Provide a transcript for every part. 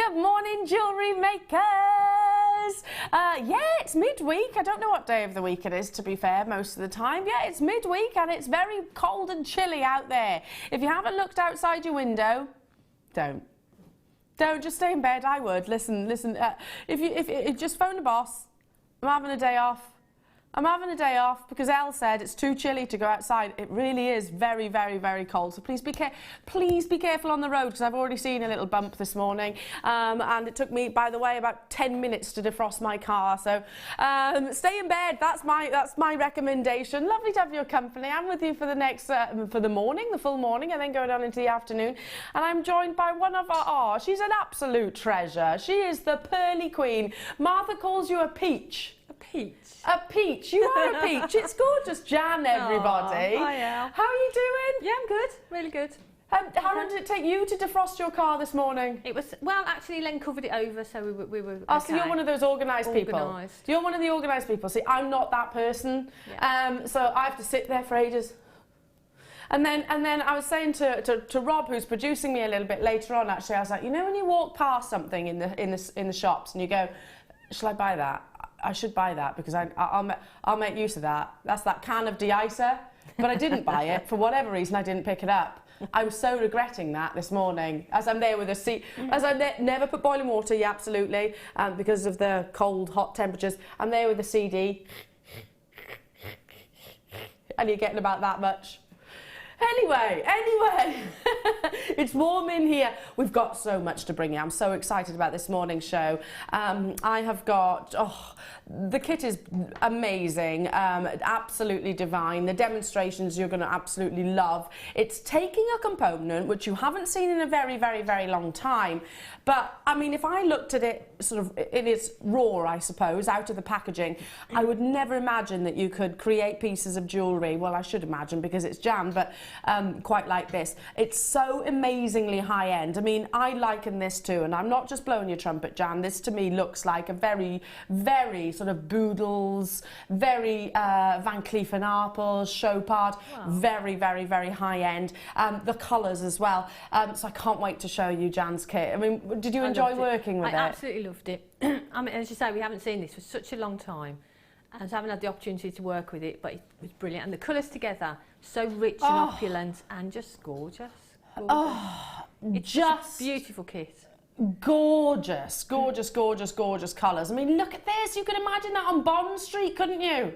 Good morning, jewellery makers. Yeah, it's midweek. I don't know what day of the week it is, to be fair, most of the time. Yeah, it's midweek and it's very cold and chilly out there. If you haven't looked outside your window, don't. Don't, just stay in bed. I would. Listen. If just phone the boss. I'm having a day off. I'm having a day off because Elle said it's too chilly to go outside. It really is very, very, very cold. So please be careful on the road because I've already seen a little bump this morning. And it took me, by the way, about 10 minutes to defrost my car. So stay in bed. That's my recommendation. Lovely to have your company. I'm with you for the next, for the morning, the full morning, and then going on into the afternoon. And I'm joined by one of our, she's an absolute treasure. She is the pearly queen. Martha calls you a peach. Peach. A peach. You are a peach. It's gorgeous, Jan, everybody. Oh, hi, Elle. How are you doing? Yeah, I'm good. Really good. How long did it take you to defrost your car this morning? It was, well, actually, Len covered it over, so we were Oh, okay. so you're one of those organised people. You're one of the organised people. See, I'm not that person. Yeah. So I have to sit there for ages. And then I was saying to Rob, who's producing me a little bit later on, actually, I was like, you know when you walk past something in the shops and you go, shall I buy that? I should buy that because I'll make use of that. That's that can of de-icer. But I didn't buy it. For whatever reason, I didn't pick it up. I was so regretting that this morning. As I'm there with a seat, as I never put boiling water, yeah, absolutely, because of the cold, hot temperatures. I'm there with a CD. And you're getting about that much. Anyway, it's warm in here. We've got so much to bring you. I'm so excited about this morning's show. I have got, the kit is amazing, absolutely divine. The demonstrations you're going to absolutely love. It's taking a component which you haven't seen in a very, very, very long time. But, I mean, if I looked at it sort of in its raw, I suppose, out of the packaging, I would never imagine that you could create pieces of jewellery. Well, I should imagine because it's Jan, but quite like this. It's so amazingly high-end. I mean, I liken this to, and I'm not just blowing your trumpet, Jan, this to me looks like a very, very sort of Boodles, very Van Cleef & Arpels, Chopard, wow. Very, very, very high-end. The colours as well. So I can't wait to show you Jan's kit. I mean, did you enjoy working with it? I absolutely loved it. I mean, as you say, we haven't seen this for such a long time. And so I haven't had the opportunity to work with it, but it was brilliant. And the colours together, so rich and opulent and just gorgeous. It's just a beautiful kit. Gorgeous, gorgeous, gorgeous, gorgeous colours. I mean, look at this. You could imagine that on Bond Street, couldn't you?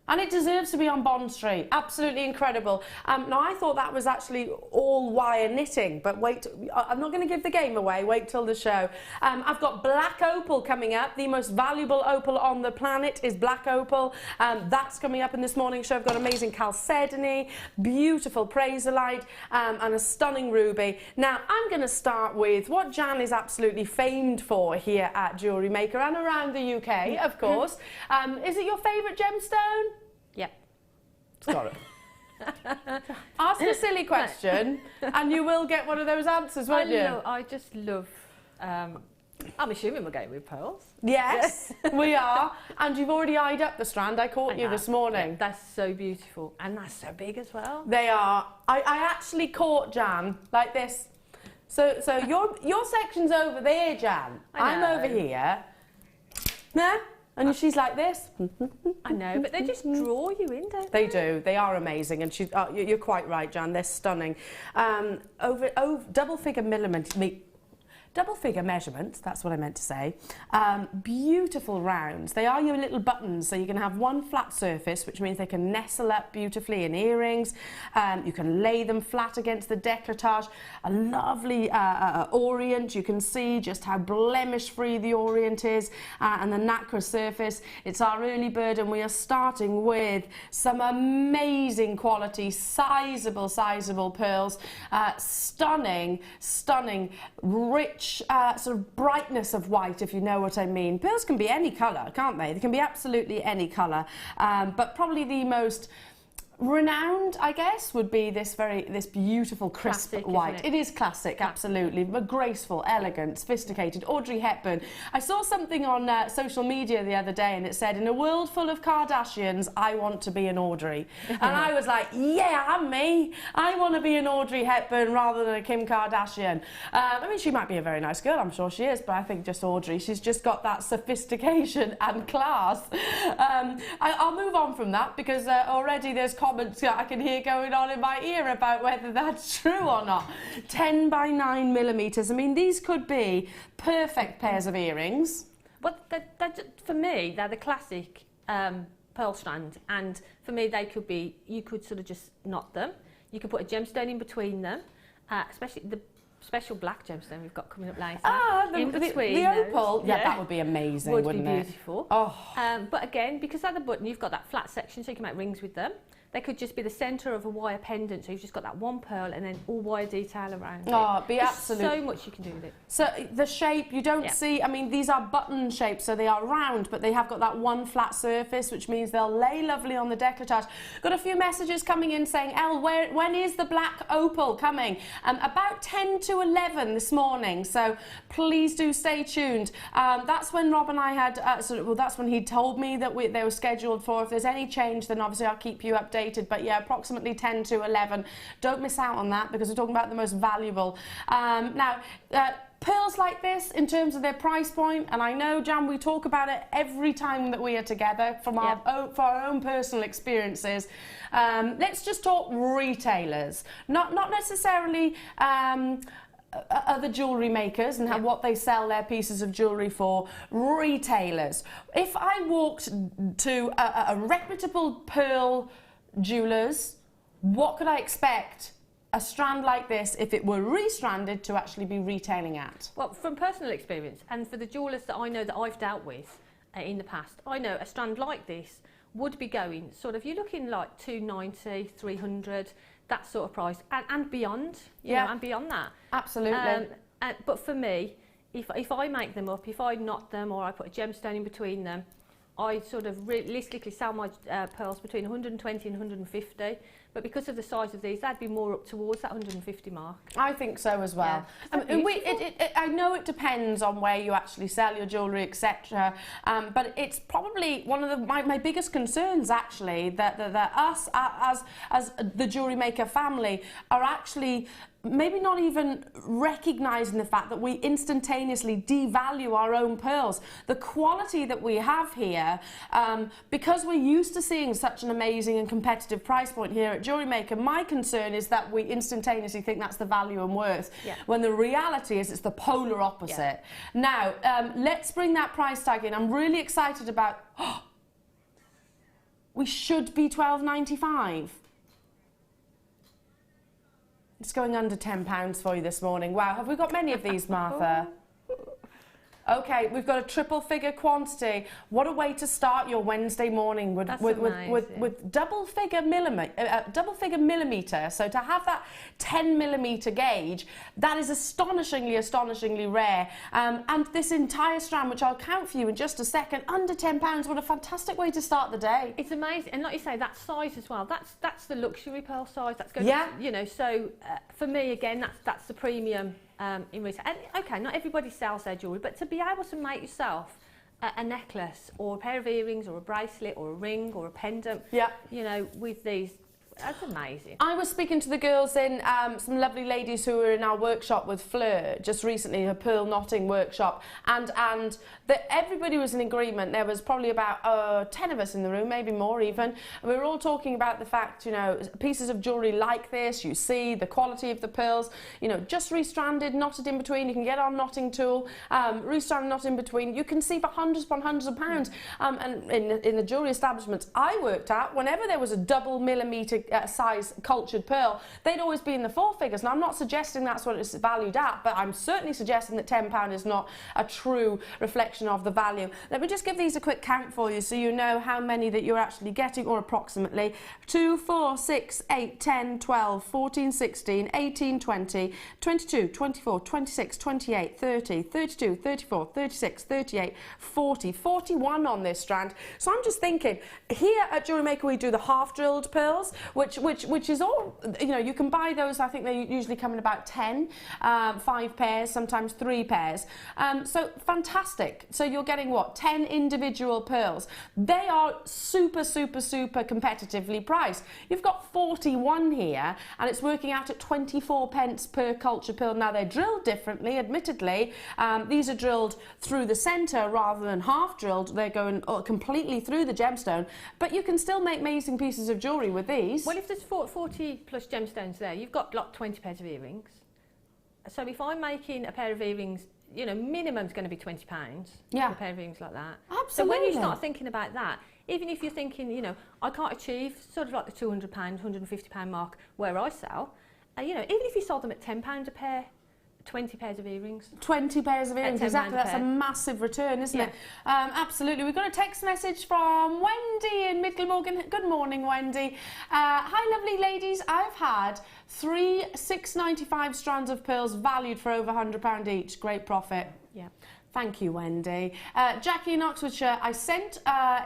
And it deserves to be on Bond Street. Absolutely incredible. Now, I thought that was actually all wire knitting, but wait, I'm not going to give the game away. Wait till the show. I've got black opal coming up. The most valuable opal on the planet is black opal. That's coming up in this morning's show. I've got amazing chalcedony, beautiful praisolite, and a stunning ruby. Now, I'm going to start with what Jan is absolutely famed for here at Jewellery Maker and around the UK, of course. Is it your favourite gemstone? Yep. Got it. Ask a silly question and you will get one of those answers, won't you? I just love, I'm assuming we're going with pearls. Yes, we are. And you've already eyed up the strand. I caught you this morning. Yeah, that's so beautiful. And that's so big as well. They are. I actually caught Jan like this. So your section's over there, Jan. I'm over here. Nah? And she's like this. I know, but they just draw you in, don't they? They do. They are amazing. And you're quite right, Jan. They're stunning. Double figure measurements, that's what I meant to say. Beautiful rounds. They are your little buttons, so you can have one flat surface, which means they can nestle up beautifully in earrings. You can lay them flat against the décolletage. A lovely orient. You can see just how blemish-free the orient is, and the nacre surface. It's our early bird, and we are starting with some amazing quality, sizable pearls. Stunning, rich, sort of brightness of white, if you know what I mean. Pearls can be any colour, can't they? They can be absolutely any colour, but probably the most Renowned, I guess, would be this beautiful crisp Classic, white. isn't It is classic, absolutely, but graceful, elegant, sophisticated. Audrey Hepburn. I saw something on social media the other day, and it said, "In a world full of Kardashians, I want to be an Audrey." And I was like, "Yeah, I'm me. I want to be an Audrey Hepburn rather than a Kim Kardashian." I mean, she might be a very nice girl, I'm sure she is, but I think just Audrey, she's just got that sophistication and class. I'll move on from that because already there's comments I can hear going on in my ear about whether that's true or not. 10 by 9 millimeters. I mean, these could be perfect pairs of earrings. Well, for me, they're the classic pearl strand, and for me, they could be. You could sort of just knot them. You could put a gemstone in between them, especially the special black gemstone we've got coming up later. In between the opal. those, Yeah, that would be amazing, wouldn't it? Would be beautiful. Oh. But again, because at the button you've got that flat section, so you can make rings with them. They could just be the centre of a wire pendant, so you've just got that one pearl and then all wire detail around it. Oh, it'd be There's absolute. so much you can do with it. So the shape, you don't see, I mean, these are button shapes, so they are round, but they have got that one flat surface, which means they'll lay lovely on the décolletage. Got a few messages coming in saying, Elle, when is the black opal coming? About 10 to 11 this morning, so please do stay tuned. That's when Rob and I had, that's when he told me that they were scheduled for. If there's any change, then obviously I'll keep you updated, but yeah, approximately 10 to 11. Don't miss out on that because we're talking about the most valuable. Now, pearls like this, in terms of their price point, and I know, Jan, we talk about it every time that we are together from for our own personal experiences. Let's just talk retailers, not necessarily other jewellery makers and what they sell their pieces of jewellery for. Retailers. If I walked to a reputable pearl jewellers, what could I expect a strand like this, if it were restranded, to actually be retailing at? Well, from personal experience, and for the jewellers that I know that I've dealt with in the past, I know a strand like this would be going sort of, you're looking like 290, 300, that sort of price, and beyond, you know, and beyond that. Absolutely. But for me, if I make them up, if I knot them or I put a gemstone in between them, I sort of realistically sell my pearls between 120 and 150, but because of the size of these, they'd be more up towards that 150 mark. I think so as well. Yeah. I know it depends on where you actually sell your jewellery, etc. But it's probably one of my biggest concerns, actually, that us as the Jewellery Maker family are actually maybe not even recognising the fact that we instantaneously devalue our own pearls. The quality that we have here, because we're used to seeing such an amazing and competitive price point here at Jewellery Maker, my concern is that we instantaneously think that's the value and worth, when the reality is it's the polar opposite. Now, let's bring that price tag in. I'm really excited about, we should be £12.95. It's going under £10 for you this morning. Wow, have we got many of these, Martha? Okay, we've got a triple figure quantity. What a way to start your Wednesday morning with double figure millimeter. So to have that 10 millimeter gauge, that is astonishingly rare. And this entire strand, which I'll count for you in just a second, under £10. What a fantastic way to start the day. It's amazing, and like you say, that size as well. That's the luxury pearl size. That's going. You know, so for me again, that's the premium. In retail. And okay, not everybody sells their jewellery, but to be able to make yourself a necklace or a pair of earrings or a bracelet or a ring or a pendant, you know, with these, that's amazing. I was speaking to the girls in, some lovely ladies who were in our workshop with Fleur just recently, a pearl knotting workshop, and everybody was in agreement. There was probably about 10 of us in the room, maybe more even, and we were all talking about the fact, you know, pieces of jewellery like this, you see the quality of the pearls, you know, just restranded, knotted in between. You can get our knotting tool, restrand, knot in between. You can see for hundreds upon hundreds of pounds. And in the jewellery establishments I worked at, whenever there was a double millimetre size cultured pearl, they'd always be in the 4 figures. Now, I'm not suggesting that's what it's valued at, but I'm certainly suggesting that £10 is not a true reflection of the value. Let me just give these a quick count for you so you know how many that you're actually getting, or approximately. 2, 4, 6, 8, 10, 12, 14, 16, 18, 20, 22, 24, 26, 28, 30, 32, 34, 36, 38, 40, 41 on this strand. So I'm just thinking, here at Jewellery Maker we do the half drilled pearls. which is all, you know, you can buy those. I think they usually come in about 10, 5 pairs, sometimes 3 pairs. So fantastic. So you're getting what, 10 individual pearls. They are super competitively priced. You've got 41 here, and it's working out at 24 pence per culture pearl. Now they're drilled differently, admittedly. These are drilled through the centre rather than half drilled. They're going completely through the gemstone, but you can still make amazing pieces of jewellery with these. Well, if there's 40 plus gemstones there, you've got like 20 pairs of earrings. So if I'm making a pair of earrings, you know, minimum's going to be £20 for a pair of earrings like that. Absolutely. So when you start thinking about that, even if you're thinking, you know, I can't achieve sort of like the £200, £150 mark where I sell, you know, even if you sold them at £10 a pair, 20 pairs of earrings. 20 pairs of earrings, exactly. That's a massive return, isn't it? Absolutely. We've got a text message from Wendy in Middlemorgan. Good morning, Wendy. Hi, lovely ladies. I've had 3 695 strands of pearls valued for over £100 each. Great profit. Yeah. Thank you, Wendy. Jackie in Oxfordshire, I sent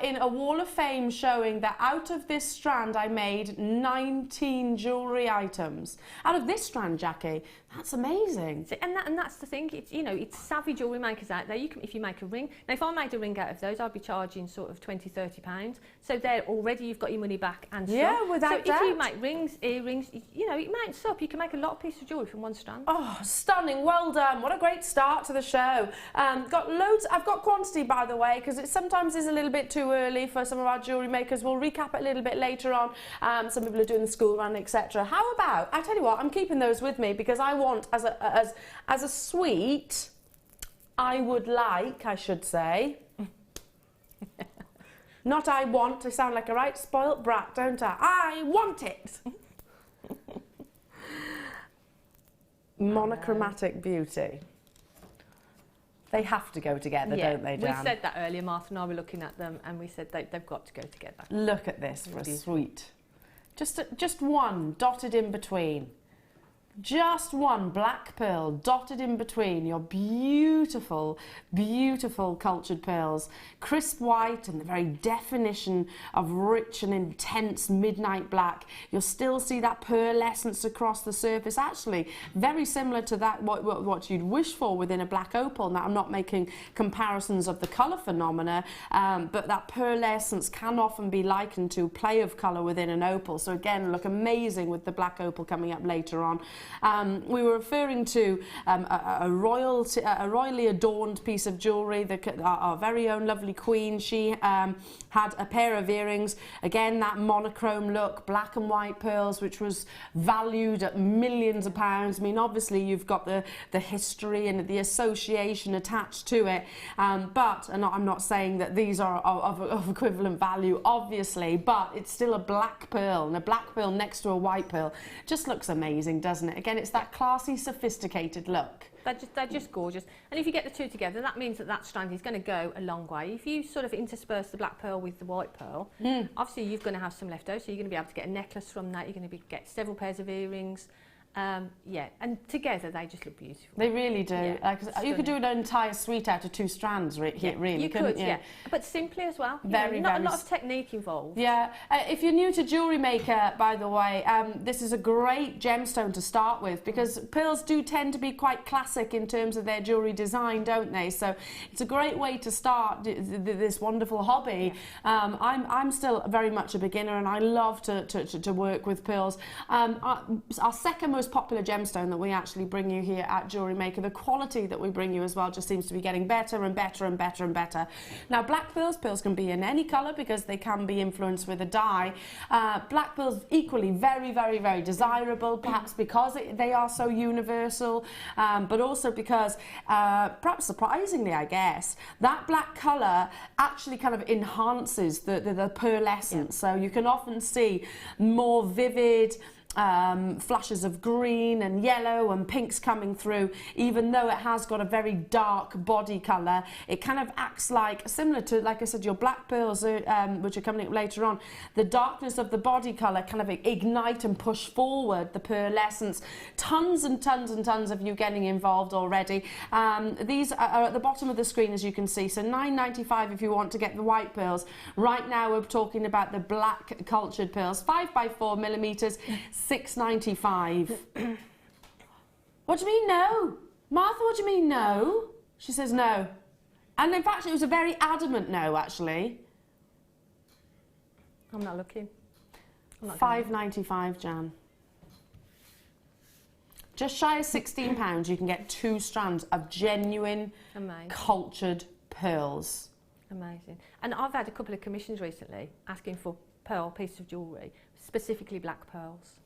in a wall of fame showing that out of this strand I made 19 jewellery items. Out of this strand, Jackie, that's amazing. So, and that's the thing, it's, you know, it's savvy jewellery makers out there. You can, if you make a ring, now if I made a ring out of those, I'd be charging sort of £20–30. So there already you've got your money back and some. Yeah, without doubt. So if you make rings, earrings, you know, it mounts up. You can make a lot of pieces of jewellery from one strand. Oh, stunning, well done. What a great start to the show. Got loads, I've got quantity by the way, because it sometimes is a little bit too early for some of our jewellery makers. We'll recap it a little bit later on. Some people are doing the school run, etc. How about, I tell you what, I'm keeping those with me because I want, as a sweet, I would like, I should say, not I want, I sound like a right spoilt brat, don't I? I want it! Monochromatic beauty. They have to go together, don't they, Dan? We said that earlier, Martha and I were looking at them, and we said they've got to go together. Look at this for a sweet. Just one dotted in between. Just one black pearl dotted in between your beautiful, beautiful cultured pearls. Crisp white and the very definition of rich and intense midnight black. You'll still see that pearlescence across the surface. Actually, very similar to that what you'd wish for within a black opal. Now, I'm not making comparisons of the colour phenomena, but that pearlescence can often be likened to play of colour within an opal. So again, look amazing with the black opal coming up later on. We were referring to a royally adorned piece of jewellery. Our very own lovely queen, she had a pair of earrings. Again, that monochrome look, black and white pearls, which was valued at millions of pounds. I mean, obviously, you've got the history and the association attached to it. But, and I'm not saying that these are of equivalent value, obviously, but it's still a black pearl, and a black pearl next to a white pearl just looks amazing, doesn't it? Again, it's that classy, sophisticated look. They're just gorgeous. And if you get the two together, that means that strand is going to go a long way. If you sort of intersperse the black pearl with the white pearl, obviously you're going to have some left over, so you're going to be able to get a necklace from that, you're going to get several pairs of earrings. Yeah, and together they just look beautiful. They really do. Yeah, you could do an entire suite out of 2 strands, really, you couldn't could, you? Yeah. But simply as well. Very, not a lot of technique involved. Yeah. If you're new to Jewellery Maker, by the way, this is a great gemstone to start with because pearls do tend to be quite classic in terms of their jewellery design, don't they? So it's a great way to start this wonderful hobby. Yeah. I'm still very much a beginner and I love to work with pearls. Our second most popular gemstone that we actually bring you here at Jewellery Maker, the quality that we bring you as well just seems to be getting better and better and better and better. Now, black pearls can be in any colour because they can be influenced with a dye. Black pearls equally very, very, very desirable, perhaps because they are so universal, but also because, perhaps surprisingly, I guess, that black colour actually kind of enhances the pearlescence. So you can often see more vivid, flashes of green and yellow and pinks coming through. Even though it has got a very dark body colour, it kind of acts like, similar to, like I said, your black pearls, which are coming up later on. The darkness of the body colour kind of ignite and push forward the pearl essence. Tons and tons and tons of you getting involved already. These are at the bottom of the screen, as you can see, so £9.95 if you want to get the white pearls. Right now we're talking about the black cultured pearls, 5x4 millimetres, £6.95. What do you mean no? Martha, what do you mean no? She says no. And in fact, it was a very adamant no, actually. I'm not looking. £5.95, Jan. Just shy of £16, you can get 2 strands of genuine, cultured pearls. Amazing. And I've had a couple of commissions recently asking for pearl pieces of jewellery, specifically black pearls.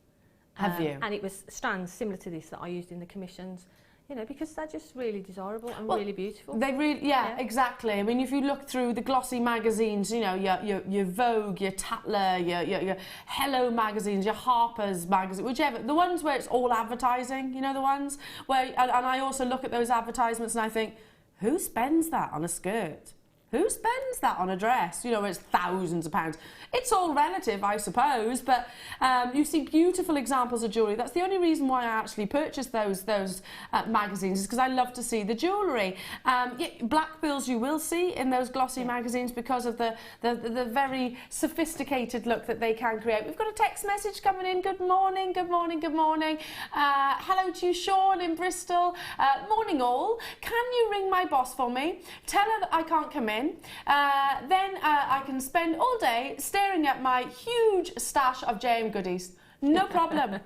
Have you? And it was strands similar to this that I used in the commissions, you know, because they're just really desirable and really beautiful. They really, yeah, exactly. I mean, if you look through the glossy magazines, you know, your Vogue, your Tatler, your Hello magazines, your Harper's magazine, whichever, the ones where it's all advertising, you know, the ones where, and I also look at those advertisements and I think, who spends that on a skirt? Who spends that on a dress? You know, it's thousands of pounds. It's all relative, I suppose, but you see beautiful examples of jewellery. That's the only reason why I actually purchased those magazines, is because I love to see the jewellery. Black pearls you will see in those glossy magazines because of the very sophisticated look that they can create. We've got a text message coming in. Good morning, good morning, good morning. Hello to you, Sean in Bristol. Morning all. Can you ring my boss for me? Tell her that I can't come in. Then I can spend all day staring at my huge stash of JM goodies. No problem.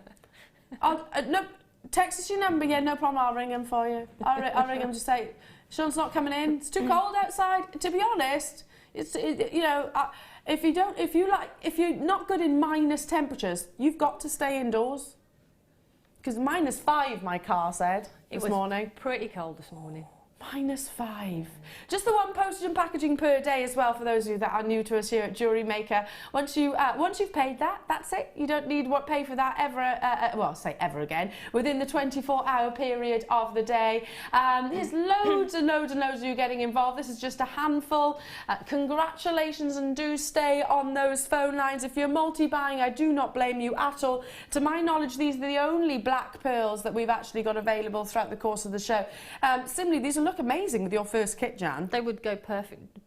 No, text us your number. Yeah, no problem. I'll ring him for you. I'll ring him to say, Sean's not coming in. It's too cold outside. To be honest, you know, if you're not good in minus temperatures, you've got to stay indoors. Because -5, my car said this morning. It was pretty cold this morning. -5. Just the one postage and packaging per day as well for those of you that are new to us here at Jewellery Maker. Once you've paid that, that's it. You don't need to pay for that ever, well, say ever again, within the 24-hour period of the day. There's loads and loads and loads of you getting involved. This is just a handful. Congratulations, and do stay on those phone lines. If you're multi-buying, I do not blame you at all. To my knowledge, these are the only black pearls that we've actually got available throughout the course of the show. Similarly, these will look amazing with your first kit, Jan. They would go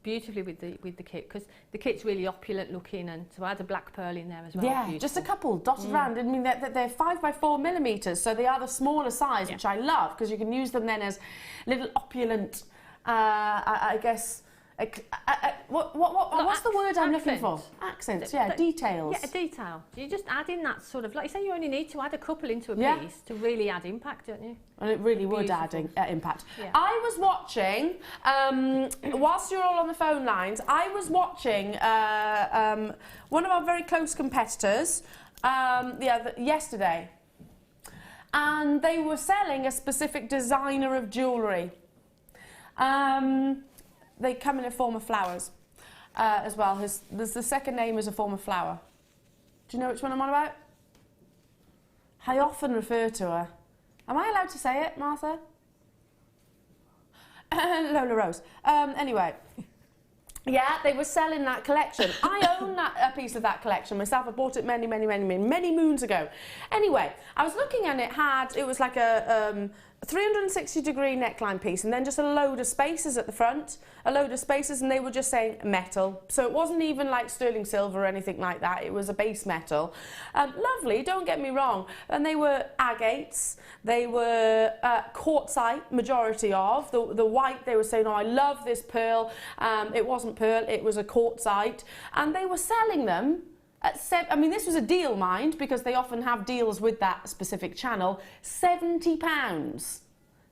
beautifully with the kit, because the kit's really opulent looking, and to add a black pearl in there as well. Yeah, just a couple dotted around. I mean, they're 5x4 millimetres, so they are the smaller size, which I love, because you can use them then as little opulent, I guess. What's the word I'm looking for? Accents, yeah, details. Yeah, a detail. You just add in that sort of, like you say, you only need to add a couple into a piece to really add impact, don't you? And it really would add impact. Yeah. I was watching, whilst you're all on the phone lines, I was watching one of our very close competitors yesterday. And they were selling a specific designer of jewellery. They come in a form of flowers as well. The second name is a form of flower. Do you know which one I'm on about? I often refer to her. Am I allowed to say it, Martha? Lola Rose. Anyway. Yeah, they were selling that collection. I own a piece of that collection myself. I bought it many moons ago. Anyway, I was looking and it was like a 360-degree neckline piece, and then just a load of spaces at the front, and they were just saying metal. So it wasn't even like sterling silver or anything like that. It was a base metal. Lovely, don't get me wrong. And they were agates. They were quartzite, majority of. The white, they were saying, oh, I love this pearl. It wasn't pearl, it was a quartzite. And they were selling them I mean, this was a deal, mind, because they often have deals with that specific channel. £70.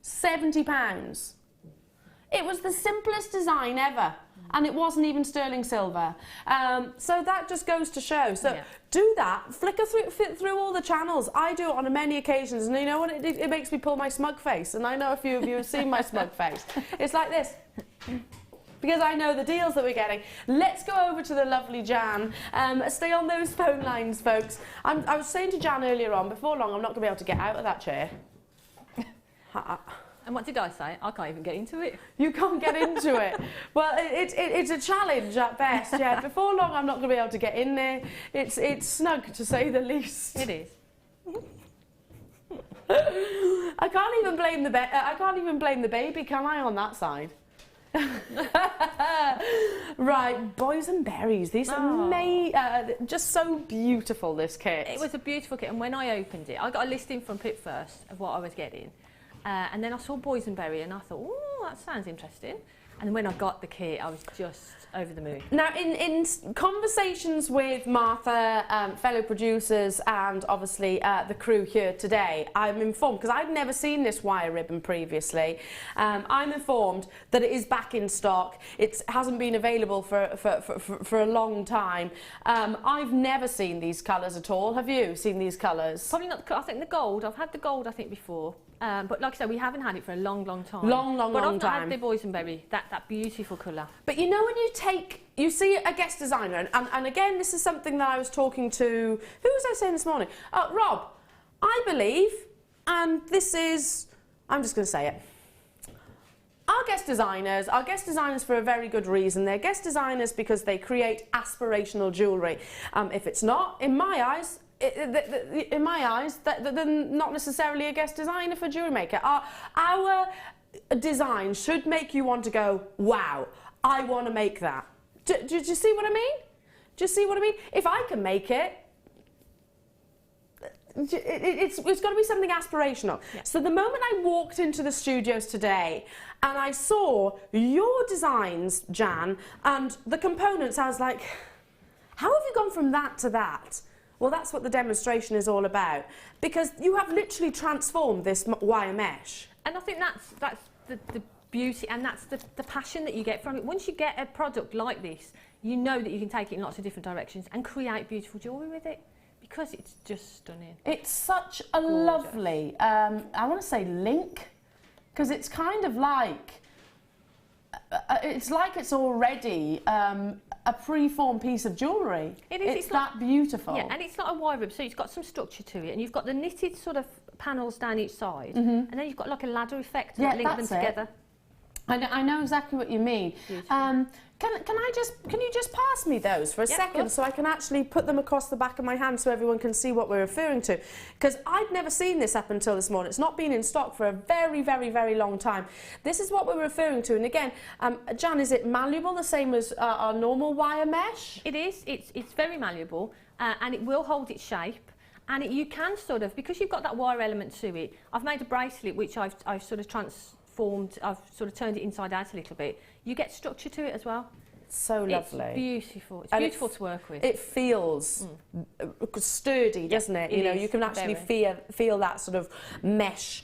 £70. It was the simplest design ever, and it wasn't even sterling silver. So that just goes to show. So do that, flicker through all the channels. I do it on many occasions, and you know what? It makes me pull my smug face, and I know a few of you have seen my smug face. It's like this. because I know the deals that we're getting. Let's go over to the lovely Jan. Stay on those phone lines, folks. I was saying to Jan earlier on, before long, I'm not going to be able to get out of that chair. And what did I say? I can't even get into it. You can't get into it. Well, it's a challenge at best, yeah. Before long, I'm not going to be able to get in there. It's snug, to say the least. It is. I can't even blame the baby, can I, on that side? Right, boys and berries. These are just so beautiful, this kit. It was a beautiful kit, and when I opened it, I got a listing from Pip first of what I was getting. And then I saw boysenberry and I thought, oh, that sounds interesting. And when I got the kit, I was just over the moon. Now, in conversations with Martha, fellow producers, and obviously the crew here today, I'm informed, because I'd never seen this wire ribbon previously, I'm informed that it is back in stock. It hasn't been available for a long time. I've never seen these colours at all. Have you seen these colours? Probably not. I think the gold. I've had the gold, I think, before. But like I said, we haven't had it for a long time. Long time. But I've had the boysenberry, that beautiful colour. But you know, when you see a guest designer, and again, this is something that I was talking to, who was I saying this morning? Rob, I believe, and this is, I'm just going to say it. Our guest designers for a very good reason. They're guest designers because they create aspirational jewellery. If it's not, in my eyes, they're not necessarily a guest designer for Jewellery Maker. Our design should make you want to go, wow, I want to make that. Do you see what I mean? Do you see what I mean? If I can make it, it's got to be something aspirational. Yeah. So the moment I walked into the studios today and I saw your designs, Jan, and the components, I was like, how have you gone from that to that? Well, that's what the demonstration is all about, because you have literally transformed this wire mesh. And I think that's the beauty, and that's the passion that you get from it. Once you get a product like this, you know that you can take it in lots of different directions and create beautiful jewellery with it, because it's just stunning. It's such a lovely, I want to say link, because it's kind of like, it's already a pre-formed piece of jewellery. It is. It's that beautiful. Yeah, and it's not a wire rib, so it's got some structure to it, and you've got the knitted sort of panels down each side, and then you've got like a ladder effect to link them together. I know exactly what you mean. Can you just pass me those for a second, so I can actually put them across the back of my hand so everyone can see what we're referring to? Because I'd never seen this up until this morning. It's not been in stock for a very, very, very long time. This is what we're referring to. And again, Jan, is it malleable, the same as our normal wire mesh? It is. It's very malleable, and it will hold its shape. And you can sort of, because you've got that wire element to it, I've made a bracelet which I've sort of transformed, I've sort of turned it inside out a little bit. You get structure to it as well. So lovely. It's beautiful. It's beautiful to work with. It feels sturdy, doesn't it? You know, you can actually feel that sort of mesh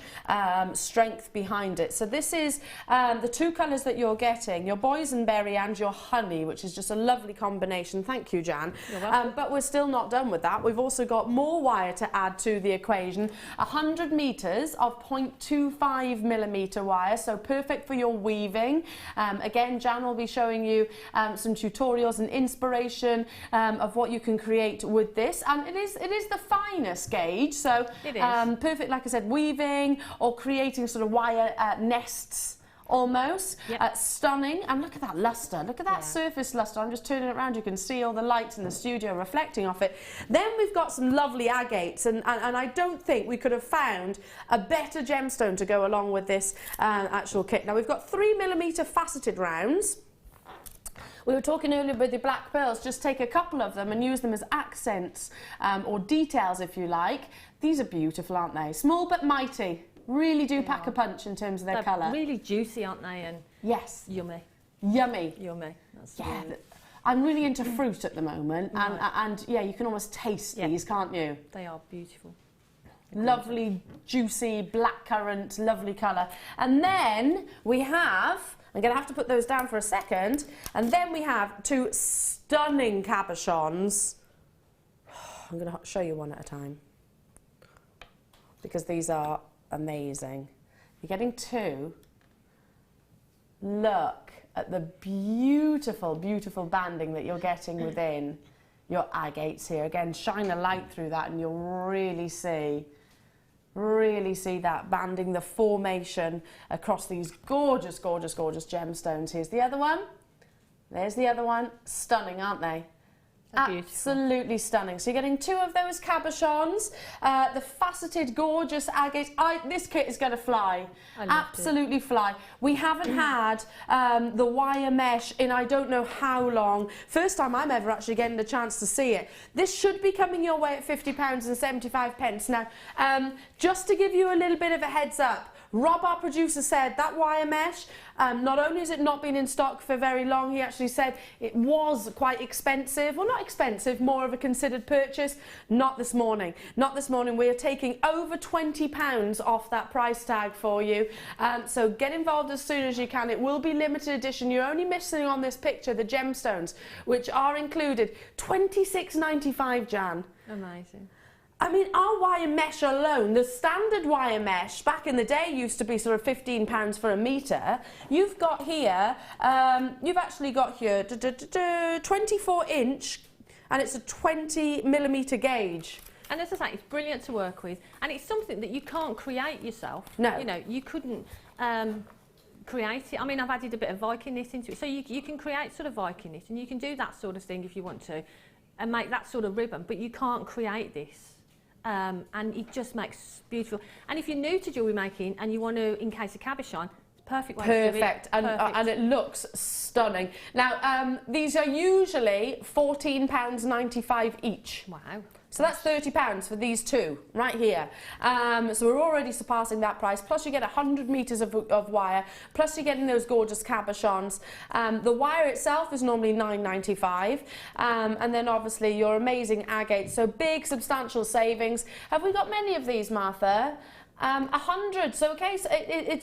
strength behind it. So this is the two colours that you're getting, your boysenberry and your honey, which is just a lovely combination. Thank you, Jan. You're welcome. But we're still not done with that. We've also got more wire to add to the equation. 100 metres of 0.25 millimetre wire, so perfect for your weaving. Again, Jan will be showing you some tutorials and inspiration of what you can create with this, and it is the finest gauge, so it is. Perfect, like I said, weaving or creating sort of wire nests almost. Stunning, and look at that luster, look at that surface luster. I'm just turning it around, you can see all the lights in the studio reflecting off it. Then we've got some lovely agates, and I don't think we could have found a better gemstone to go along with this actual kit. Now we've got 3mm faceted rounds. We were talking earlier with the black pearls, just take a couple of them and use them as accents or details, if you like. These are beautiful, aren't they? Small but mighty. Really do pack a punch in terms of their colour. Really juicy, aren't they? And yummy. Yummy. Yummy. That's I'm really into fruit at the moment, and yeah, you can almost taste these, can't you? They are beautiful. Lovely, juicy, blackcurrant, lovely colour. And then we have, I'm going to have to put those down for a second, and then we have two stunning cabochons. I'm going to show you one at a time, because these are amazing. You're getting two. Look at the beautiful, beautiful banding that you're getting within your agates here. Again, shine a light through that and you'll really see that banding, the formation across these gorgeous, gorgeous, gorgeous gemstones. Here's the other one. There's the other one. Stunning, aren't they? Absolutely stunning. So you're getting 2 of those cabochons, the faceted, gorgeous agates. This kit is going to fly. Absolutely fly. We haven't had the wire mesh in I don't know how long. First time I'm ever actually getting the chance to see it. This should be coming your way at £50.75. Now, just to give you a little bit of a heads up, Rob, our producer, said that wire mesh, not only has it not been in stock for very long, he actually said it was quite expensive. Well, not expensive, more of a considered purchase. Not this morning. Not this morning. We are taking over £20 off that price tag for you. So get involved as soon as you can. It will be limited edition. You're only missing on this picture the gemstones, which are included. £26.95, Jan. Amazing. I mean, our wire mesh alone, the standard wire mesh back in the day used to be sort of £15 for a metre. You've got here, you've actually got here 24 inch and it's a 20 millimetre gauge. And as I say, it's brilliant to work with, and it's something that you can't create yourself. No. You know, you couldn't create it. I mean, I've added a bit of Viking knit into it, so you can create sort of Viking knit, and you can do that sort of thing if you want to, and make that sort of ribbon, but you can't create this. And it just makes beautiful. And if you're new to jewellery making and you want to encase a cabochon, it's a perfect way to do it. Perfect, and it looks stunning. Now, these are usually £14.95 each. Wow. So that's £30 for these 2 right here. So we're already surpassing that price. Plus you get 100 metres of wire. Plus you're getting those gorgeous cabochons. The wire itself is normally £9.95. And then obviously your amazing agates. So big substantial savings. Have we got many of these, Martha? 100. So okay, so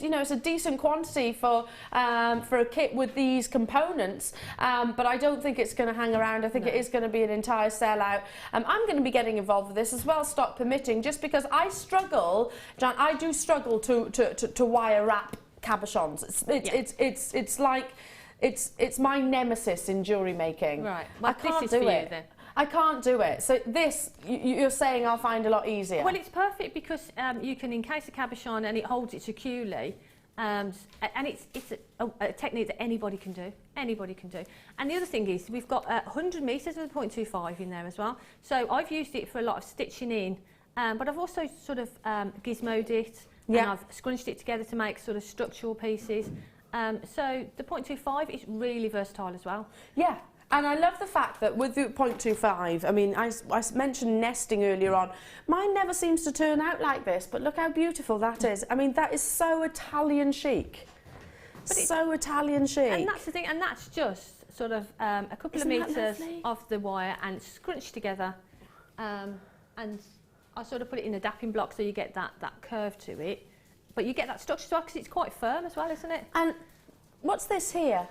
you know, it's a decent quantity for a kit with these components, but I don't think it's going to hang around. I think it is going to be an entire sellout. I'm going to be getting involved with this as well, stock permitting, just because I struggle, Jan, I do struggle to wire wrap cabochons. It's like it's my nemesis in jewellery making. Right. Well, I can't this is do for it. You, then. I can't do it. So this, you're saying I'll find a lot easier. Well, it's perfect because you can encase a cabochon and it holds it securely, and it's a technique that anybody can do. Anybody can do. And the other thing is we've got 100 metres with a 0.25 in there as well. So I've used it for a lot of stitching in, but I've also sort of gizmoed it, and I've scrunched it together to make sort of structural pieces. So the 0.25 is really versatile as well. Yeah. And I love the fact that with the 0.25, I mean, I mentioned nesting earlier on. Mine never seems to turn out like this, but look how beautiful that is. I mean, that is so Italian chic. But so Italian chic. And that's the thing, and that's just sort of a couple of metres of the wire and scrunched together. And I sort of put it in a dapping block so you get that curve to it. But you get that structure as well because it's quite firm as well, isn't it? And what's this here?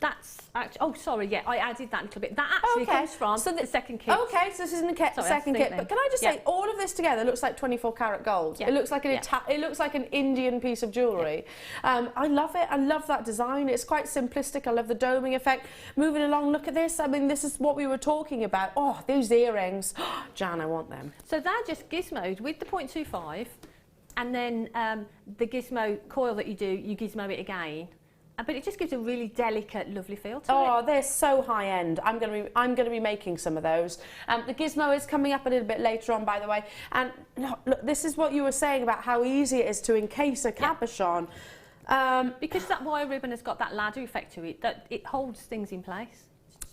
That's actually, oh sorry, yeah, I added that little bit. That actually comes from the second kit. Okay, so this isn't the second kit. But can I just say, all of this together looks like 24 karat gold. Yeah. It looks like it looks like an Indian piece of jewellery. I love it. I love that design. It's quite simplistic. I love the doming effect. Moving along, look at this. I mean, this is what we were talking about. Oh, these earrings. Jan, I want them. So they're just gizmoed with the 0.25, and then the gizmo coil that you do, you gizmo it again. But it just gives a really delicate, lovely feel to it. Oh, they're so high end. I'm going to be making some of those. The gizmo is coming up a little bit later on, by the way. And look, this is what you were saying about how easy it is to encase a cabochon. Because that wire ribbon has got that ladder effect to it, that it holds things in place.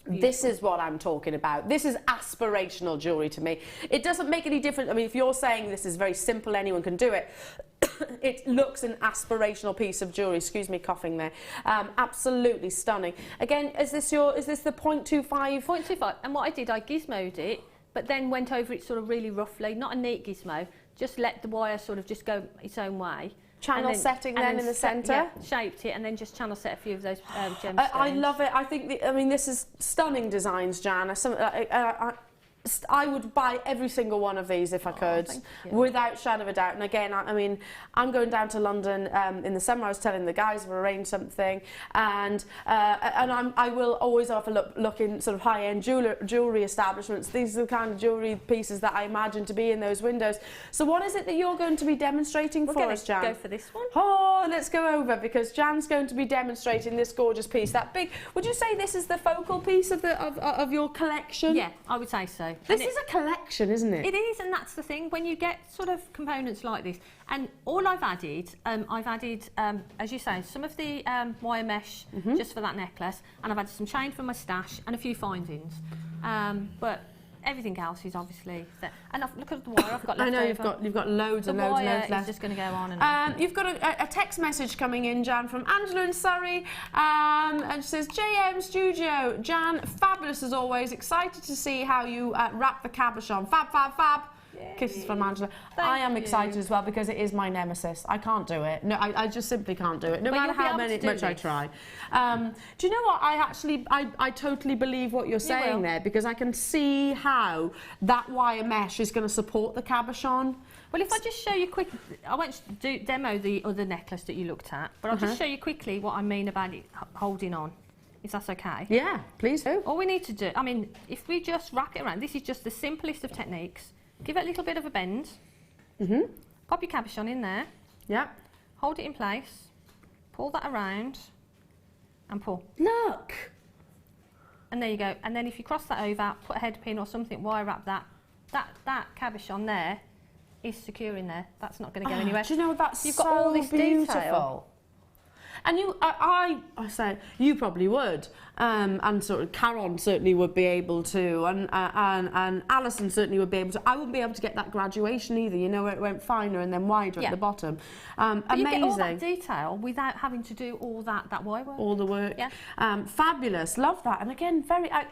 This is what I'm talking about. This is aspirational jewellery to me. It doesn't make any difference. I mean, if you're saying this is very simple, anyone can do it, it looks an aspirational piece of jewellery. Excuse me, coughing there. Absolutely stunning. Again, is this the 0.25? 0.25. And what I did, I gizmoed it, but then went over it sort of really roughly. Not a neat gizmo. Just let the wire sort of just go its own way. Channel setting then in the centre. Yeah, shaped it and then just channel set a few of those gemstones. I love it. I think I mean, this is stunning designs, Jan. I would buy every single one of these if I could, without shadow of a doubt. And again, I mean, I'm going down to London in the summer. I was telling the guys we'll arrange something, and I will always have a look in sort of high-end jewellery establishments. These are the kind of jewellery pieces that I imagine to be in those windows. So what is it that you're going to be demonstrating for us, Jan? Go for this one. Oh, let's go over, because Jan's going to be demonstrating this gorgeous piece. That big. Would you say this is the focal piece of your collection? Yeah, I would say so. This is a collection, isn't it? It is, and that's the thing. When you get sort of components like this, and all I've added, as you say, some of the wire mesh just for that necklace, and I've added some chain for my stash and a few findings. But everything else is obviously there. And look at the wire I've got left over. I know you've got loads and loads and loads left. left. Just going to go on and on. You've got a text message coming in, Jan, from Angela in Surrey, and she says, JM Studio, Jan, fabulous as always. Excited to see how you wrap the cabochon. Fab, fab, fab. Yay. Kisses from Angela. I am excited as well, because it is my nemesis. I can't do it. No, I just simply can't do it, no matter how much I try. Do you know what? I totally believe what you're saying there, because I can see how that wire mesh is going to support the cabochon. Well, if I just show you quick, I won't demo the other necklace that you looked at, but I'll just show you quickly what I mean about it holding on, if that's okay. Yeah, please do. All we need to do, I mean, if we just wrap it around, this is just the simplest of techniques. Give it a little bit of a bend. Pop your cabochon in there. Yep. Hold it in place. Pull that around and pull. Look. And there you go. And then if you cross that over, put a head pin or something, wire wrap that. That cabochon there is secure in there. That's not going to go anywhere. Do you know, that's You've got all this beautiful. detail. And I say you probably would, and sort of Caron certainly would be able to, and Alison certainly would be able to. I wouldn't be able to get that graduation either. You know, where it went finer and then wider at the bottom. But amazing. You get all that detail without having to do all that wire work. All the work. Yeah. Fabulous. Love that. And again,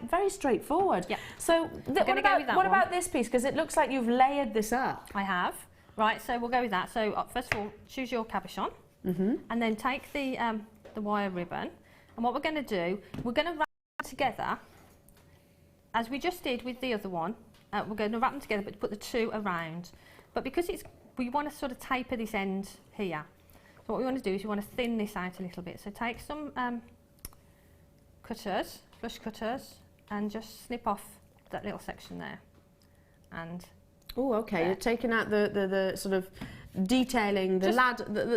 very straightforward. Yeah. So what about this piece? Because it looks like you've layered this up. I have. Right. So we'll go with that. So first of all, choose your cabochon. And then take the wire ribbon, and what we're going to do, we're going to wrap them together as we just did with the other one. We're going to wrap them together, but put the two around. But because we want to sort of taper this end here, so what we want to do is we want to thin this out a little bit. So take some cutters, flush cutters, and just snip off that little section there. And oh, okay. You're taking out the sort of detailing, the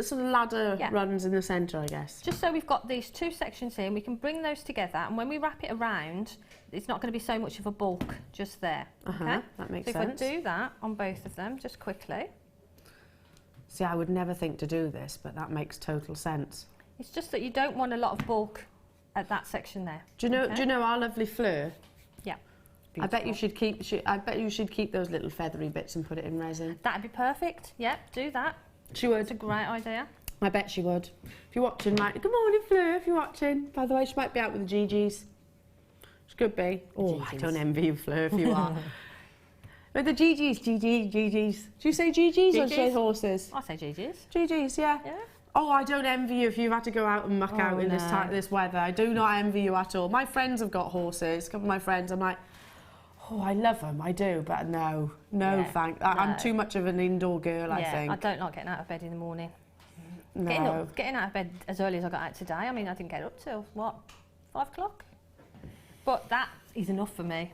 sort of ladder runs in the centre, I guess. Just so we've got these two sections here, and we can bring those together, and when we wrap it around, it's not going to be so much of a bulk just there. Okay? That makes sense. sense. If I do that on both of them, just quickly. See, I would never think to do this, but that makes total sense. It's just that you don't want a lot of bulk at that section there. Do you know our lovely Fleur? Yeah. Beautiful. I bet you should keep those little feathery bits and put it in resin. That'd be perfect. Yep, do that. She would. It's a great idea. I bet she would. If you're watching, right? Good morning, Fleur. If you're watching, by the way, she might be out with the GGs. She could be. Oh, I don't envy you, Fleur, if you are. But the GGs. Do you say GGs or do you say horses? I say GGs. GGs, yeah. Yeah. Oh, I don't envy you if you've had to go out and muck out in this weather. I do not envy you at all. My friends have got horses. A couple of my friends, I'm like, oh, I love them, I do, but no, thank. I'm too much of an indoor girl, I think. I don't like getting out of bed in the morning. No. Getting out of bed as early as I got out today. I mean, I didn't get up till, what, 5 o'clock? But that is enough for me.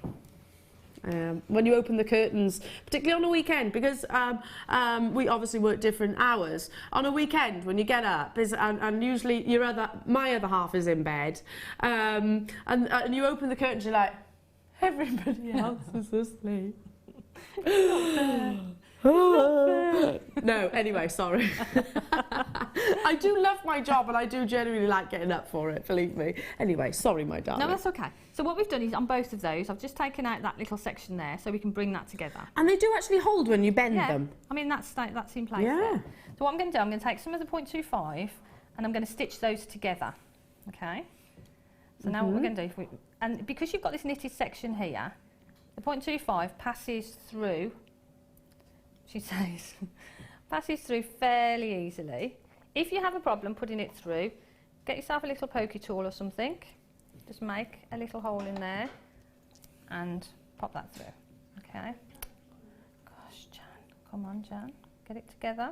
When you open the curtains, particularly on a weekend, because we obviously work different hours. On a weekend, when you get up, and usually my other half is in bed, and you open the curtains, you're like, everybody else is asleep. No, anyway, sorry. I do love my job, and I do genuinely like getting up for it, believe me. Anyway, sorry, my darling. No, that's okay. So what we've done is on both of those, I've just taken out that little section there so we can bring that together. And they do actually hold when you bend them. I mean, that's in place there. So what I'm going to do, I'm going to take some of the 0.25 and I'm going to stitch those together. Okay? So now what we're going to do, and because you've got this knitted section here, the 0.25 passes through, she says, passes through fairly easily. If you have a problem putting it through, get yourself a little pokey tool or something. Just make a little hole in there and pop that through. Okay. Gosh, Jan, come on, Jan, get it together.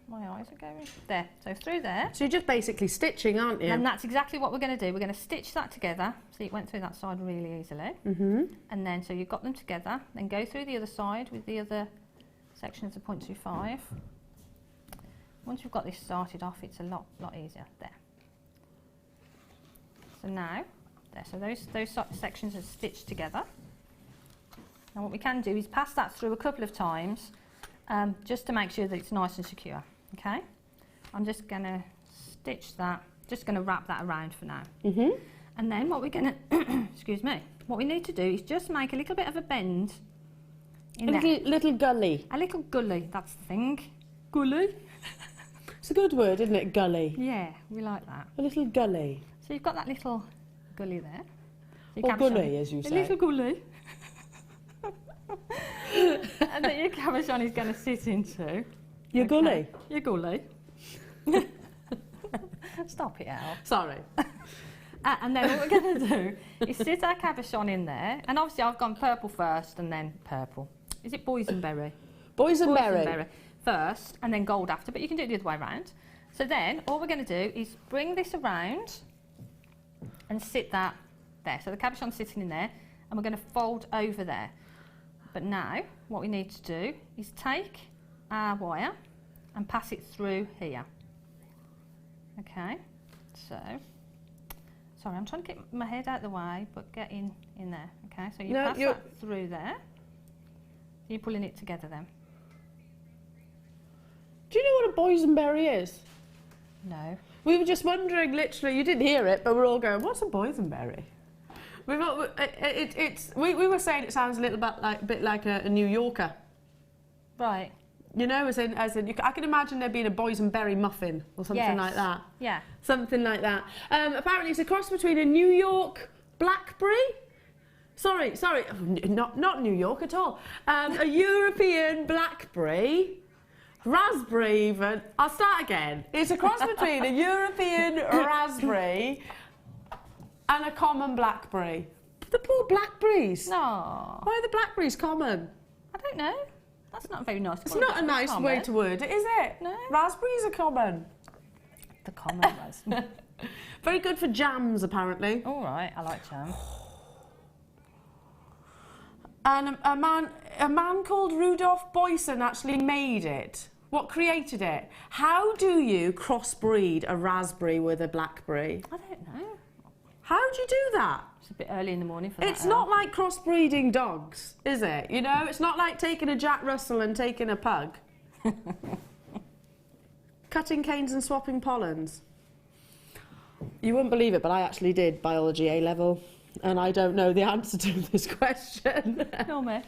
My eyes are going. There, so through there. So you're just basically stitching, aren't you? And that's exactly what we're going to do. We're going to stitch that together. See, it went through that side really easily. And then, so you've got them together, then go through the other side with the other section of the 0.25. Once you've got this started off, it's a lot easier. There. So now, there. So those sections are stitched together. Now what we can do is pass that through a couple of times, just to make sure that it's nice and secure. Okay, I'm just going to stitch that, just going to wrap that around for now. And then what we're going to, excuse me, what we need to do is just make a little bit of a bend in there. Little gully. A little gully, that's the thing. Gully. It's a good word, isn't it, gully? Yeah, we like that. A little gully. So you've got that little gully there. So Or gully, as you say. A little gully. And that your cabochon is going to sit into. Your gully? Your gully. Stop it, Al. Sorry. And then what we're going to do is sit our cabochon in there. And obviously I've gone purple first and then purple. Is it boysenberry? Boysenberry. First and then gold after, but you can do it the other way around. So then all we're going to do is bring this around and sit that there. So the cabochon's sitting in there and we're going to fold over there. But now what we need to do is take our wire and pass it through here. Okay, so, sorry, I'm trying to get my head out of the way, but get in there. Okay, so you pass that through there. You're pulling it together then. Do you know what a boysenberry is? No. We were just wondering, literally, you didn't hear it, but we're all going, what's a boysenberry? We were saying it sounds a little bit like a New Yorker. Right. You know, as in I can imagine there being a boysenberry muffin or something like that. Yeah. Something like that. Apparently it's a cross between a New York blackberry. Sorry, not New York at all. A European blackberry. Raspberry even. I'll start again. It's a cross between a European raspberry and a common blackberry. The poor blackberries. No. Why are the blackberries common? I don't know. That's not very nice. It's not a nice way to word it, is it? No. Raspberries are common. The common raspberry. Very good for jams, apparently. All right, I like jam. And a man called Rudolf Boysen actually made it. What created it? How do you crossbreed a raspberry with a blackberry? I don't know. How do you do that? It's a bit early in the morning for that. It's not like crossbreeding dogs, is it? You know, it's not like taking a Jack Russell and taking a pug. Cutting canes and swapping pollens. You wouldn't believe it, but I actually did biology A level. And I don't know the answer to this question. No, me.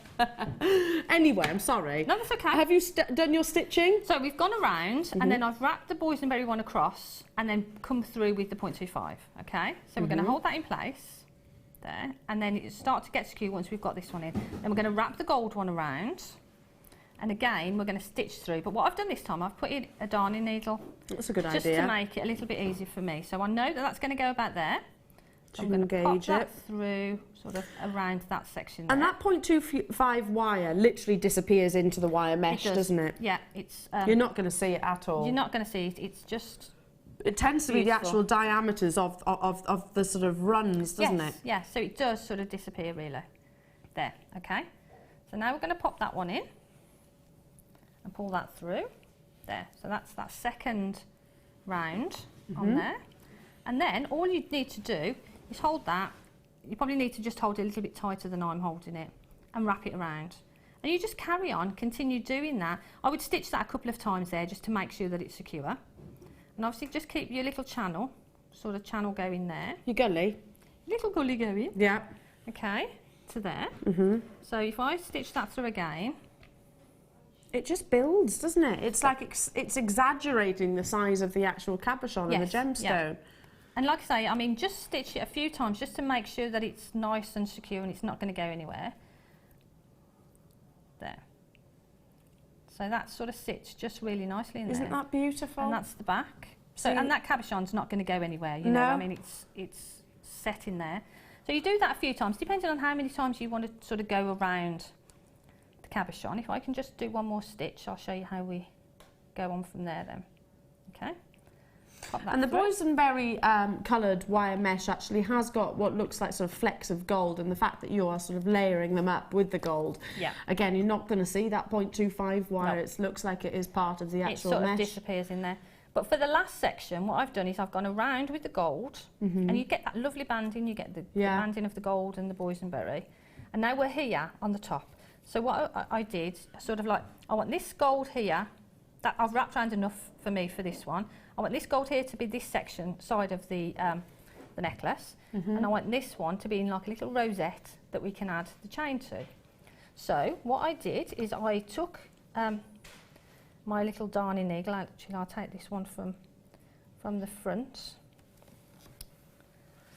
Anyway, I'm sorry. No, that's okay. Have you done your stitching? So we've gone around and then I've wrapped the boysenberry one across and then come through with the 0.25, okay? So we're going to hold that in place there and then it start to get secure once we've got this one in. Then we're going to wrap the gold one around and again we're going to stitch through. But what I've done this time, I've put in a darning needle. That's a good idea. Just to make it a little bit easier for me. So I know that that's going to go about there. So I'm going to pop that through sort of around that section there. And that 0.25 wire literally disappears into the wire mesh, doesn't it? Yeah, it's... you're not going to see it at all. You're not going to see it, it's just... It tends to be the actual diameters of the sort of runs, doesn't it? Yeah, so it does sort of disappear really. There, okay. So now we're going to pop that one in and pull that through. There, so that's that second round on there. And then all you need to do is hold that. You probably need to just hold it a little bit tighter than I'm holding it and wrap it around. And you just carry on, continue doing that. I would stitch that a couple of times there just to make sure that it's secure. And obviously just keep your little channel, sort of channel going there. Your gully. Little gully going. Yeah. Okay, to there. So if I stitch that through again. It just builds, doesn't it? It's like it's exaggerating the size of the actual cabochon and the gemstone. Yeah. And like I say, I mean, just stitch it a few times just to make sure that it's nice and secure and it's not going to go anywhere. There. So that sort of sits just really nicely in there. Isn't that beautiful? And that's the back. So and that cabochon's not going to go anywhere, you know. I mean, it's set in there. So So you do that a few times, depending on how many times you want to sort of go around the cabochon. If I can just do one more stitch, I'll show you how we go on from there then. Okay. And the boysenberry coloured wire mesh actually has got what looks like sort of flecks of gold, and the fact that you are sort of layering them up with the gold. Yeah. Again, you're not going to see that 0.25 wire. No. It looks like it is part of the actual mesh. It sort of disappears in there. But for the last section, what I've done is I've gone around with the gold, and you get that lovely banding. You get the banding of the gold and the boysenberry. And now we're here on the top. So what I did, sort of like, I want this gold here, that I've wrapped around enough for me for this one. I want this gold here to be this section, side of the necklace, and I want this one to be in like a little rosette that we can add the chain to. So what I did is I took my little darning needle. Actually, I'll take this one from the front.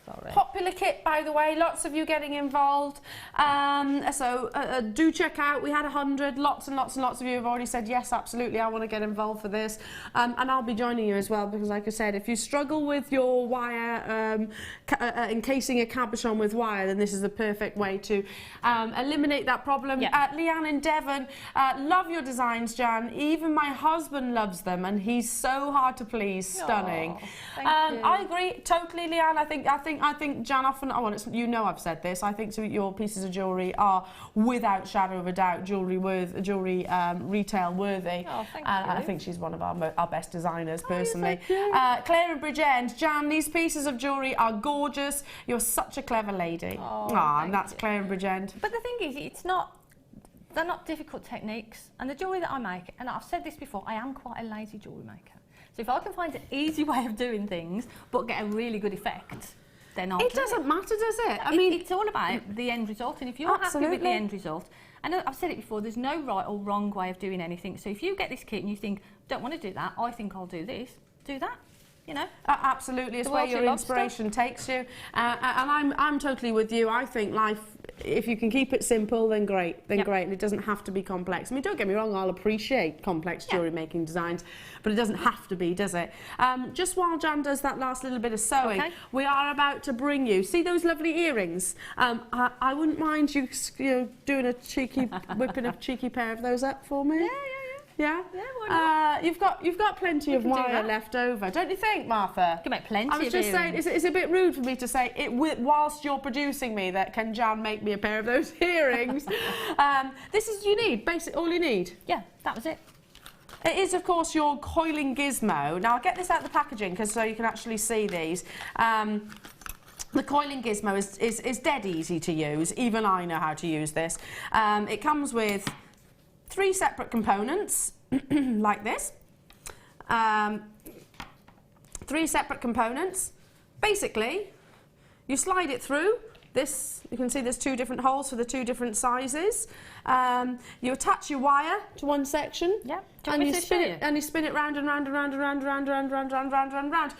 Sorry. Popular kit, by the way, lots of you getting involved. Do check out. We had 100, lots and lots and lots of you have already said, yes, absolutely, I want to get involved for this. And I'll be joining you as well, because like I said, if you struggle with your wire, encasing a cabochon with wire, then this is the perfect way to eliminate that problem. Leanne in Devon, love your designs, Jan. Even my husband loves them, and he's so hard to please. Stunning. Thank you. I agree totally, Leanne. I think Jan often, you know I've said this, I think your pieces of jewellery are without shadow of a doubt jewellery retail worthy. Oh, thank you. I think she's one of our best designers personally. Claire and Bridgend, Jan, these pieces of jewellery are gorgeous. You're such a clever lady. And that's Claire and Bridgend. But the thing is, they're not difficult techniques, and the jewellery that I make, and I've said this before, I am quite a lazy jewellery maker. So if I can find an easy way of doing things but get a really good effect, then I'll do it. It doesn't matter, does it? I mean, it's all about the end result, and if you're happy with the end result, and I've said it before, there's no right or wrong way of doing anything. So if you get this kit and you think, don't want to do that, I think I'll do this, do that. You know? Absolutely, it's where your inspiration takes you. And I'm totally with you. I think life, if you can keep it simple, then great, great. And it doesn't have to be complex. I mean, don't get me wrong, I'll appreciate complex jewellery making designs, but it doesn't have to be, does it? Just while Jan does that last little bit of sewing, we are about to bring you, see those lovely earrings? I wouldn't mind you doing a cheeky, whipping a cheeky pair of those up for me. Yeah? Yeah, why not? You've got plenty of wire left over, don't you think, Martha? You can make plenty of I was just saying, it's a bit rude for me to say, whilst you're producing me, that can Jan make me a pair of those earrings? This is you need, basically all you need. Yeah, that was it. It is, of course, your coiling gizmo. Now, I'll get this out of the packaging so you can actually see these. The coiling gizmo is dead easy to use. Even I know how to use this. It comes with 3 separate components, like this. 3 separate components. Basically, you slide it through. This, you can see there's 2 different holes for the 2 different sizes. You attach your wire to one section. Yeah. And you spin it round and round and round and round and round and round and round and round.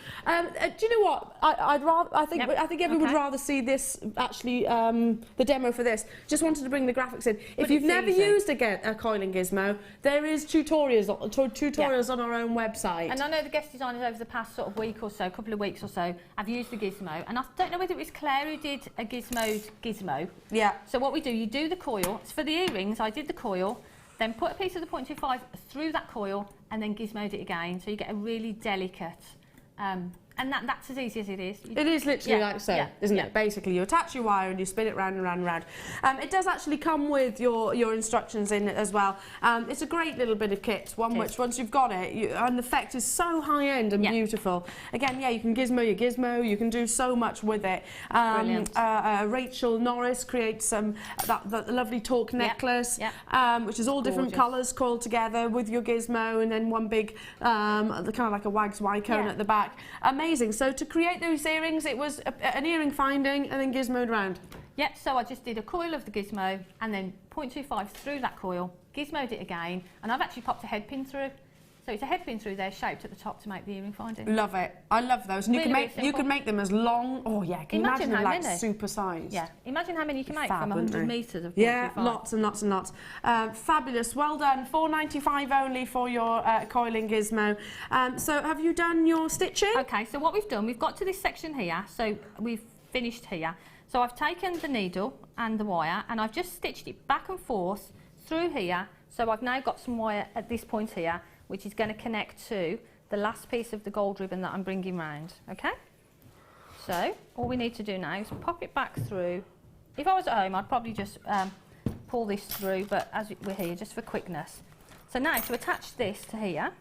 Do you know what? I think everyone would rather see this actually, the demo for this. Just wanted to bring the graphics in. If you've never used a coiling gizmo, there is tutorials on our own website. And I know the guest designers over the past sort of week or so, couple of weeks or so, have used the gizmo. And I don't know whether it was Claire who did a gizmo. Yeah. So what we do, you do the coil. So for the earrings, I did the coil. Then put a piece of the 0.25 through that coil and then gizmoed it again, so you get a really delicate, and that's as easy as it is. It is literally like so, isn't it? Basically, you attach your wire and you spin it round and round and round. It does actually come with your instructions in it as well. It's a great little bit of kit, which once you've got it, and the effect is so high-end and beautiful. Again, you can gizmo your gizmo, you can do so much with it. Brilliant. Rachel Norris creates that lovely torque necklace, which is all different colours called together with your gizmo, and then one big, kind of like a Wags Y cone at the back. Amazing. So to create those earrings, it was an earring finding and then gizmoed round. Yeah, so I just did a coil of the gizmo and then 0.25 through that coil, gizmoed it again, and I've actually popped a head pin through. So it's a head pin through there, shaped at the top to make the earring finding. Love it. I love those. And really, you can make them as long. Oh yeah, can you imagine them like super sized? Yeah. Imagine how many you can make from 100 metres of 0.25. Yeah, lots and lots and lots. Fabulous. Well done. $4.95 only for your coiling gizmo. So have you done your stitching? Okay. So what we've done, we've got to this section here. So we've finished here. So I've taken the needle and the wire and I've just stitched it back and forth through here. So I've now got some wire at this point here, which is going to connect to the last piece of the gold ribbon that I'm bringing round, okay? So all we need to do now is pop it back through. If I was at home, I'd probably just pull this through, but as we're here, just for quickness. So now to attach this to here,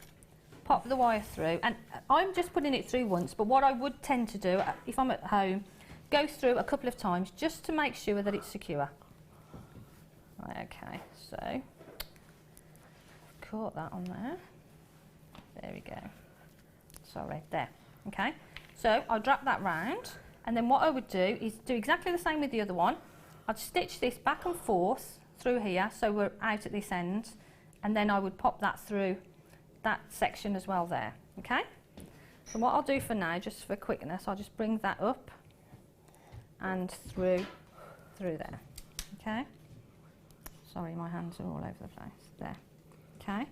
pop the wire through, and I'm just putting it through once, but what I would tend to do, if I'm at home, go through a couple of times just to make sure that it's secure. Right, okay, so caught that on there. There we go. Sorry, there. Okay, so I'll wrap that round, and then what I would do is do exactly the same with the other one. I'd stitch this back and forth through here, so we're out at this end, and then I would pop that through that section as well there. Okay, so what I'll do for now, just for quickness, I'll just bring that up and through there. Okay, sorry, my hands are all over the place there. Okay,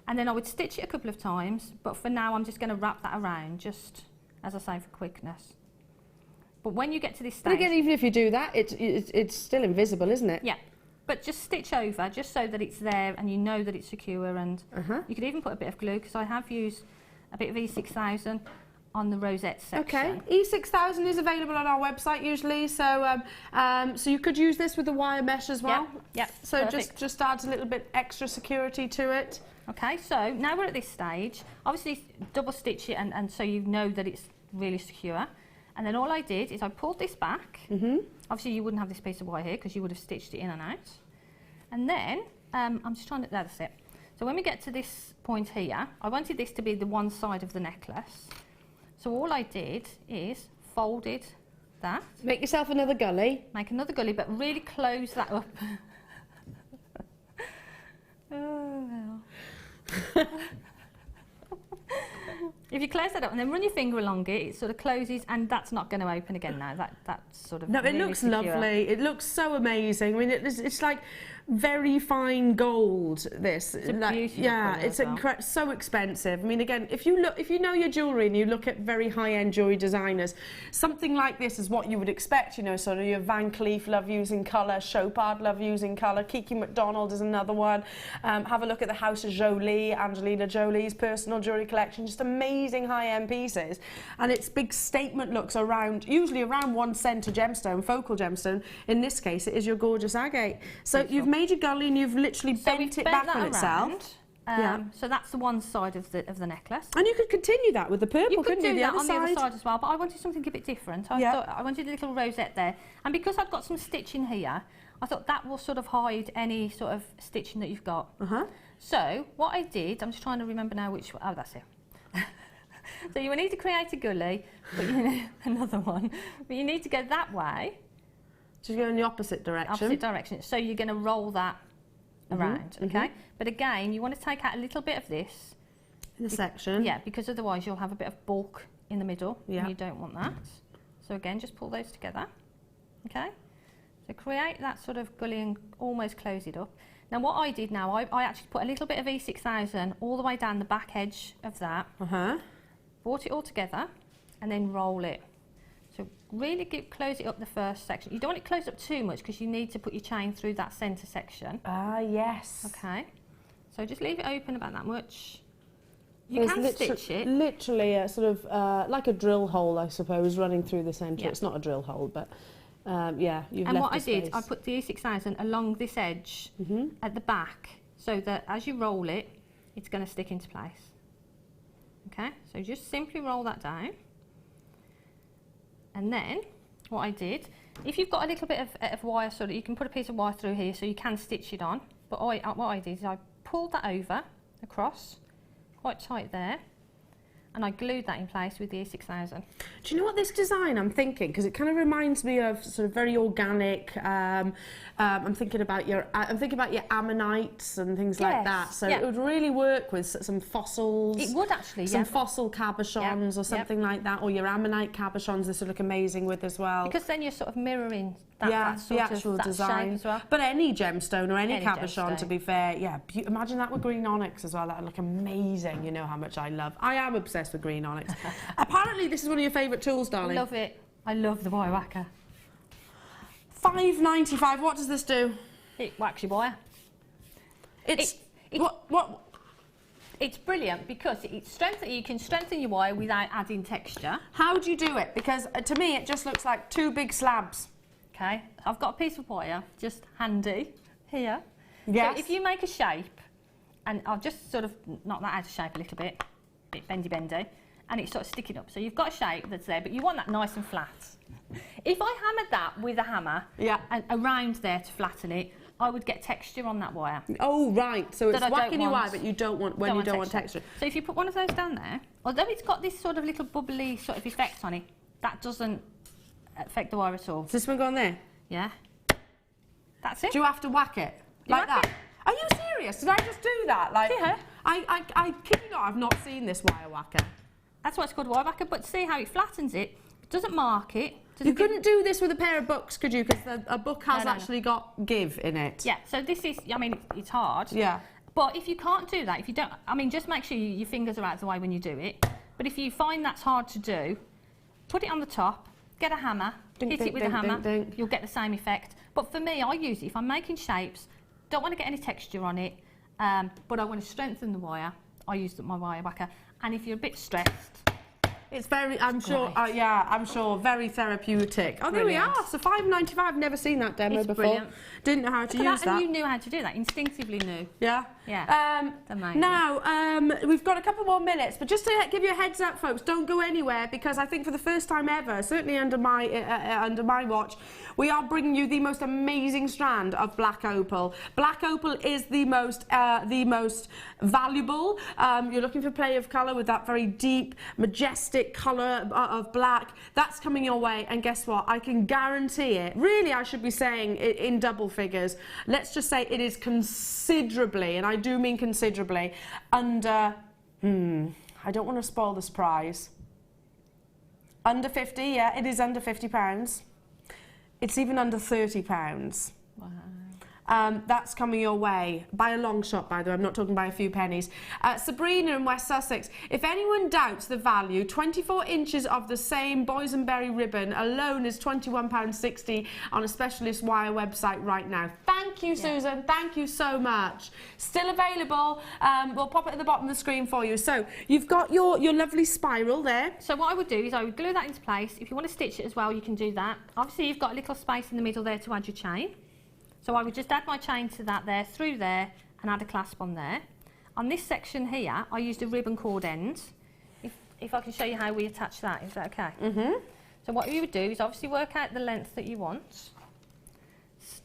and then I would stitch it a couple of times, but for now I'm just going to wrap that around, just as I say, for quickness. But when you get to this stage, but again, even if you do that, it's still invisible, isn't it? Yeah, but just stitch over just so that it's there and you know that it's secure, and you could even put a bit of glue, because I have used a bit of E6000 on the rosette section. Okay, E6000 is available on our website usually, so so you could use this with the wire mesh as well. Yep. So perfect. just adds a little bit extra security to it. Okay, so now we're at this stage. Obviously double stitch it and so you know that it's really secure. And then all I did is I pulled this back. Obviously you wouldn't have this piece of wire here because you would have stitched it in and out. And then I'm just trying to, that's it. So when we get to this point here, I wanted this to be the one side of the necklace. So all I did is folded that. Make yourself another gully. Make another gully, but really close that up. Oh, well. If you close that up and then run your finger along it, it sort of closes, and that's not going to open again now. That's sort of no, it really looks secure. lovely. It looks so amazing. I mean, it's like very fine gold. This, it's a beautiful colour it's well. So expensive. I mean, again, if you know your jewellery and you look at very high-end jewellery designers, something like this is what you would expect. You know, sort of your Van Cleef love using colour, Chopard love using colour, Kiki McDonald is another one. Have a look at the House of Jolie, Angelina Jolie's personal jewellery collection. Just amazing high-end pieces, and it's big statement looks around, usually around one centre gemstone, focal gemstone. In this case, it is your gorgeous agate. So you've made your gully and you've literally bent it back on itself. So that's the one side of the necklace. And you could continue that with the purple, couldn't you? You could do that on the other side as well, but I wanted something a bit different. I thought I wanted a little rosette there, and because I've got some stitching here, I thought that will sort of hide any sort of stitching that you've got. So what I did, I'm just trying to remember now which one. Oh, that's it. So you will need to create a gully, but you need another one. But you need to go that way. So you go in the opposite direction. Opposite direction. So you're going to roll that around, okay? But again, you want to take out a little bit of this. In the section. Yeah, because otherwise you'll have a bit of bulk in the middle. Yeah. And you don't want that. So again, just pull those together, okay? So create that sort of gully and almost close it up. Now what I did now, I actually put a little bit of E6000 all the way down the back edge of that. Brought it all together and then roll it. So really close it up the first section. You don't want it closed up too much because you need to put your chain through that centre section. Ah, yes. Okay. So just leave it open about that much. You can stitch it. Literally a sort of like a drill hole, I suppose, running through the centre. Yeah. It's not a drill hole, but yeah, you've and left what I space. did, I put the E6000 along this edge at the back, so that as you roll it, it's going to stick into place. Okay, so just simply roll that down. And then what I did, if you've got a little bit of wire, so that you can put a piece of wire through here so you can stitch it on. But what I did is I pulled that over across, quite tight there, and I glued that in place with the E6000. Do you know what this design I'm thinking? Because it kind of reminds me of sort of very organic. I'm thinking about your ammonites and things like that. So it would really work with some fossils. It would actually, some fossil cabochons or something like that, or your ammonite cabochons. This would look amazing with as well. Because then you're sort of mirroring that the actual design as well. But any gemstone or any cabochon, to be fair, imagine that with green onyx as well. That would look amazing. You know how much I am obsessed with green onyx. Apparently this is one of your favourite tools, darling. Love it. I love the wire whacker. £5.95. What does this do? It wax your wire. What? It's brilliant because you can strengthen your wire without adding texture. How do you do it? Because to me it just looks like two big slabs. Okay, I've got a piece of wire just handy here. Yes. So if you make a shape, and I'll just sort of knock that out of shape a little bit bendy, and it's sort of sticking up. So you've got a shape that's there, but you want that nice and flat. If I hammered that with a hammer and around there to flatten it, I would get texture on that wire. Oh, right. So it's whacking your wire, but you don't want texture. So if you put one of those down there, although it's got this sort of little bubbly sort of effect on it, that doesn't affect the wire at all. Does this one go on there? Yeah. That's it. Do you have to whack it? Like that? Are you serious? Did I just do that? Like, yeah. I kid you not, I've not seen this wire whacker. That's why it's called wire whacker, but see how it flattens it? It doesn't mark it. You couldn't do this with a pair of books, could you? Because a book has actually got give in it. Yeah, so this is, I mean, it's hard. Yeah. But if you can't do that, if you don't, I mean, just make sure your fingers are out of the way when you do it. But if you find that's hard to do, put it on the top, get a hammer, hit it with a hammer, you'll get the same effect. But for me, I use it if I'm making shapes, don't want to get any texture on it, but I want to strengthen the wire, I use my wire whacker. And if you're a bit stressed, it's very, I'm sure, very therapeutic. Oh, there we are. So £5.95. I've never seen that demo before. Brilliant. Didn't know how to use that. And you knew how to do that, instinctively knew. Yeah. Yeah. Now, we've got a couple more minutes, but just to give you a heads up, folks, don't go anywhere, because I think for the first time ever, certainly under my watch, we are bringing you the most amazing strand of black opal. Black opal is the most valuable. You're looking for play of colour with that very deep, majestic colour of black. That's coming your way, and guess what? I can guarantee it. Really, I should be saying it in double figures. Let's just say it is considerably, and I do mean considerably, under, I don't want to spoil the surprise. Under 50, yeah, it is under £50. It's even under £30. Wow. That's coming your way by a long shot, by the way. I'm not talking by a few pennies. Sabrina in West Sussex. If anyone doubts the value, 24 inches of the same boysenberry ribbon alone is £21.60 on a specialist wire website right now. Thank you, Susan. Thank you so much. Still available. We'll pop it at the bottom of the screen for you. So you've got your lovely spiral there. So what I would do is I would glue that into place. If you want to stitch it as well, you can do that. Obviously, you've got a little space in the middle there to add your chain. So I would just add my chain to that there, through there, and add a clasp on there. On this section here, I used a ribbon cord end. If I can show you how we attach that, is that okay? Mm-hmm. So what you would do is obviously work out the length that you want.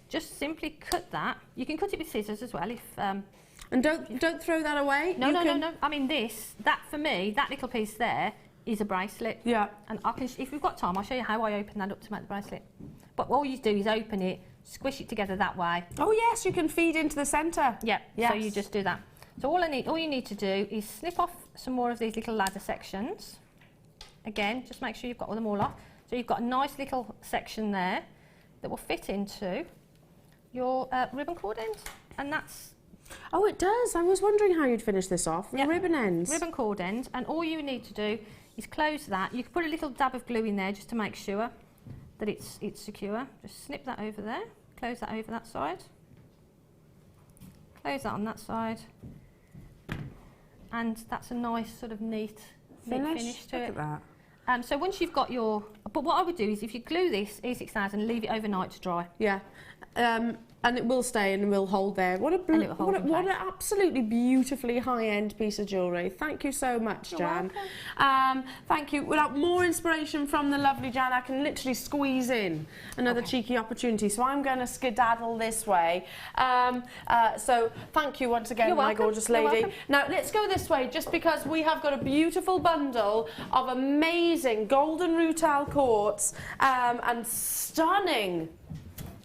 Just simply cut that. You can cut it with scissors as well. And don't throw that away. No. I mean that for me, that little piece there is a bracelet. Yeah. And I can, if we've got time, I'll show you how I open that up to make the bracelet. But all you do is open it, squish it together that way. Oh yes, you can feed into the centre. Yeah, yes. So you just do that. So all you need to do is snip off some more of these little ladder sections. Again, just make sure you've got them all off. So you've got a nice little section there that will fit into your ribbon cord end. And that's... Oh, it does. I was wondering how you'd finish this off. Yeah. Ribbon ends. Ribbon cord end. And all you need to do is close that. You can put a little dab of glue in there just to make sure that it's secure. Just snip that over there, close that over that side, close that on that side, and that's a nice sort of neat finish to it. Look at that. So once you've got your, but what I would do is if you glue this E6000 and leave it overnight to dry. Yeah. And it will stay and will hold there. What an absolutely beautifully high-end piece of jewellery. Thank you so much, Jan. Thank you. Without more inspiration from the lovely Jan, I can literally squeeze in another cheeky opportunity. So I'm going to skedaddle this way. So thank you once again, my gorgeous lady. Now let's go this way, just because we have got a beautiful bundle of amazing golden rutile quartz and stunning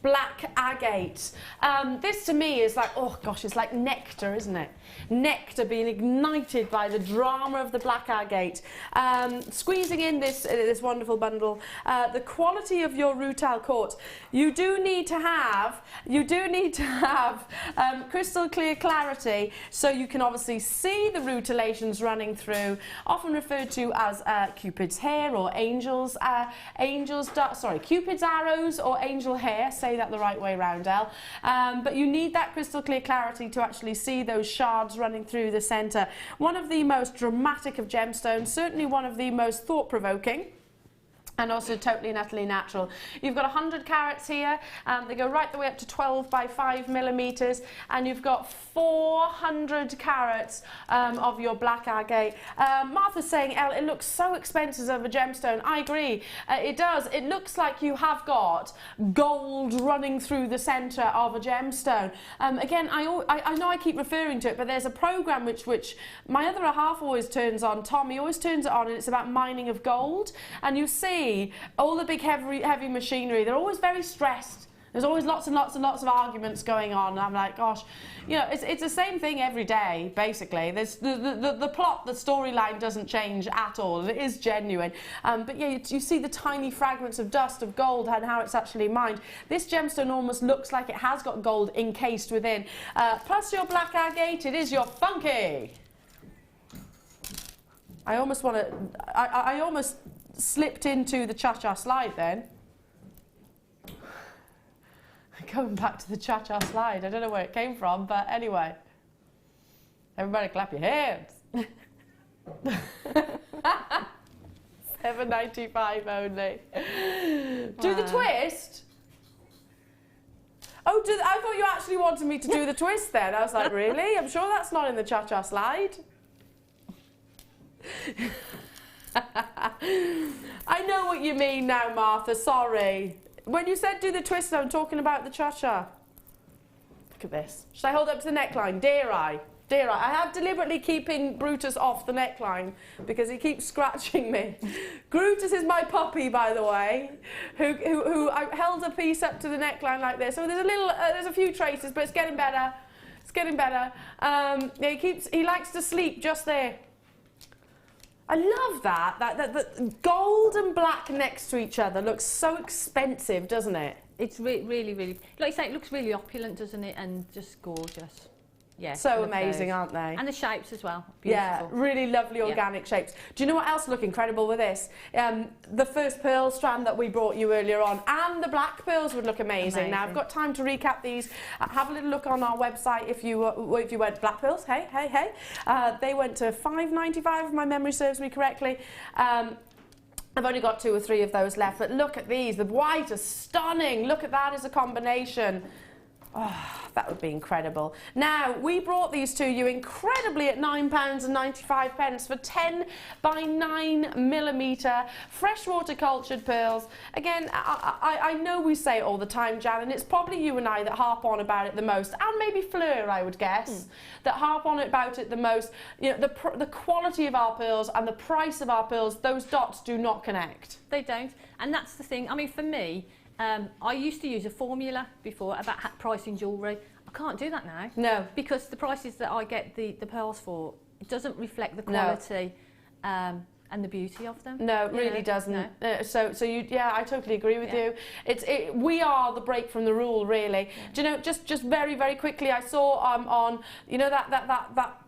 black agate. This to me is like, oh gosh, it's like nectar, isn't it? Nectar being ignited by the drama of the black agate. Squeezing in this wonderful bundle. The quality of your rutile quartz. You do need to have crystal clear clarity, so you can obviously see the rutilations running through, often referred to as Cupid's hair or Cupid's arrows or angel hair, say that the right way round, El. But you need that crystal clear clarity to actually see those shards running through the centre. One of the most dramatic of gemstones, certainly one of the most thought-provoking, and also totally and utterly natural. You've got 100 carats here, they go right the way up to 12 by 5 millimeters, and you've got 400 carats of your black agate. Martha's saying, Elle, it looks so expensive of a gemstone. I agree, it does. It looks like you have got gold running through the center of a gemstone. Again, I know I keep referring to it, but there's a program which my other half always turns on, Tom, he always turns it on, and it's about mining of gold, and you see all the big heavy machinery, they're always very stressed. There's always lots and lots and lots of arguments going on, and I'm like, gosh, you know, it's the same thing every day, basically. There's the plot, the storyline doesn't change at all. It is genuine. But yeah, you see the tiny fragments of dust of gold and how it's actually mined. This gemstone almost looks like it has got gold encased within. Plus your black agate, it is your funky. I almost want to, I almost slipped into the cha-cha slide then. Going back to the cha-cha slide, I don't know where it came from, but anyway. Everybody clap your hands. $7.95 only. Do the twist? Oh, I thought you actually wanted me to do the twist then. I was like, really? I'm sure that's not in the cha-cha slide. I know what you mean now, Martha, sorry. When you said do the twist, I'm talking about the cha-cha. Look at this. Should I hold up to the neckline? Dare I? Dare I? I am deliberately keeping Brutus off the neckline because he keeps scratching me. Brutus is my puppy, by the way, who I held a piece up to the neckline like this. So there's a few traces, but it's getting better. It's getting better. Yeah, he likes to sleep just there. I love that gold and black next to each other looks so expensive, doesn't it? It's really, really, like you say, it looks really opulent, doesn't it? And just gorgeous. Yeah. So amazing, aren't they? And the shapes as well. Beautiful. Yeah, really lovely organic shapes. Do you know what else look incredible with this? The first pearl strand that we brought you earlier on, and the black pearls would look amazing. Now I've got time to recap these. Have a little look on our website if you went black pearls. Hey. They went to $5.95 if my memory serves me correctly. I've only got 2 or 3 of those left, but look at these. The white is stunning. Look at that as a combination. Oh, that would be incredible. Now, we brought these to you incredibly at £9.95 for 10 by 9 millimetre freshwater cultured pearls. Again, I know we say it all the time, Jan, and it's probably you and I that harp on about it the most, and maybe Fleur, I would guess, that harp on about it the most. You know, the quality of our pearls and the price of our pearls, those dots do not connect. They don't, and that's the thing. I mean, for me, I used to use a formula before about pricing jewellery. I can't do that now. No. Because the prices that I get the pearls for, it doesn't reflect the quality and the beauty of them. No, it really doesn't. No. So yeah, I totally agree with you. We are the break from the rule, really. Yeah. Do you know, just very, very quickly, I saw on, you know, that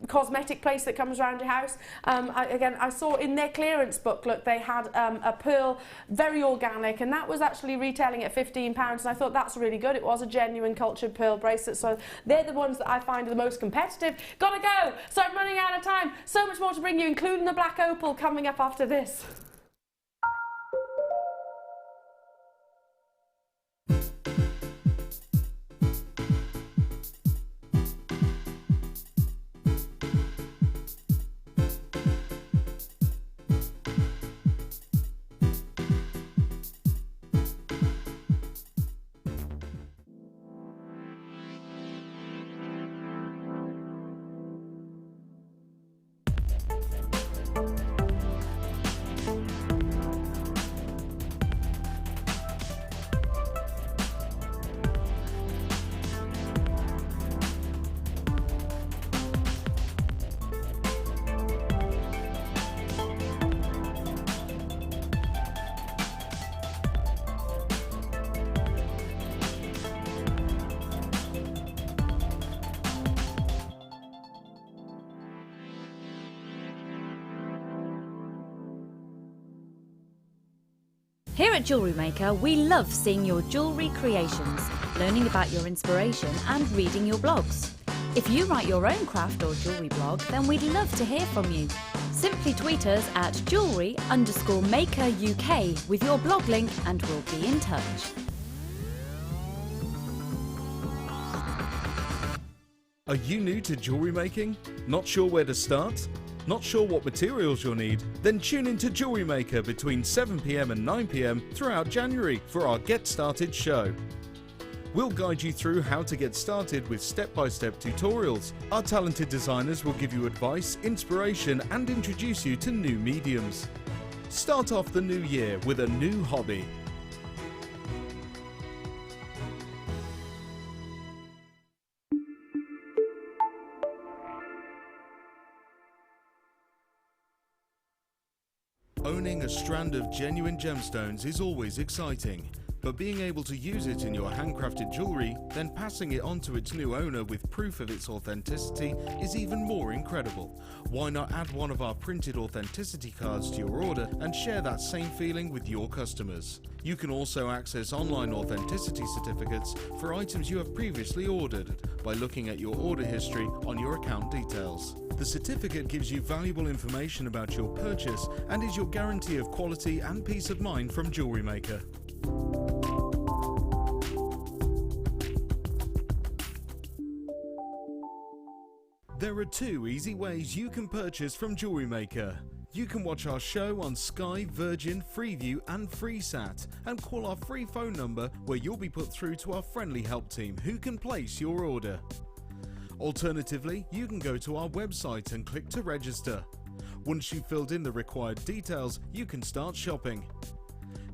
cosmetic place that comes around your house. I saw in their clearance booklet they had a pearl, very organic, and that was actually retailing at £15, and I thought that's really good. It was a genuine cultured pearl bracelet, so they're the ones that I find are the most competitive. Gotta go, so I'm running out of time. So much more to bring you, including the black opal coming up after this. Here at Jewellery Maker, we love seeing your jewellery creations, learning about your inspiration and reading your blogs. If you write your own craft or jewellery blog, then we'd love to hear from you. Simply tweet us at jewellery_maker UK with your blog link and we'll be in touch. Are you new to jewellery making? Not sure where to start? Not sure what materials you'll need? Then tune in to Jewellery Maker between 7 PM and 9 PM throughout January for our Get Started show. We'll guide you through how to get started with step-by-step tutorials. Our talented designers will give you advice, inspiration and introduce you to new mediums. Start off the new year with a new hobby. Owning a strand of genuine gemstones is always exciting, but being able to use it in your handcrafted jewellery, then passing it on to its new owner with proof of its authenticity is even more incredible. Why not add one of our printed authenticity cards to your order and share that same feeling with your customers? You can also access online authenticity certificates for items you have previously ordered by looking at your order history on your account details. The certificate gives you valuable information about your purchase and is your guarantee of quality and peace of mind from Jewellery Maker. There are two easy ways you can purchase from Jewellery Maker. You can watch our show on Sky, Virgin, Freeview and FreeSat and call our free phone number where you'll be put through to our friendly help team who can place your order. Alternatively, you can go to our website and click to register. Once you've filled in the required details, you can start shopping.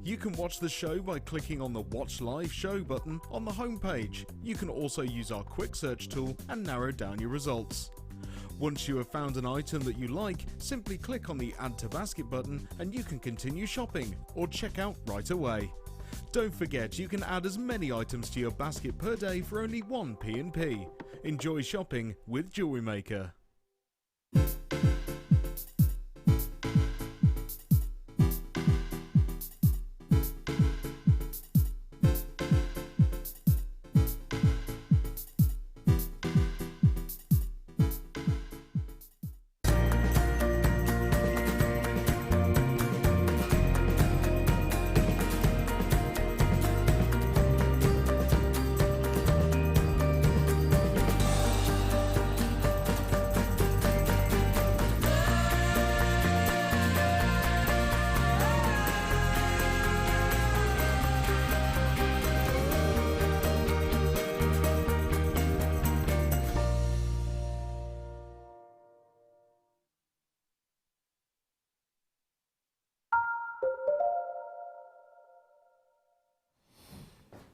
You can watch the show by clicking on the Watch Live Show button on the homepage. You can also use our quick search tool and narrow down your results. Once you have found an item that you like, simply click on the Add to Basket button and you can continue shopping or check out right away. Don't forget you can add as many items to your basket per day for only one P&P. Enjoy shopping with Jewellery Maker.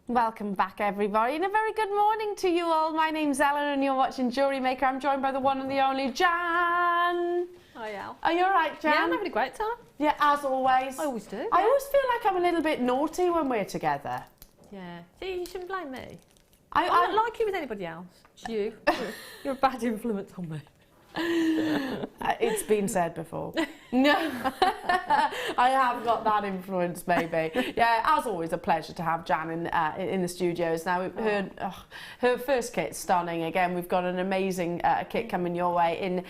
Welcome back everybody and a very good morning to you all. My name's Elena and you're watching Jewellery Maker. I'm joined by the one and the only Jan. Hi, Al. Are you alright, Jan? Yeah, I'm having a great time. Yeah, as always. I always do. Yeah. I always feel like I'm a little bit naughty when we're together. Yeah. See, you shouldn't blame me. I don't like you with anybody else. It's you. You're a bad influence on me. It's been said before. No, I have got that influence maybe. Yeah, as always a pleasure to have Jan in the studios. Now her first kit's stunning. Again, we've got an amazing kit coming your way in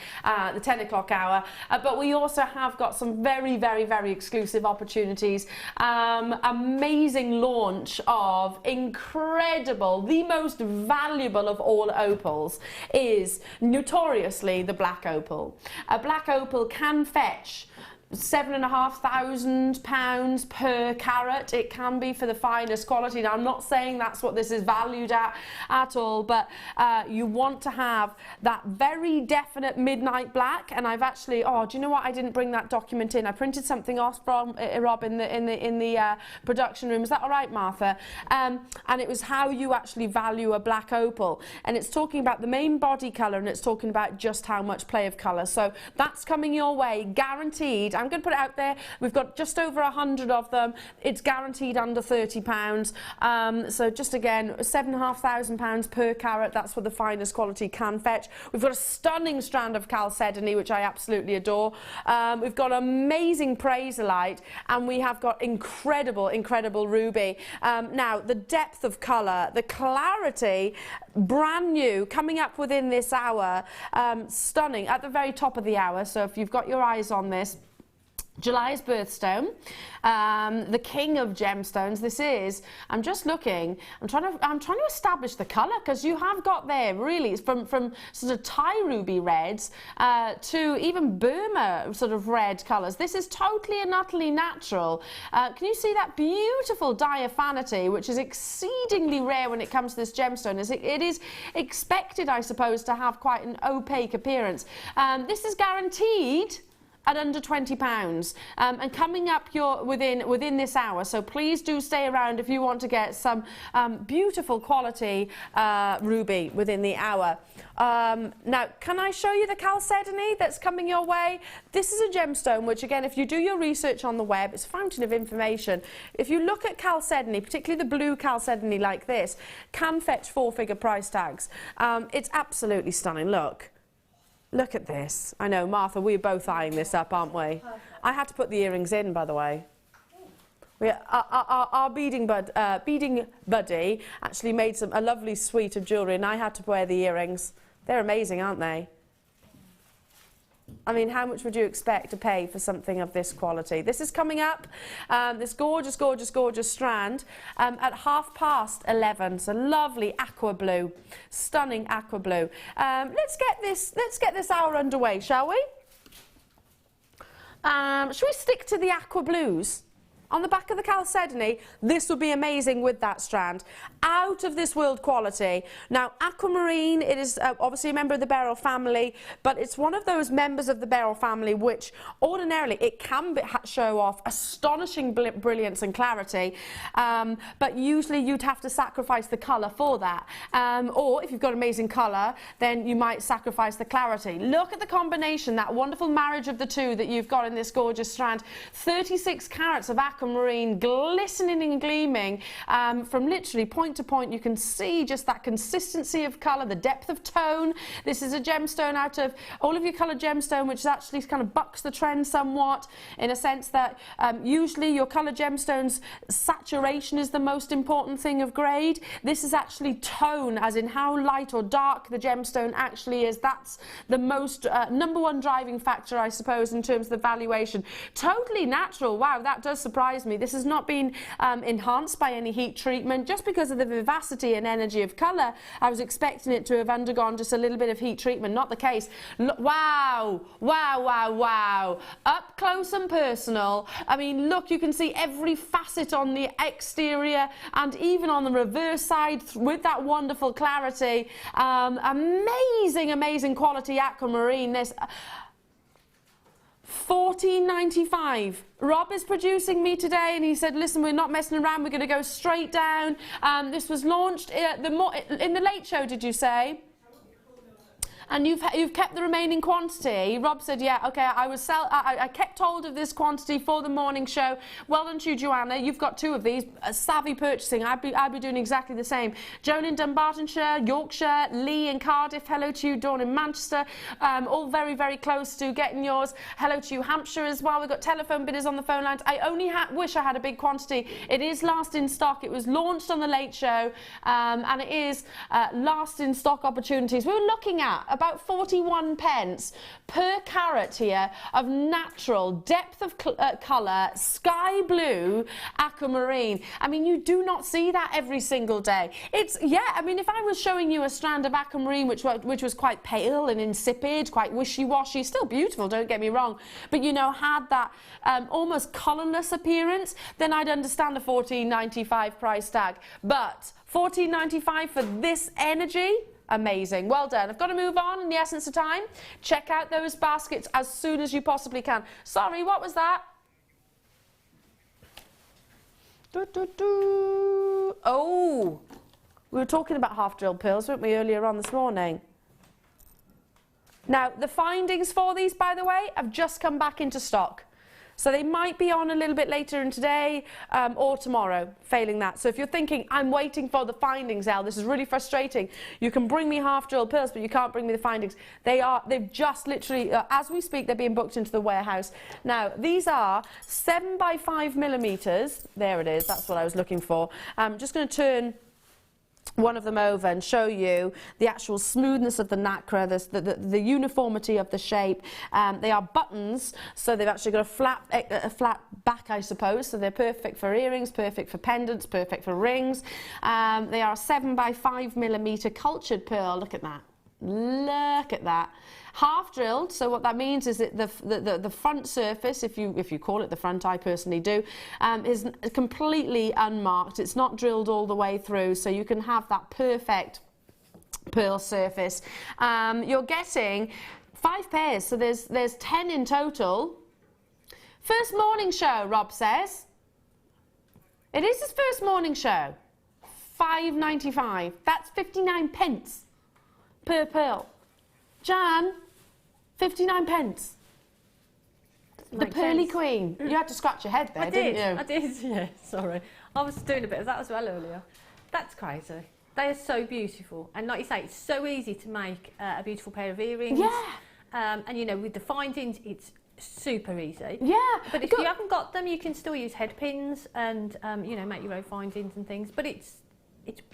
the 10 o'clock hour, but we also have got some very, very, very exclusive opportunities. Amazing launch of incredible, the most valuable of all opals is notoriously the black opal. A black opal can fetch £7,500 per carat. It can be for the finest quality. Now, I'm not saying that's what this is valued at all, but you want to have that very definite midnight black. And I've actually, do you know what? I didn't bring that document in. I printed something off from Rob in the production room. Is that all right, Martha? And it was how you actually value a black opal, and it's talking about the main body colour, and it's talking about just how much play of colour. So that's coming your way, guaranteed. I'm going to put it out there. We've got just over 100 of them. It's guaranteed under £30. So just again, £7,500 per carat. That's what the finest quality can fetch. We've got a stunning strand of chalcedony, which I absolutely adore. We've got amazing praserite, and we have got incredible ruby. Now, the depth of colour, the clarity, brand new, coming up within this hour, stunning, at the very top of the hour. So if you've got your eyes on this, July's birthstone, the king of gemstones. This is, I'm just looking, I'm trying to establish the colour, because you have got there really from sort of Thai ruby reds to even Burma sort of red colours. This is totally and utterly natural. Can you see that beautiful diaphanity, which is exceedingly rare when it comes to this gemstone? It is expected, I suppose, to have quite an opaque appearance. This is guaranteed at under £20, and coming up within this hour, so please do stay around if you want to get some beautiful quality ruby within the hour. Now, can I show you the chalcedony that's coming your way? This is a gemstone which, again, if you do your research on the web, it's a fountain of information. If you look at chalcedony, particularly the blue chalcedony like this, can fetch 4-figure price tags. It's absolutely stunning. Look at this. I know, Martha, we're both eyeing this up, aren't we? I had to put the earrings in, by the way. Our beading buddy actually made a lovely suite of jewellery, and I had to wear the earrings. They're amazing, aren't they? I mean, how much would you expect to pay for something of this quality? This is coming up, this gorgeous strand at 11:30. So lovely aqua blue, stunning aqua blue. Let's get this hour underway, shall we? Shall we stick to the aqua blues? On the back of the chalcedony, this would be amazing with that strand. Out of this world quality. Now, aquamarine, it is obviously a member of the beryl family, but it's one of those members of the beryl family which ordinarily it can show off astonishing brilliance and clarity, but usually you'd have to sacrifice the colour for that. Or if you've got amazing colour, then you might sacrifice the clarity. Look at the combination, that wonderful marriage of the two that you've got in this gorgeous strand. 36 carats of aquamarine, glistening and gleaming from literally point to point. You can see just that consistency of colour, the depth of tone. This is a gemstone out of all of your coloured gemstone, which actually kind of bucks the trend somewhat, in a sense that usually your coloured gemstones, saturation is the most important thing of grade. This is actually tone, as in how light or dark the gemstone actually is. That's the most #1 driving factor, I suppose, in terms of the valuation. Totally natural. Wow, that does surprise me. This has not been enhanced by any heat treatment, just because of the vivacity and energy of colour. I was expecting it to have undergone just a little bit of heat treatment. Not the case. Wow, wow, wow, wow. Up close and personal. I mean, look, you can see every facet on the exterior and even on the reverse side with that wonderful clarity. Amazing quality aquamarine. This $14.95. Rob is producing me today, and he said, listen, we're not messing around, we're going to go straight down. This was launched in the late show, did you say? And you've kept the remaining quantity. Rob said, yeah, okay, I kept hold of this quantity for the morning show. Well done to you, Joanna. You've got 2 of these. Savvy purchasing. I'd be doing exactly the same. Joan in Dunbartonshire, Yorkshire, Lee in Cardiff. Hello to you, Dawn in Manchester. All very close to getting yours. Hello to you, Hampshire as well. We've got telephone bidders on the phone lines. I only wish I had a big quantity. It is last in stock. It was launched on the late show, and it is last in stock opportunities. We were looking at about 41 pence per carat here of natural depth of colour, sky blue aquamarine. I mean, you do not see that every single day. I mean, if I was showing you a strand of aquamarine which was quite pale and insipid, quite wishy-washy, still beautiful, don't get me wrong, but you know, had that almost colourless appearance, then I'd understand the $14.95 price tag. But $14.95 for this energy? Amazing. Well done. I've got to move on in the essence of time. Check out those baskets as soon as you possibly can. Sorry, what was that? Oh, we were talking about half-drilled pearls, weren't we, earlier on this morning? Now, the findings for these, by the way, have just come back into stock. So they might be on a little bit later in today or tomorrow, failing that. So if you're thinking, I'm waiting for the findings, Elle, this is really frustrating. You can bring me half-drilled pearls, but you can't bring me the findings. They've just literally, as we speak, they're being booked into the warehouse. Now, these are 7 by 5 millimeters. There it is, that's what I was looking for. I'm just going to turn one of them over and show you the actual smoothness of the nacre, the uniformity of the shape. They are buttons, so they've actually got a flat back, I suppose, so they're perfect for earrings, perfect for pendants, perfect for rings. They are a 7 by 5 millimeter cultured pearl. Look at that. Look at that. Half drilled, so what that means is that the front surface, if you call it the front, I personally do, is completely unmarked. It's not drilled all the way through, so you can have that perfect pearl surface. You're getting 5 pairs, so there's 10 in total. First morning show, Rob says. It is his first morning show. £5.95. That's 59 pence per pearl. Jan, 59 pence. The pearly queen. You had to scratch your head there, didn't you? I did, yeah, sorry. I was doing a bit of that as well earlier. That's crazy. They are so beautiful. And like you say, it's so easy to make a beautiful pair of earrings. Yeah. And you know, with the findings, it's super easy. Yeah. But if you haven't got them, you can still use head pins and, you know, make your own findings and things. But it's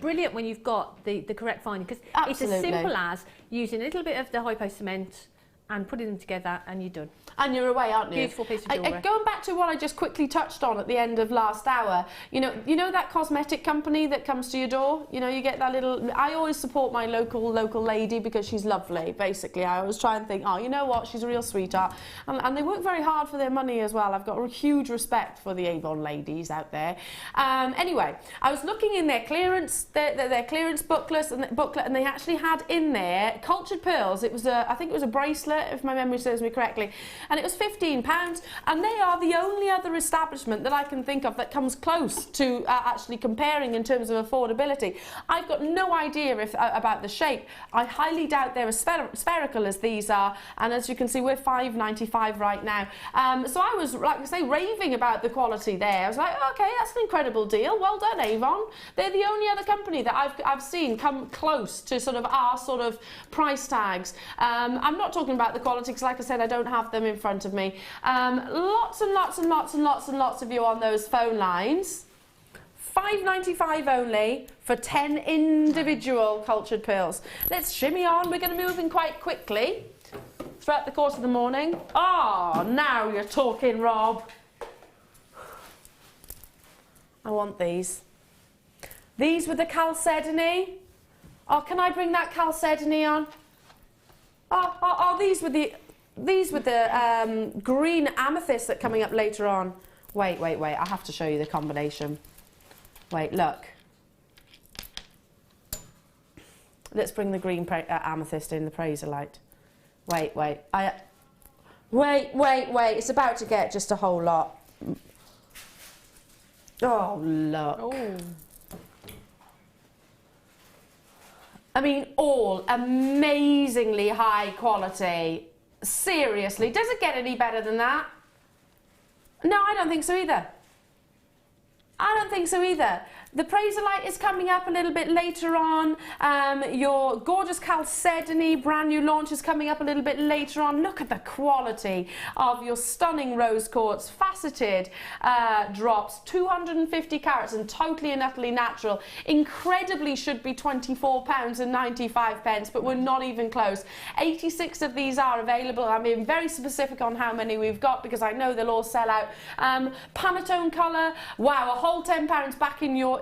brilliant when you've got the correct finding, because it's as simple as using a little bit of the hypo cement and putting them together and you're done. And you're away, aren't you? Beautiful piece of jewellery. Going back to what I just quickly touched on at the end of last hour, you know that cosmetic company that comes to your door? You know, you get that little... I always support my local lady because she's lovely, basically. I always try and think, oh, you know what, she's a real sweetheart. And they work very hard for their money as well. I've got a huge respect for the Avon ladies out there. Anyway, I was looking in their clearance, their clearance booklet, and they actually had in there cultured pearls. It was I think it was a bracelet, if my memory serves me correctly, and it was £15, and they are the only other establishment that I can think of that comes close to actually comparing in terms of affordability. I've got no idea about the shape. I highly doubt they're as spherical as these are, and as you can see, we're £5.95 right now. So I was, like I say, raving about the quality there. I was like, oh, okay, that's an incredible deal. Well done, Avon. They're the only other company that I've seen come close to sort of our sort of price tags. I'm not talking about the quality, because like I said, I don't have them in front of me. Lots and lots and lots and lots and lots of you on those phone lines. £5.95 only for 10 individual cultured pearls. Let's shimmy on. We're going to move in quite quickly throughout the course of the morning. Oh, now you're talking, Rob. I want these. These with the chalcedony. Oh, can I bring that chalcedony on? Oh, these with the green amethyst that coming up later on. Wait, I have to show you the combination. Wait, look. Let's bring the green amethyst in, the Praiserlite. Wait. Wait. It's about to get just a whole lot. Oh, look. Oh. I mean, all amazingly high quality. Seriously, does it get any better than that? No, I don't think so either. The Praiserlite is coming up a little bit later on. Your gorgeous chalcedony brand new launch is coming up a little bit later on. Look at the quality of your stunning rose quartz faceted drops, 250 carats and totally and utterly natural. Incredibly should be £24.95, but we're not even close. 86 of these are available. I'm being very specific on how many we've got because I know they'll all sell out. Panettone colour, wow, a whole £10 back in your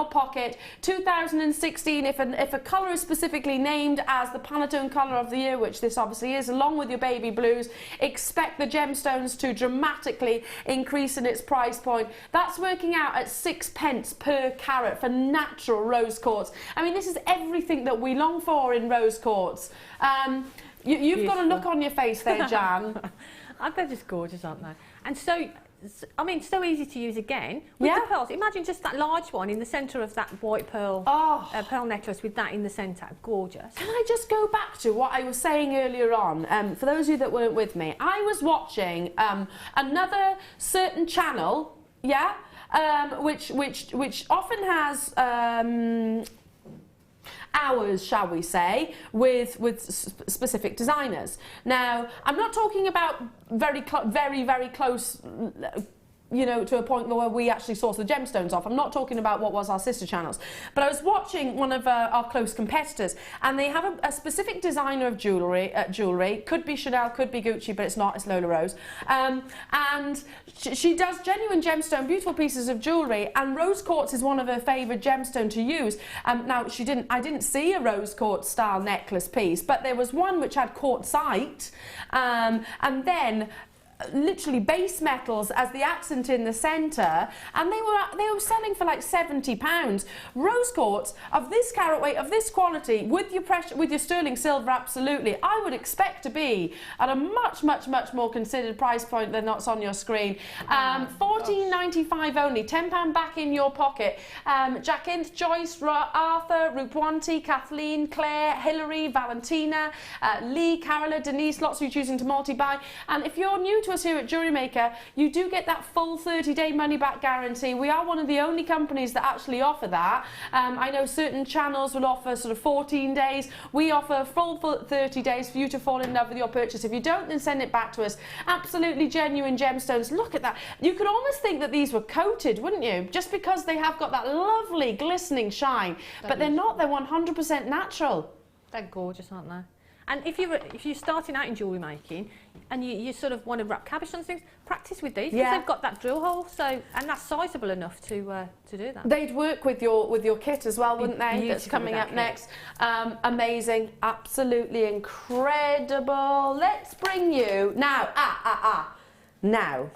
pocket. 2016, if a colour is specifically named as the Panettone colour of the year, which this obviously is, along with your baby blues, expect the gemstones to dramatically increase in its price point. That's working out at 6 pence per carat for natural rose quartz. I mean, this is everything that we long for in rose quartz. You've got a look on your face there, Jan. They're just gorgeous, aren't they? And so I mean, so easy to use again. With the pearls, imagine just that large one in the centre of that white pearl, pearl necklace with that in the centre. Gorgeous. Can I just go back to what I was saying earlier on? For those of you that weren't with me, I was watching another certain channel, which often has hours, shall we say, with specific designers. Now, I'm not talking about very close, you know, to a point where we actually source the gemstones off. I'm not talking about what was our sister channels, but I was watching one of our close competitors, and they have a specific designer of jewellery. Could be Chanel, could be Gucci, but it's not. It's Lola Rose, and she does genuine gemstone, beautiful pieces of jewellery. And rose quartz is one of her favourite gemstone to use. Now I didn't see a rose quartz style necklace piece, but there was one which had quartzite, and then literally base metals as the accent in the centre, and they were selling for like £70. Rose quartz of this carat weight, of this quality, with your sterling silver, absolutely, I would expect to be at a much more considered price point than what's on your screen. £14.95 only, £10 back in your pocket. Jacinth, Joyce, Arthur, Rupwanti, Kathleen, Claire, Hilary, Valentina, Lee, Carola, Denise, lots of you choosing to multi-buy. And if you're new to us here at Jewellery Maker, you do get that full 30-day money-back guarantee. We are one of the only companies that actually offer that. I know certain channels will offer sort of 14 days. We offer full 30 days for you to fall in love with your purchase. If you don't, then send it back to us. Absolutely genuine gemstones. Look at that. You could almost think that these were coated, wouldn't you? Just because they have got that lovely glistening shine. But they're not. They're 100% natural. They're gorgeous, aren't they? And if you're starting out in jewellery making and you sort of want to wrap cabochons and things, practice with these, because they've got that drill hole, and that's sizable enough to do that. They'd work with your kit as well, wouldn't they? That's coming up next. Amazing, absolutely incredible. Let's bring you now. Now,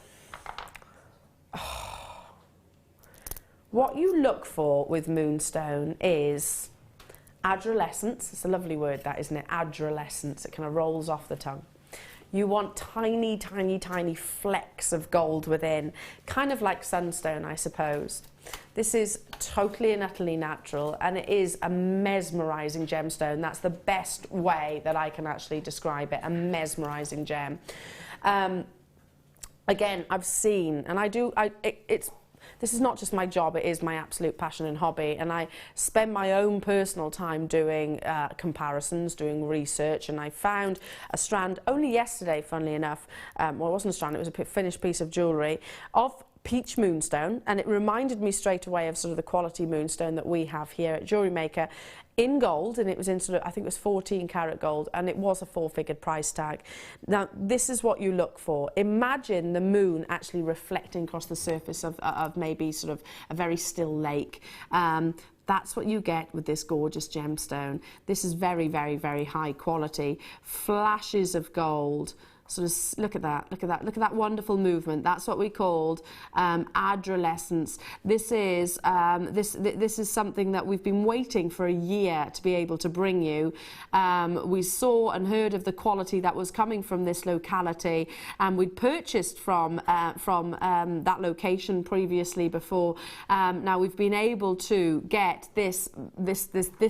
what you look for with moonstone is adolescence. It's a lovely word, that, isn't it? Adolescence. It kind of rolls off the tongue. You want tiny, tiny, tiny flecks of gold within, kind of like sunstone, I suppose. This is totally and utterly natural, and it is a mesmerising gemstone. That's the best way that I can actually describe it, a mesmerising gem. Again, I've seen, and this is not just my job, it is my absolute passion and hobby, and I spend my own personal time doing comparisons, doing research, and I found a strand only yesterday, funnily enough. Well, it wasn't a strand, it was a finished piece of jewellery of peach moonstone, and it reminded me straight away of sort of the quality moonstone that we have here at Jewellery Maker, in gold, and it was in sort of, I think it was 14 karat gold, and it was a 4-figure price tag. Now, this is what you look for. Imagine the moon actually reflecting across the surface of maybe sort of a very still lake. That's what you get with this gorgeous gemstone. This is very, very, very high quality. Flashes of gold. Sort of look at that wonderful movement. That's what we called adolescence. This is this is something that we've been waiting for a year to be able to bring you. We saw and heard of the quality that was coming from this locality, and we'd purchased from that location previously before. Now we've been able to get this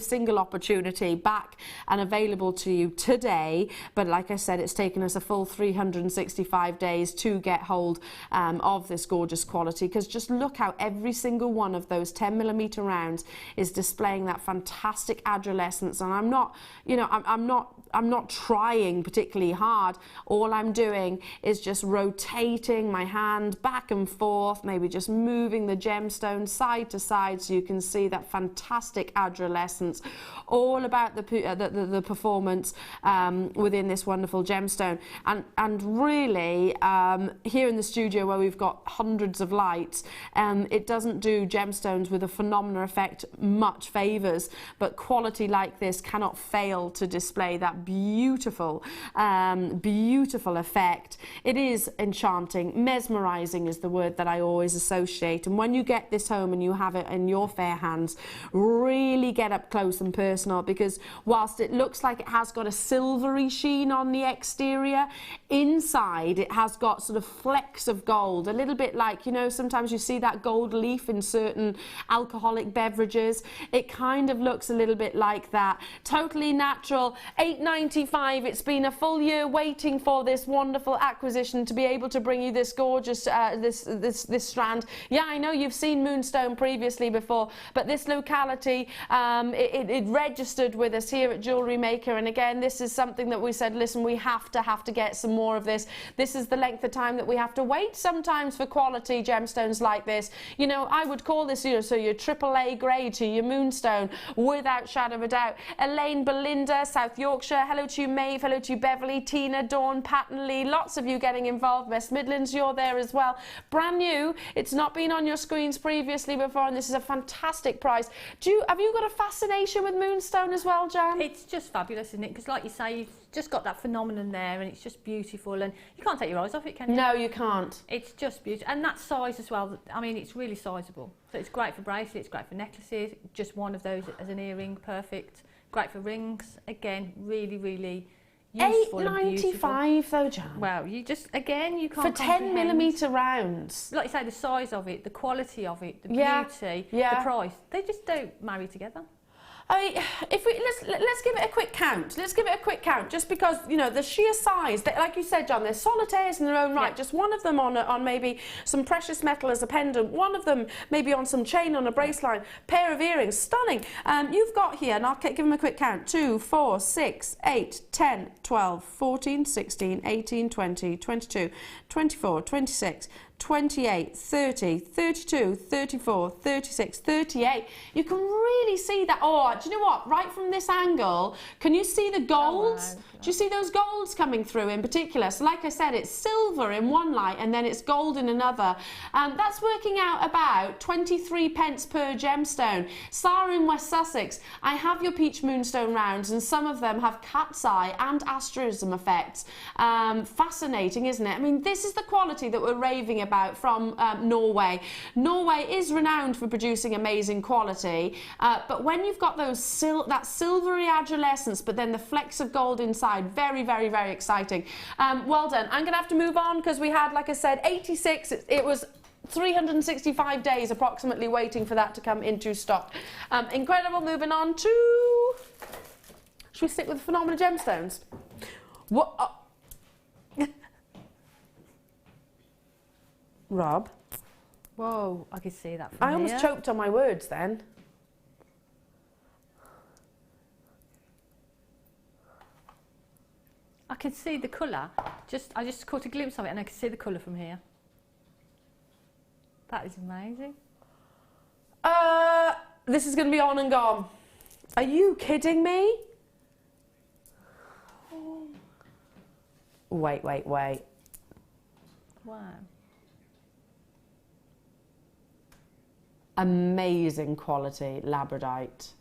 single opportunity back and available to you today. But like I said, it's taken us a full 365 days to get hold of this gorgeous quality, because just look how every single one of those 10mm rounds is displaying that fantastic adolescence. And I'm not, you know, I'm not trying particularly hard. All I'm doing is just rotating my hand back and forth, maybe just moving the gemstone side to side so you can see that fantastic adolescence. All about the performance within this wonderful gemstone. And really, here in the studio where we've got hundreds of lights, it doesn't do gemstones with a phenomenal effect much favours, but quality like this cannot fail to display that beautiful, beautiful effect. It is enchanting. Mesmerising is the word that I always associate. And when you get this home and you have it in your fair hands, really get up close and personal, because whilst it looks like it has got a silvery sheen on the exterior, Inside it has got sort of flecks of gold, a little bit like, you know, sometimes you see that gold leaf in certain alcoholic beverages. It kind of looks a little bit like that. Totally natural, £8.95. It's been a full year waiting for this wonderful acquisition to be able to bring you this gorgeous this strand. Yeah, I know you've seen moonstone previously before, but this locality, it registered with us here at Jewellery Maker, and again, this is something that we said, listen, we have to get some more of this. This is the length of time that we have to wait sometimes for quality gemstones like this. You know, I would call this, you know, so your AAA grade to your moonstone, without shadow of a doubt. Elaine, Belinda, South Yorkshire, hello to you, Maeve, hello to you, Beverly, Tina, Dawn, Patton Lee, lots of you getting involved. West Midlands, you're there as well. Brand new, it's not been on your screens previously before, and this is a fantastic price. Have you got a fascination with moonstone as well, Jan? It's just fabulous, isn't it? Because like you say, you've just got that phenomenon there, and it's just beautiful, and you can't take your eyes off it, can you? No, you can't. It's just beautiful, and that size as well. I mean, it's really sizable, so it's great for bracelets, great for necklaces. Just one of those as an earring, perfect. Great for rings. Again, really, really useful and beautiful. £8.95 though, Jan. Well, you just, again, you can't for 10mm rounds. Like you say, the size of it, the quality of it, the beauty, the price, they just don't marry together. I mean, if we let's give it a quick count. Let's give it a quick count, just because, you know, the sheer size. Like you said, John, they're solitaires in their own right. Yeah. Just one of them on maybe some precious metal as a pendant. One of them maybe on some chain on a bracelet. Pair of earrings, stunning. You've got here, and I'll give them a quick count. 2, 4, 6, 8, 10, 12, 14, 16, 18, 20, 22, 24, 26. 28, 30, 32, 34, 36, 38. You can really see that. Oh, do you know what? Right from this angle, can you see the golds? Oh, wow. Do you see those golds coming through in particular? So like I said, it's silver in one light and then it's gold in another. That's working out about 23 pence per gemstone. Sarah in West Sussex, I have your peach moonstone rounds, and some of them have cat's eye and asterism effects. Fascinating, isn't it? I mean, this is the quality that we're raving about from Norway. Norway is renowned for producing amazing quality, but when you've got those that silvery adolescence, but then the flecks of gold inside, very, very, very exciting. Well done. I'm gonna have to move on because we had, like I said, 86. It was 365 days approximately waiting for that to come into stock. Incredible. Moving on to, should we stick with phenomenal gemstones? What? Rob. Whoa, I could see that from I here. almost choked on my words then. I could see the colour. I just caught a glimpse of it and I could see the colour from here. That is amazing. This is going to be on and gone. Are you kidding me? Oh. Wait. Wow. Amazing quality labradorite.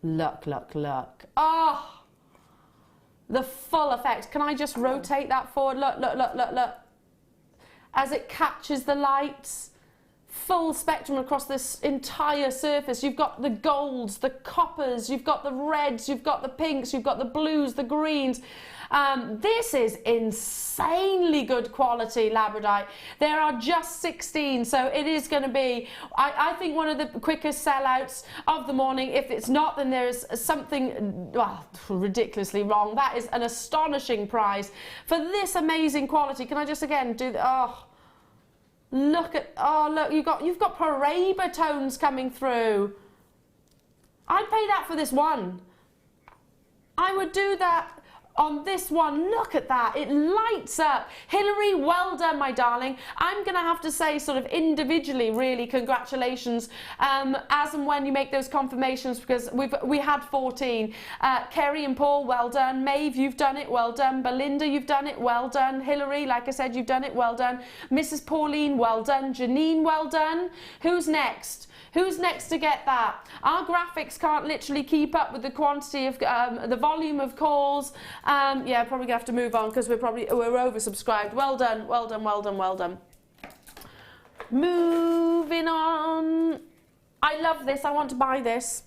Look. Oh, the full effect. Can I just rotate that forward? Look. As it catches the lights, full spectrum across this entire surface. You've got the golds, the coppers, you've got the reds, you've got the pinks, you've got the blues, the greens. This is insanely good quality labradorite. There are just 16, so it is going to be, I think, one of the quickest sellouts of the morning. If it's not, then there's something ridiculously wrong. That is an astonishing price for this amazing quality. Can I just again do the, look, you've got Paraiba tones coming through. I'd pay that for this one. I would do that on this one. Look at that, it lights up. Hilary, well done, my darling. I'm gonna have to say, sort of individually, really congratulations as and when you make those confirmations, because we had 14. Kerry and Paul, well done. Maeve, you've done it, well done. Belinda, you've done it, well done. Hilary, like I said, you've done it, well done. Mrs. Pauline, well done. Janine, well done. Who's next? Who's next to get that? Our graphics can't literally keep up with the quantity of, the volume of calls. Yeah, probably gonna have to move on because we're oversubscribed. Well done. Moving on. I love this, I want to buy this.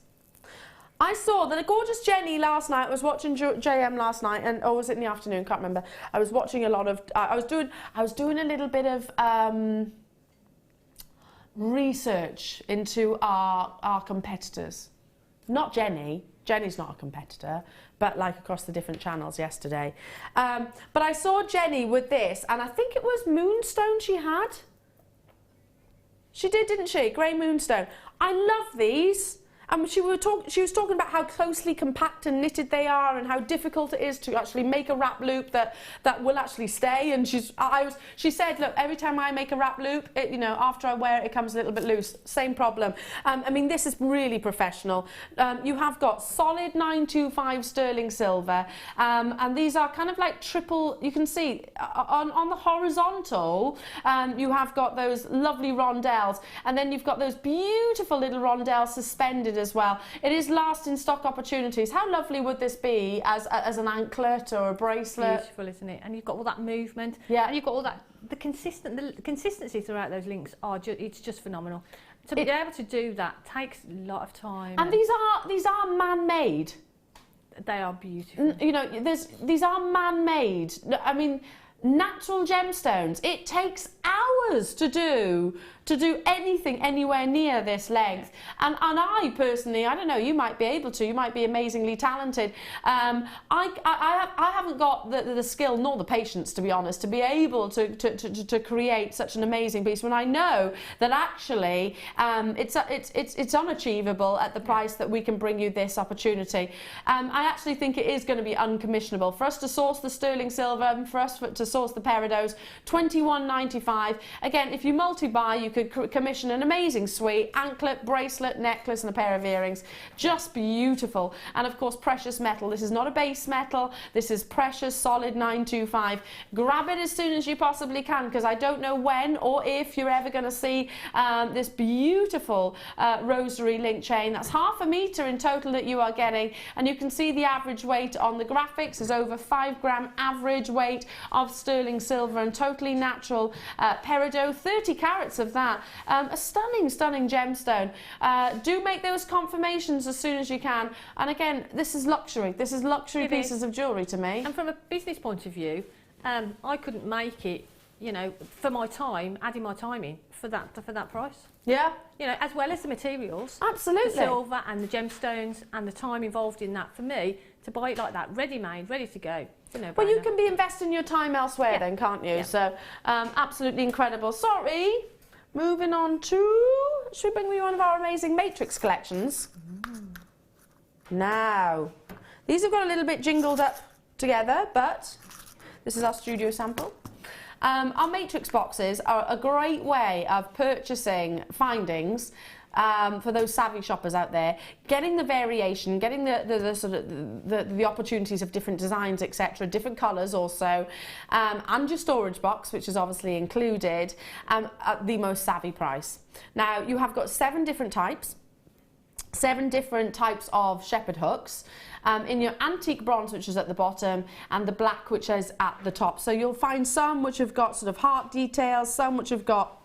I saw that a gorgeous Jenny last night. I was watching JM last night, or was it in the afternoon? Can't remember. I was watching a lot of. I was doing a little bit of research into our competitors. Not Jenny. Jenny's not a competitor, but like across the different channels yesterday. But I saw Jenny with this, and I think it was Moonstone she had. She did, didn't she? Grey Moonstone. I love these. She was talking about how closely compact and knitted they are, and how difficult it is to actually make a wrap loop that will actually stay. And she said, look, every time I make a wrap loop, after I wear it, it comes a little bit loose. Same problem. I mean, this is really professional. You have got solid 925 sterling silver, and these are kind of like triple. You can see on the horizontal, you have got those lovely rondelles, and then you've got those beautiful little rondelles suspended as well. It is last in stock opportunities. How lovely would this be as an anklet or a bracelet? Beautiful, isn't it? And you've got all that movement. Yeah. And you've got all that, the consistency throughout those links it's just phenomenal. To be able to do that takes a lot of time. And these are man-made. They are beautiful. These are man-made. I mean, natural gemstones. It takes hours to do anything anywhere near this length. And I personally, I don't know, you might be able to, you might be amazingly talented. I haven't got the skill nor the patience, to be honest, to be able to create such an amazing piece, when I know that actually it's unachievable at the price that we can bring you this opportunity. I actually think it is going to be uncommissionable. For us to source the sterling silver, for us to source the peridot, £21.95. Again, if you multi-buy, you could commission an amazing suite: anklet, bracelet, necklace, and a pair of earrings. Just beautiful. And of course, precious metal. This is not a base metal. This is precious, solid 925. Grab it as soon as you possibly can, because I don't know when or if you're ever going to see this beautiful rosary link chain. That's 0.5 metre in total that you are getting, and you can see the average weight on the graphics is over 5 gram average weight of sterling silver, and totally natural peridot, 30 carats of that. A stunning gemstone. Do make those confirmations as soon as you can. And again, this is luxury. This is luxury pieces of jewellery to me. And from a business point of view, I couldn't make it, for my time, adding my time in for that price. Yeah. As well as the materials. Absolutely. The silver and the gemstones and the time involved in that, for me, to buy it like that, ready-made, ready to go. Well, you can be investing your time elsewhere then, can't you? Yeah. So, absolutely incredible. Sorry. Moving on to, should we bring you one of our amazing matrix collections? Now, these have got a little bit jingled up together, but this is our studio sample. Our matrix boxes are a great way of purchasing findings for those savvy shoppers out there, getting the variation, getting the sort of the opportunities of different designs, etc., different colours also, and your storage box, which is obviously included, at the most savvy price. Now, you have got 7 different types of shepherd hooks, in your antique bronze, which is at the bottom, and the black, which is at the top. So you'll find some which have got sort of heart details, some which have got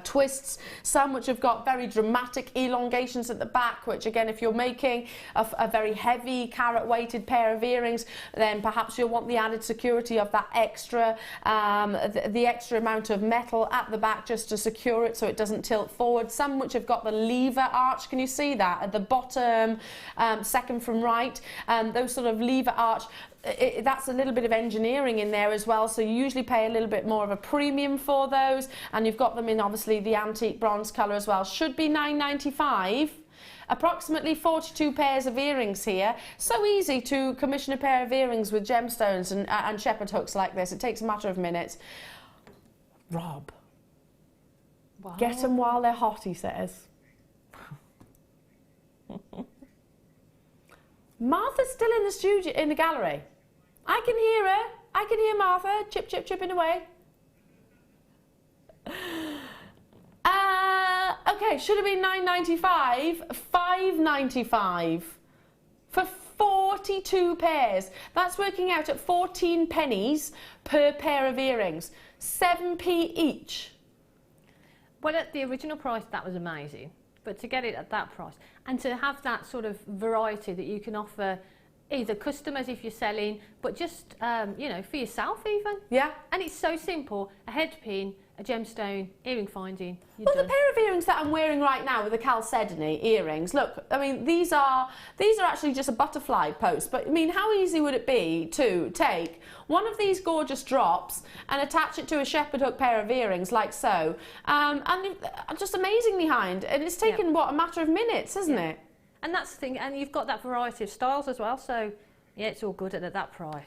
twists, some which have got very dramatic elongations at the back, which again, if you're making a very heavy carat weighted pair of earrings, then perhaps you'll want the added security of that extra the extra amount of metal at the back just to secure it so it doesn't tilt forward. Some which have got the lever arch, can you see that at the bottom, second from right, those sort of lever arch. That's a little bit of engineering in there as well, so you usually pay a little bit more of a premium for those, and you've got them in obviously the antique bronze colour as well. Should be £9.95. Approximately 42 pairs of earrings here. So easy to commission a pair of earrings with gemstones and shepherd hooks like this. It takes a matter of minutes. Rob. Wow. Get them while they're hot, he says. Martha's still in the studio, in the gallery. I can hear her. I can hear Martha chipping away. Okay, should have been £9.95, £5.95 for 42 pairs. That's working out at 14 pennies per pair of earrings, 7p each. Well, at the original price, that was amazing. But to get it at that price and to have that sort of variety that you can offer either customers if you're selling, but just, you know, for yourself even. Yeah. And it's so simple, a head pin, a gemstone, earring finding, you're Well, done. the pair of earrings that I'm wearing right now with the chalcedony earrings, look, I mean, these are actually just a butterfly post, but I mean, how easy would it be to take one of these gorgeous drops and attach it to a shepherd hook pair of earrings like so, and just amazingly behind, and it's taken, what, a matter of minutes, hasn't it? And that's the thing, and you've got that variety of styles as well, so yeah, it's all good at that price.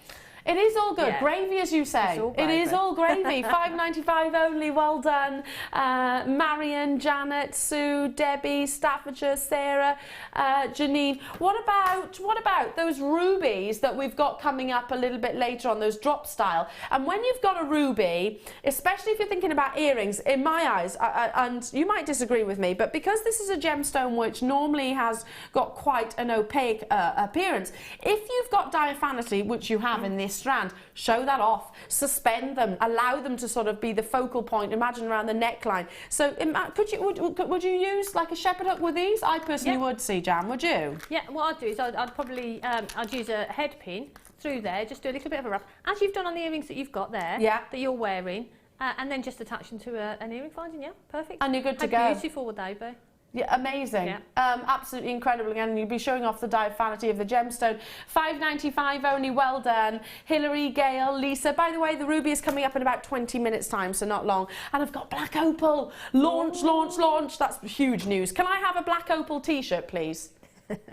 It is all good. Yeah. Gravy, as you say. It's all It is gravy. all gravy. $5.95 only. Well done. Marion, Janet, Sue, Debbie, Staffordshire, Sarah, Janine. What about those rubies that we've got coming up a little bit later on, those drop style? And when you've got a ruby, especially if you're thinking about earrings, in my eyes, and you might disagree with me, but because this is a gemstone which normally has got quite an opaque appearance, if you've got diaphanity, which you have in this strand, show that off, suspend them, allow them to sort of be the focal point, imagine around the neckline. So would you use like a shepherd hook with these? I personally would, see, Jan, would you? Yeah, what I'd do is I'd probably I'd use a head pin through there, just do a little bit of a wrap, as you've done on the earrings that you've got there, that you're wearing, and then just attach them to an earring finding, perfect. And you're good to How go. beautiful would they be? Yeah, amazing. Yeah. Absolutely incredible. Again, you'll be showing off the diaphanity of the gemstone. $5.95 only. Well done. Hilary, Gail, Lisa. By the way, the ruby is coming up in about 20 minutes time, so not long. And I've got black opal. Launch, launch, launch. That's huge news. Can I have a black opal t-shirt, please?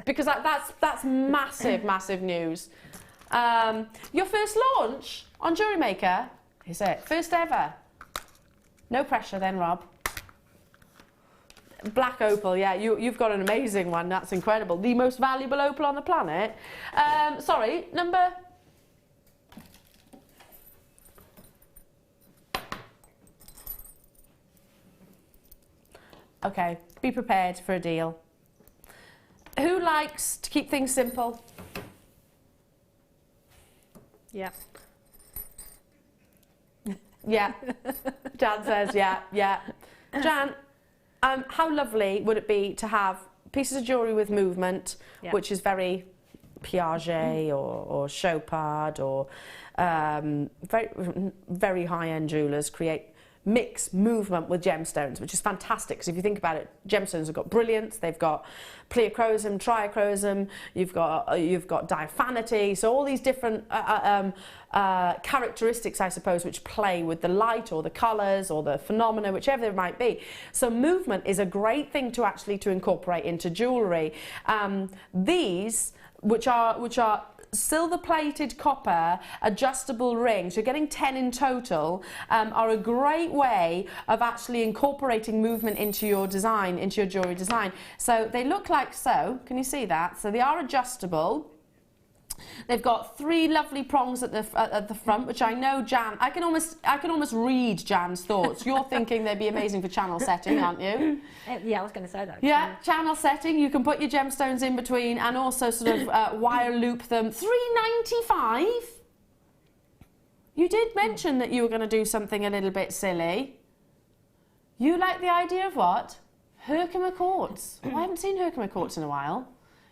Because that's massive, massive news. Your first launch on Jewellery Maker, is it? First ever? No pressure then, Rob. Black opal, yeah, you've got an amazing one. That's incredible. The most valuable opal on the planet. Sorry, number... Okay, be prepared for a deal. Who likes to keep things simple? Yeah. Yeah. Jan says, yeah. Jan, how lovely would it be to have pieces of jewellery with movement, which is very Piaget or Chopard or very, very high-end jewellers create mix movement with gemstones, which is fantastic, because if you think about it, gemstones have got brilliance, they've got pleochrosm, triachrosm, you've got diaphanity, so all these different characteristics, I suppose, which play with the light or the colours or the phenomena, whichever it might be. So movement is a great thing to actually incorporate into jewellery. These, which are silver-plated copper adjustable rings, you're getting 10 in total, are a great way of actually incorporating movement into your design, into your jewellery design. So they look like so. Can you see that? So they are adjustable. They've got 3 lovely prongs at the front, which I know Jan, I can almost read Jan's thoughts. You're thinking they'd be amazing for channel setting, aren't you? Yeah, I was going to say that. Yeah, channel setting, you can put your gemstones in between and also sort of wire loop them. $3.95? You did mention that you were going to do something a little bit silly. You like the idea of what? Herkimer quartz. I haven't seen Herkimer quartz in a while.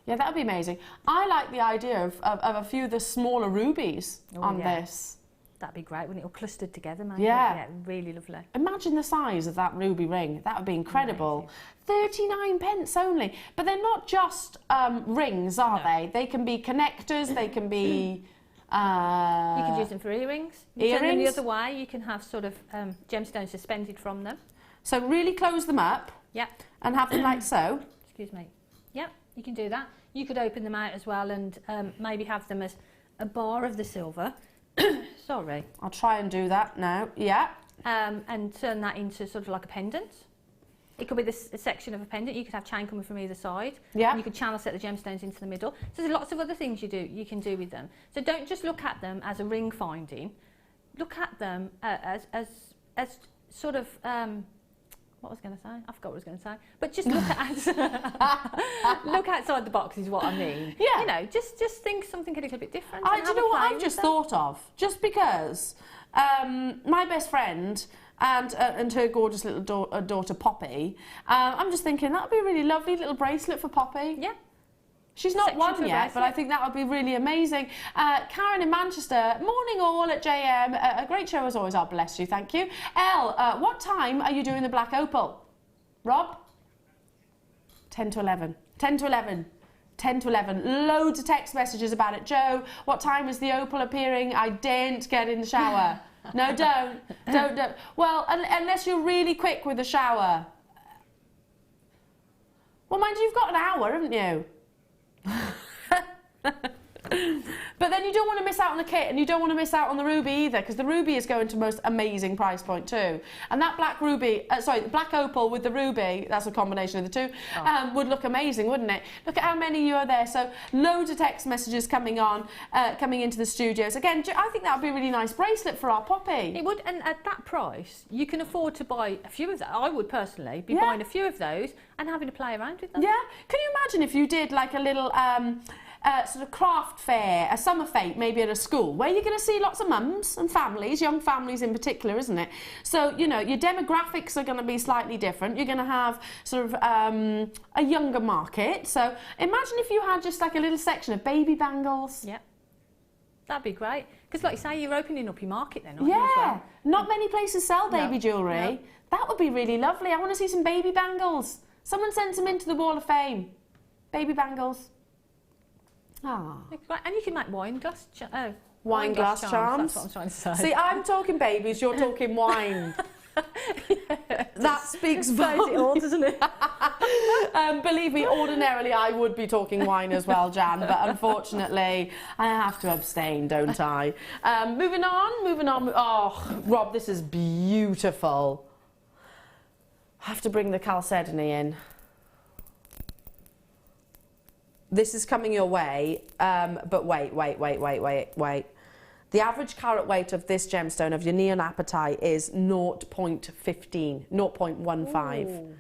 Yeah, that would be amazing. I like the idea of a few of the smaller rubies on this. That'd be great when it all clustered together, maybe. Yeah. Really lovely. Imagine the size of that ruby ring. That would be incredible. 39 pence only. But they're not just rings, are they? They can be connectors, they can be... you can use them for earrings. You turn them the Earrings? other way, you can have sort of gemstones suspended from them. So really close them up Yeah. and have them like so. Excuse me. Yeah, you can do that. You could open them out as well and maybe have them as a bar of the silver. Sorry. I'll try and do that now. Yeah. And turn that into sort of like a pendant. It could be a section of a pendant. You could have chain coming from either side. Yeah. And you could channel set the gemstones into the middle. So there's lots of other things you can do with them. So don't just look at them as a ring finding. Look at them as sort of what was I going to say? I forgot what I was going to say. But just look at look outside the box is what I mean. Yeah. You know, just think something a little bit different. Do you know what I've just thought of? Just because my best friend and her gorgeous little daughter Poppy. I'm just thinking that would be a really lovely little bracelet for Poppy. Yeah. She's not Section one for a yet, but bracelet. I think that would be really amazing. Karen in Manchester, morning all at JM. A great show as always. Oh, bless you, thank you. Elle, what time are you doing the black opal? Rob? 10 to 11. 10 to 11. 10 to 11. Loads of text messages about it. Joe, what time is the opal appearing? I daren't get in the shower. No, don't. Don't. Well, unless you're really quick with the shower. Well, mind you, you've got an hour, haven't you? But then you don't want to miss out on the kit, and you don't want to miss out on the ruby either, because the ruby is going to most amazing price point too. And that black ruby, the black opal with the ruby, that's a combination of the two, would look amazing, wouldn't it? Look at how many you are there. So loads of text messages coming into the studios. Again, I think that would be a really nice bracelet for our Poppy. It would, and at that price, you can afford to buy a few of that. I would personally be Yeah. buying a few of those and having to play around with them. Yeah. Can you imagine if you did like a little sort of craft fair, a summer fete maybe at a school, where you're going to see lots of mums and families, young families in particular, isn't it? So, you know, your demographics are going to be slightly different. You're going to have sort of a younger market. So imagine if you had just like a little section of baby bangles. Yeah. That'd be great. Because like you say, you're opening up your market then, aren't you, Yeah. as well? Not many places sell baby jewellery. No. That would be really lovely. I want to see some baby bangles. Someone sends them into the Wall of Fame. Baby bangles. Ah. Right. And you can make wine glass Wine-glass charms. That's what I'm trying to say. See, I'm talking babies, you're talking wine. That speaks Says it all, volumes. doesn't it? Believe me, ordinarily I would be talking wine as well, Jan, but unfortunately I have to abstain, don't I? Moving on. Oh, Rob, this is beautiful. I have to bring the chalcedony in. This is coming your way, but wait. The average carat weight of this gemstone, of your neon apatite, is 0.15, 0.15. Ooh.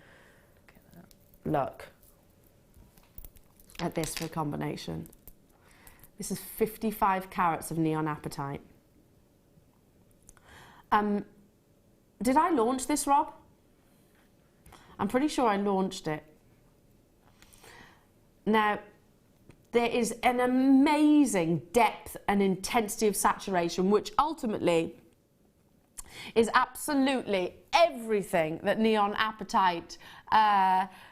Look at this for a combination. This is 55 carats of neon apatite. Did I launch this, Rob? I'm pretty sure I launched it. Now, there is an amazing depth and intensity of saturation, which ultimately is absolutely everything that neon apatite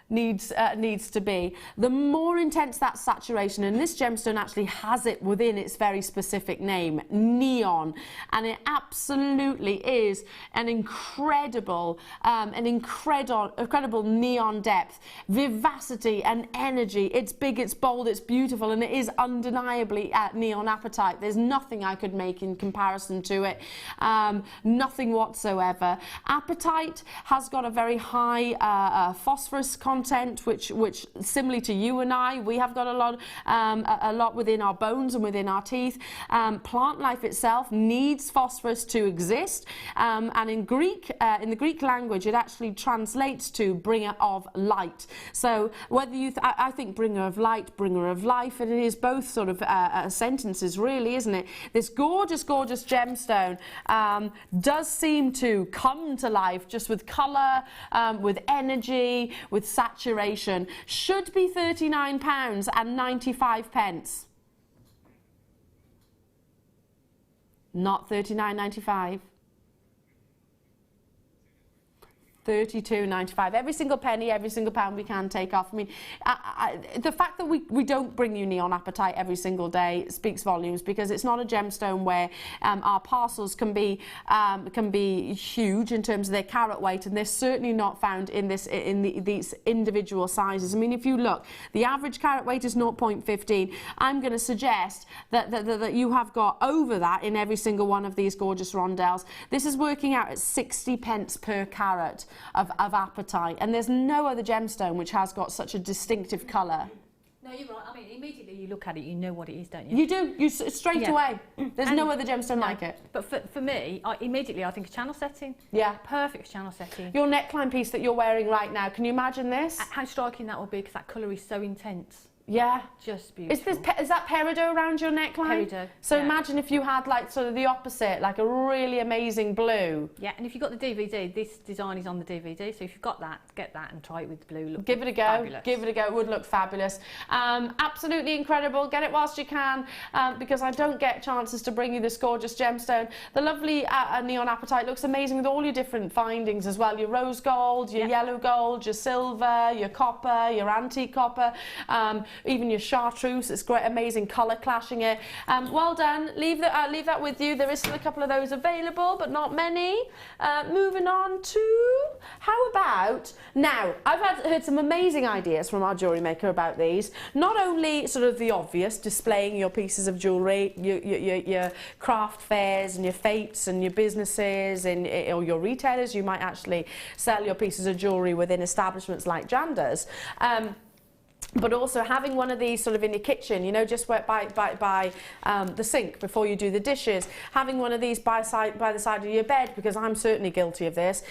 needs to be. The more intense that saturation, and this gemstone actually has it within its very specific name, neon, and it absolutely is an incredible neon depth, vivacity and energy. It's big, it's bold, it's beautiful, and it is undeniably neon apatite. There's nothing I could make in comparison to it, nothing whatsoever. Apatite has got a very high phosphorus content, which similarly to you and I, we have got a lot within our bones and within our teeth. Plant life itself needs phosphorus to exist, and in the Greek language, it actually translates to bringer of light. So whether you, I think bringer of light, bringer of life, and it is both sort of sentences, really, isn't it? This gorgeous, gorgeous gemstone does seem to come to life just with colour, with energy, with saturation. Should be £39.95. Not £39.95. £32.95. Every single penny, every single pound we can take off. I mean, the fact that we don't bring you neon apatite every single day speaks volumes, because it's not a gemstone where our parcels can be huge in terms of their carat weight, and they're certainly not found in these individual sizes. I mean, if you look, the average carat weight is 0.15. I'm going to suggest that you have got over that in every single one of these gorgeous rondelles. This is working out at 60 pence per carat of apatite, and there's no other gemstone which has got such a distinctive colour. No, you're right. I mean, immediately you look at it, you know what it is, don't you? You do, straight away. There's no other gemstone like it. But for me, immediately I think of channel setting. Yeah. Perfect channel setting. Your neckline piece that you're wearing right now, can you imagine this? How striking that would be, because that colour is so intense. Yeah. Just beautiful. Is that peridot around your neckline? Peridot. So yeah. imagine if you had like sort of the opposite, like a really amazing blue. Yeah, and if you've got the DVD, this design is on the DVD, so if you've got that, get that and try it with the blue. Give it a go. Fabulous. Give it a go. It would look fabulous. Absolutely incredible. Get it whilst you can, because I don't get chances to bring you this gorgeous gemstone. The lovely neon apatite looks amazing with all your different findings as well. Your rose gold, your yellow gold, your silver, your copper, your antique copper, even your chartreuse. It's great, amazing colour clashing it. Well done. Leave that with you. There is still a couple of those available, but not many. Moving on to, how about, now, I've heard some amazing ideas from our jewellery maker about these. Not only sort of the obvious, displaying your pieces of jewellery, your craft fairs and your fetes and your businesses or your retailers. You might actually sell your pieces of jewellery within establishments like Jan does. But also having one of these sort of in your kitchen, you know, just by the sink before you do the dishes. Having one of these by the side of your bed, because I'm certainly guilty of this.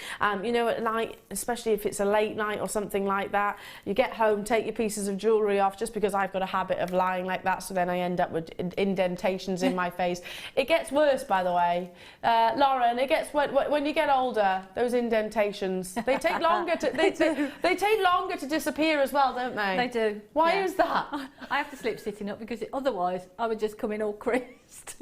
You know, at night, especially if it's a late night or something like that, you get home, take your pieces of jewellery off, just because I've got a habit of lying like that, so then I end up with indentations in my face. It gets worse, by the way, Lauren. It gets when you get older. Those indentations, they take longer to they take longer to disappear as well, don't they? They do. Why is that? I have to sleep sitting up because otherwise I would just come in all creased.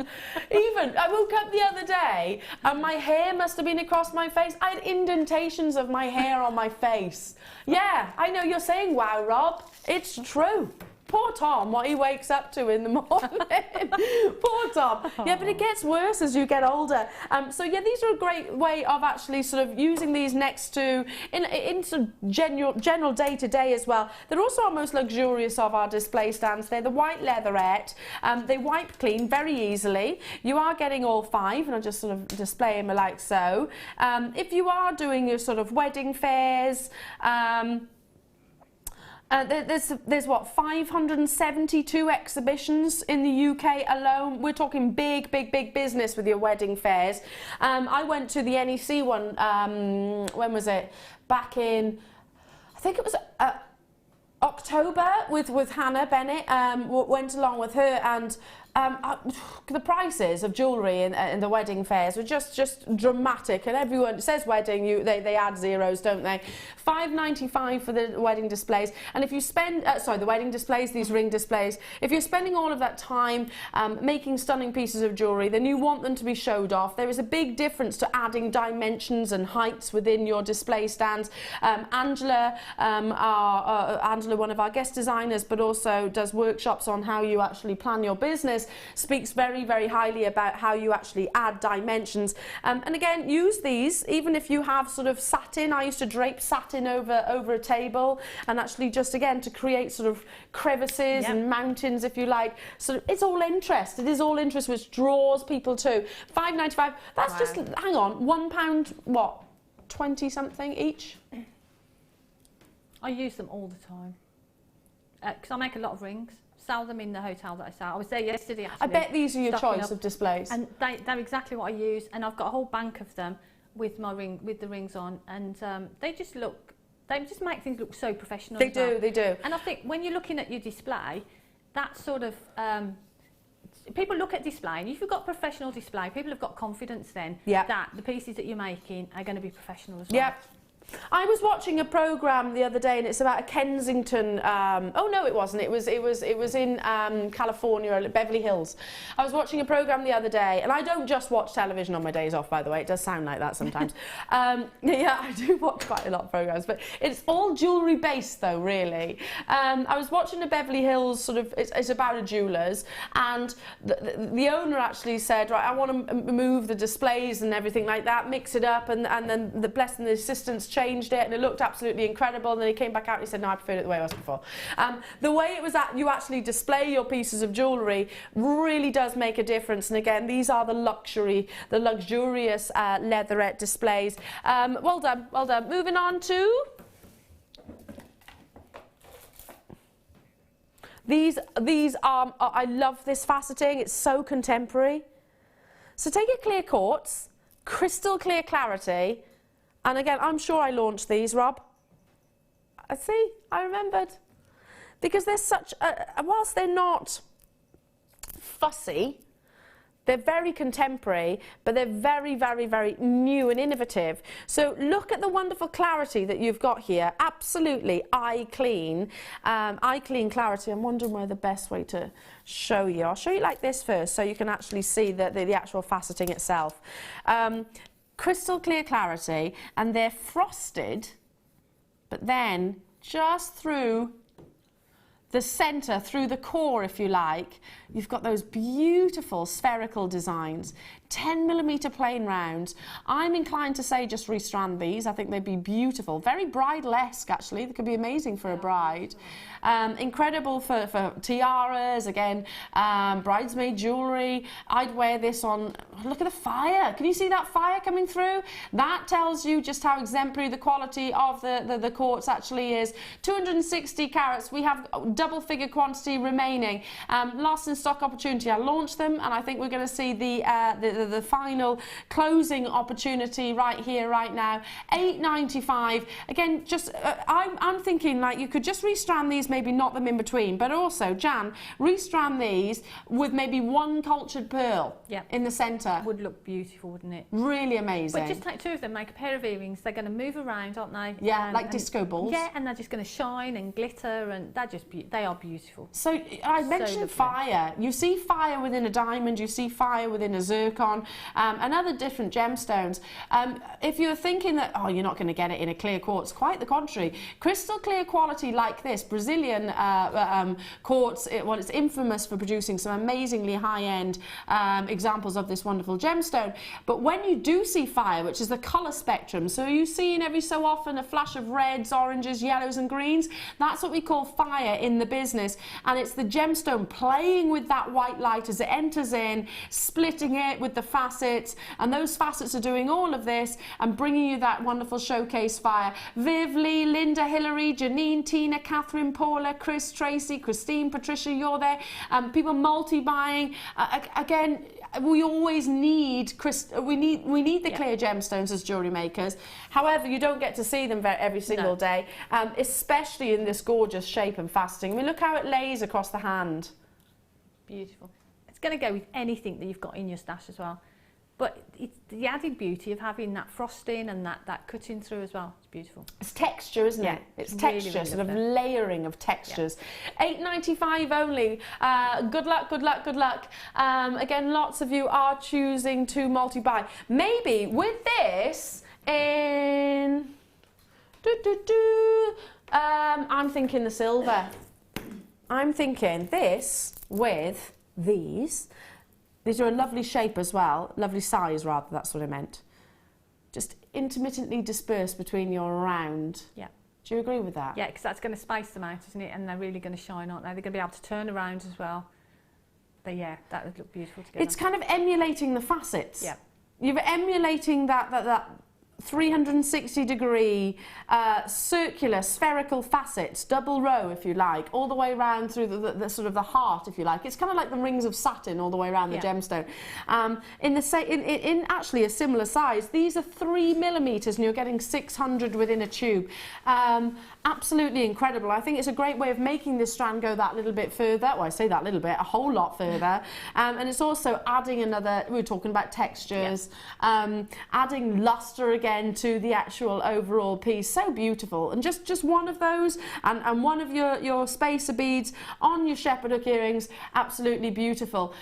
Even, I woke up the other day and my hair must have been across my face. I had indentations of my hair on my face. Yeah, I know you're saying, wow, Rob. It's true. Poor Tom, what he wakes up to in the morning. Poor Tom. Yeah, but it gets worse as you get older. So yeah, these are a great way of actually sort of using these next to, in sort of general day-to-day as well. They're also our most luxurious of our display stands. They're the white leatherette. They wipe clean very easily. You are getting all 5, and I'll just sort of display them like so. If you are doing your sort of wedding fairs, there's what, 572 exhibitions in the UK alone. We're talking big business with your wedding fairs. I went to the NEC one, when was it? Back in, I think it was October with Hannah Bennett. Went along with her, and the prices of jewellery in the wedding fairs were just dramatic, and everyone says wedding, they add zeros, don't they? £5.95 for the wedding displays, and if you spend the wedding displays, these ring displays, if you're spending all of that time making stunning pieces of jewellery, then you want them to be showed off. There is a big difference to adding dimensions and heights within your display stands. Angela, one of our guest designers, but also does workshops on how you actually plan your business, speaks very highly about how you actually add dimensions. And again, use these even if you have sort of satin. I used to drape satin over a table, and actually just again to create sort of crevices and mountains, if you like. So it's all interest. It is all interest, which draws people too. £5.95. That's just, hang on, £1, what, 20 something each? I use them all the time because I make a lot of rings. Sell them in the hotel that I sell. I was there yesterday actually. I bet these are your choice of displays. And they're exactly what I use, and I've got a whole bank of them with the rings on, and they just make things look so professional. They do. And I think when you're looking at your display, that sort of people look at display, and if you've got professional display, people have got confidence then that the pieces that you're making are going to be professional as well. Yep. I was watching a programme the other day, and it's about a Kensington. Oh no, it wasn't. It was in California, Beverly Hills. I was watching a programme the other day, and I don't just watch television on my days off. By the way, it does sound like that sometimes. Yeah, I do watch quite a lot of programmes, but it's all jewellery based, though. Really, I was watching a Beverly Hills sort of. It's about a jeweller's, and the owner actually said, right, I want to move the displays and everything like that, mix it up, and then the assistants changed it, and it looked absolutely incredible, and then he came back out and he said, no, I preferred it the way it was before. The way it was that you actually display your pieces of jewellery really does make a difference, and again, these are the luxurious leatherette displays. Well done. Moving on to these are, I love this faceting, it's so contemporary. So take a clear quartz, crystal clear clarity. And again, I'm sure I launched these, Rob. I remembered. because they're such, whilst they're not fussy, they're very contemporary, but they're very, very, very new and innovative. So look at the wonderful clarity that you've got here. Absolutely eye clean clarity. I'm wondering where the best way to show you. I'll show you like this first so you can actually see the actual faceting itself. Crystal clear clarity, and they're frosted, but then just through the centre, through the core, if you like, you've got those beautiful spherical designs. 10mm plain rounds. I'm inclined to say just restrand these. I think they'd be beautiful. Very bridal-esque, actually. They could be amazing for a bride. Incredible for tiaras, again, bridesmaid jewellery. I'd wear this on, look at the fire. Can you see that fire coming through? That tells you just how exemplary the quality of the quartz actually is. 260 carats. We have double-figure quantity remaining. Last in stock opportunity. I launched them, and I think we're going to see the final closing opportunity right here, right now. $8.95. Again, just I'm thinking like you could just restrand these, maybe knot them in between, but also, Jan, restrand these with maybe one cultured pearl in the centre. Would look beautiful, wouldn't it? Really amazing. But just take two of them, make a pair of earrings. They're going to move around, aren't they? Yeah, like disco balls. Yeah, and they're just going to shine and glitter, and they are beautiful. So I mentioned fire. You see fire within a diamond, you see fire within a zircon, and other different gemstones. If you're thinking that, oh, you're not going to get it in a clear quartz, quite the contrary. Crystal clear quality like this, Brazilian quartz, it's infamous for producing some amazingly high-end examples of this wonderful gemstone. But when you do see fire, which is the colour spectrum, so you see in every so often a flash of reds, oranges, yellows and greens, that's what we call fire in the business. And it's the gemstone playing with that white light as it enters in, splitting it with the facets, and those facets are doing all of this and bringing you that wonderful showcase fire. Viv, Lee, Linda, Hilary, Janine, Tina, Catherine, Paula, Chris, Tracy, Christine, Patricia, you're there. People multi-buying. Again, we always need we need the clear gemstones as jewellery makers. However, you don't get to see them every single day, especially in this gorgeous shape and faceting. I mean, look how it lays across the hand. Beautiful. It's going to go with anything that you've got in your stash as well. But it's the added beauty of having that frosting and that cutting through as well. It's beautiful. It's texture, isn't it? It's texture, really sort of layering of textures. Yeah. $8.95 only. Good luck, good luck, good luck. Again, lots of you are choosing to multi-buy. Maybe with this in... I'm thinking the silver. I'm thinking this with these. These are a lovely shape as well, lovely size rather, that's what I meant. Just intermittently dispersed between your round. Yeah. Do you agree with that? Yeah, because that's going to space them out, isn't it? And they're really going to shine, aren't they? They're going to be able to turn around as well. But yeah, that would look beautiful together. It's kind of emulating the facets. Yeah. You're emulating that 360-degree circular spherical facets, double row if you like, all the way around through the sort of the heart if you like. It's kind of like the rings of satin all the way around the gemstone. In actually a similar size, these are 3mm and you're getting 600 within a tube. Absolutely incredible. I think it's a great way of making this strand go that little bit further. Well, I say that little bit, a whole lot further. And it's also adding another, we were talking about textures, adding luster again to the actual overall piece. So beautiful. And just one of those and one of your spacer beads on your shepherd hook earrings, absolutely beautiful.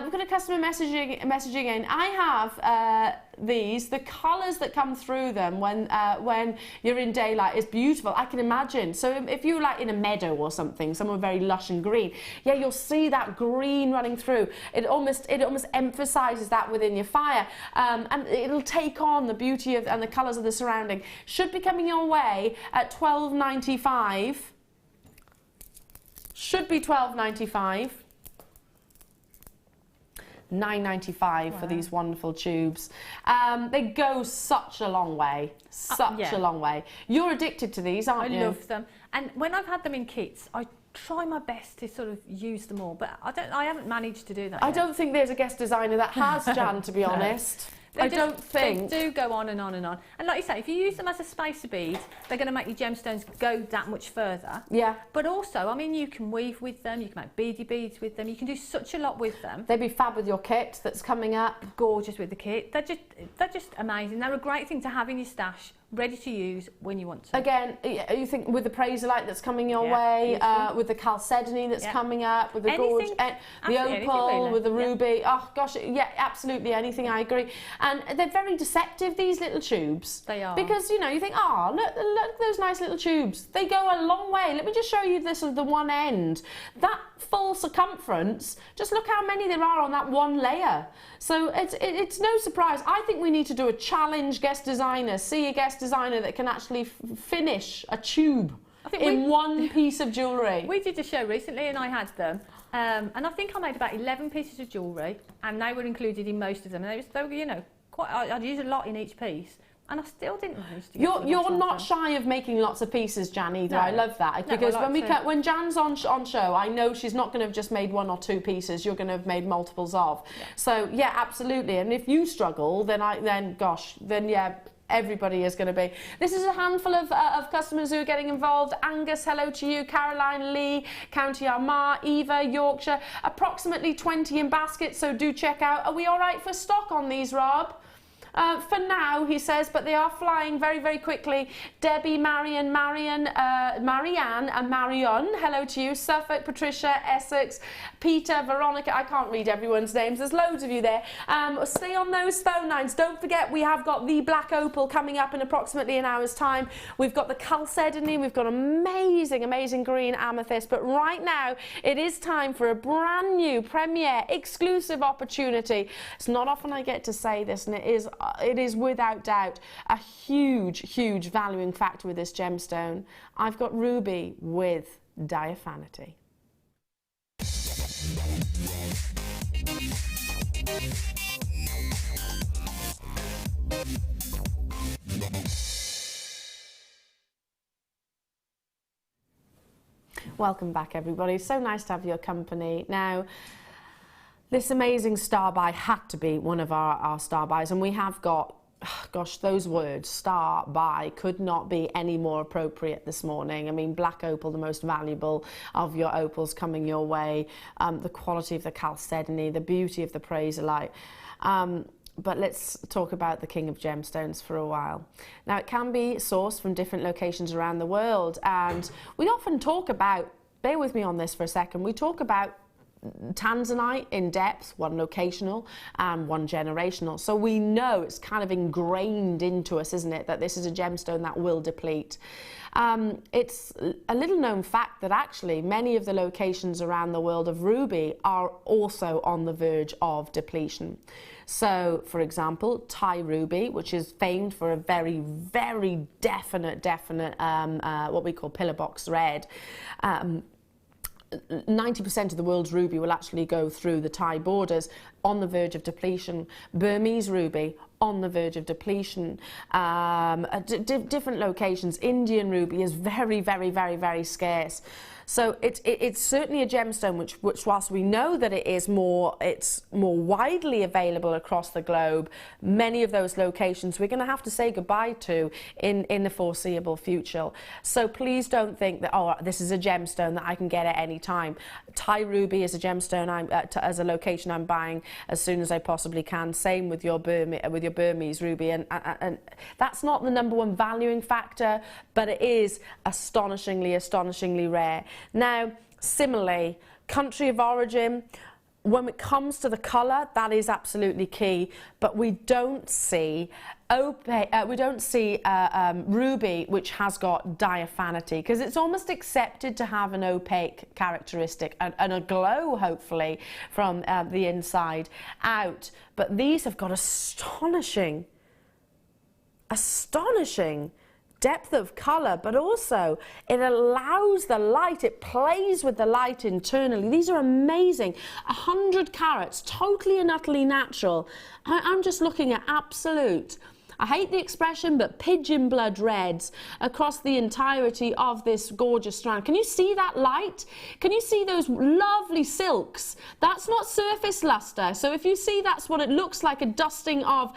We've got a customer messaging in. I have these, the colours that come through them when you're in daylight is beautiful. I can imagine. So if you're like in a meadow or something, somewhere very lush and green, yeah, you'll see that green running through. It almost emphasises that within your fire, and it'll take on the beauty of and the colours of the surrounding. Should be coming your way at $12.95. Should be $12.95. $9.95 for these wonderful tubes. They go such a long way, a long way. You're addicted to these, aren't you? I love them. And when I've had them in kits, I try my best to sort of use them all, but I haven't managed to do that yet. I don't think there's a guest designer that has, Jan, to be honest. I don't think... They do go on and on and on. And like you say, if you use them as a spacer bead, they're going to make your gemstones go that much further. Yeah. But also, I mean, you can weave with them, you can make beady beads with them, you can do such a lot with them. They'd be fab with your kit that's coming up. Gorgeous with the kit. They're just amazing. They're a great thing to have in your stash, ready to use when you want to. Again, you think with the Praserite that's coming your way, with the chalcedony that's coming up, with the gorge, the opal, really. with the ruby. Oh gosh, yeah, absolutely anything. I agree. And they're very deceptive, these little tubes. They are. Because you know, you think, oh, look at those nice little tubes. They go a long way. Let me just show you this of the one end. That full circumference. Just look how many there are on that one layer. So it's no surprise. I think we need to do a challenge guest designer. See a guest designer that can actually finish a tube in one piece of jewellery. We did a show recently and I had them, and I think I made about 11 pieces of jewellery, and they were included in most of them. And they were, you know, I'd use a lot in each piece, and I still didn't manage to get You're not shy of making lots of pieces, Jan, either. No. I love that. No, because like when Jan's on show, I know she's not going to have just made one or two pieces. You're going to have made multiples of. Yeah. So yeah, absolutely. And if you struggle, then yeah, everybody is going to be. This is a handful of customers who are getting involved. Angus, hello to you. Caroline, Lee, County Armagh, Eva, Yorkshire. Approximately 20 in baskets, so do check out. Are we all right for stock on these, Rob? For now, he says, but they are flying very, very quickly. Debbie, Marianne, and Marion, hello to you. Suffolk, Patricia, Essex, Peter, Veronica. I can't read everyone's names. There's loads of you there. Stay on those phone lines. Don't forget, we have got the black opal coming up in approximately an hour's time. We've got the chalcedony. We've got amazing, amazing green amethyst. But right now, it is time for a brand new premiere exclusive opportunity. It's not often I get to say this, and it is without doubt a huge, huge valuing factor with this gemstone. I've got ruby with diaphanity. Welcome back, everybody. So nice to have your company. Now, this amazing star buy had to be one of our star buys, and we have got, gosh, those words, star buy, could not be any more appropriate this morning. I mean, black opal, the most valuable of your opals coming your way, the quality of the chalcedony, the beauty of the Praserite. But let's talk about the king of gemstones for a while. Now, it can be sourced from different locations around the world, and we often talk about, bear with me on this for a second, we talk about tanzanite in depth, one locational and one generational. So we know it's kind of ingrained into us, isn't it, that this is a gemstone that will deplete. It's a little known fact that actually many of the locations around the world of ruby are also on the verge of depletion. So, for example, Thai ruby, which is famed for a very, very definite, what we call pillar box red. 90% of the world's ruby will actually go through the Thai borders, on the verge of depletion. Burmese ruby, on the verge of depletion. Different locations. Indian ruby is very, very, very, very scarce. So it's certainly a gemstone which whilst we know that it's more widely available across the globe, many of those locations we're going to have to say goodbye to in the foreseeable future. So please don't think that, oh, this is a gemstone that I can get at any time. Thai ruby is a gemstone as a location I'm buying as soon as I possibly can. Same with your Burmese ruby, and that's not the #1 valuing factor, but it is astonishingly rare. Now, similarly, country of origin, when it comes to the colour, that is absolutely key, but we don't see ruby which has got diaphanity, because it's almost accepted to have an opaque characteristic and a glow, hopefully, from the inside out. But these have got astonishing depth of colour, but also it allows the light, it plays with the light internally. These are amazing. 100 carats, totally and utterly natural. I'm just looking at absolute I hate the expression, but pigeon blood reds across the entirety of this gorgeous strand. Can you see that light? Can you see those lovely silks? That's not surface luster. So if you see, that's what it looks like, a dusting of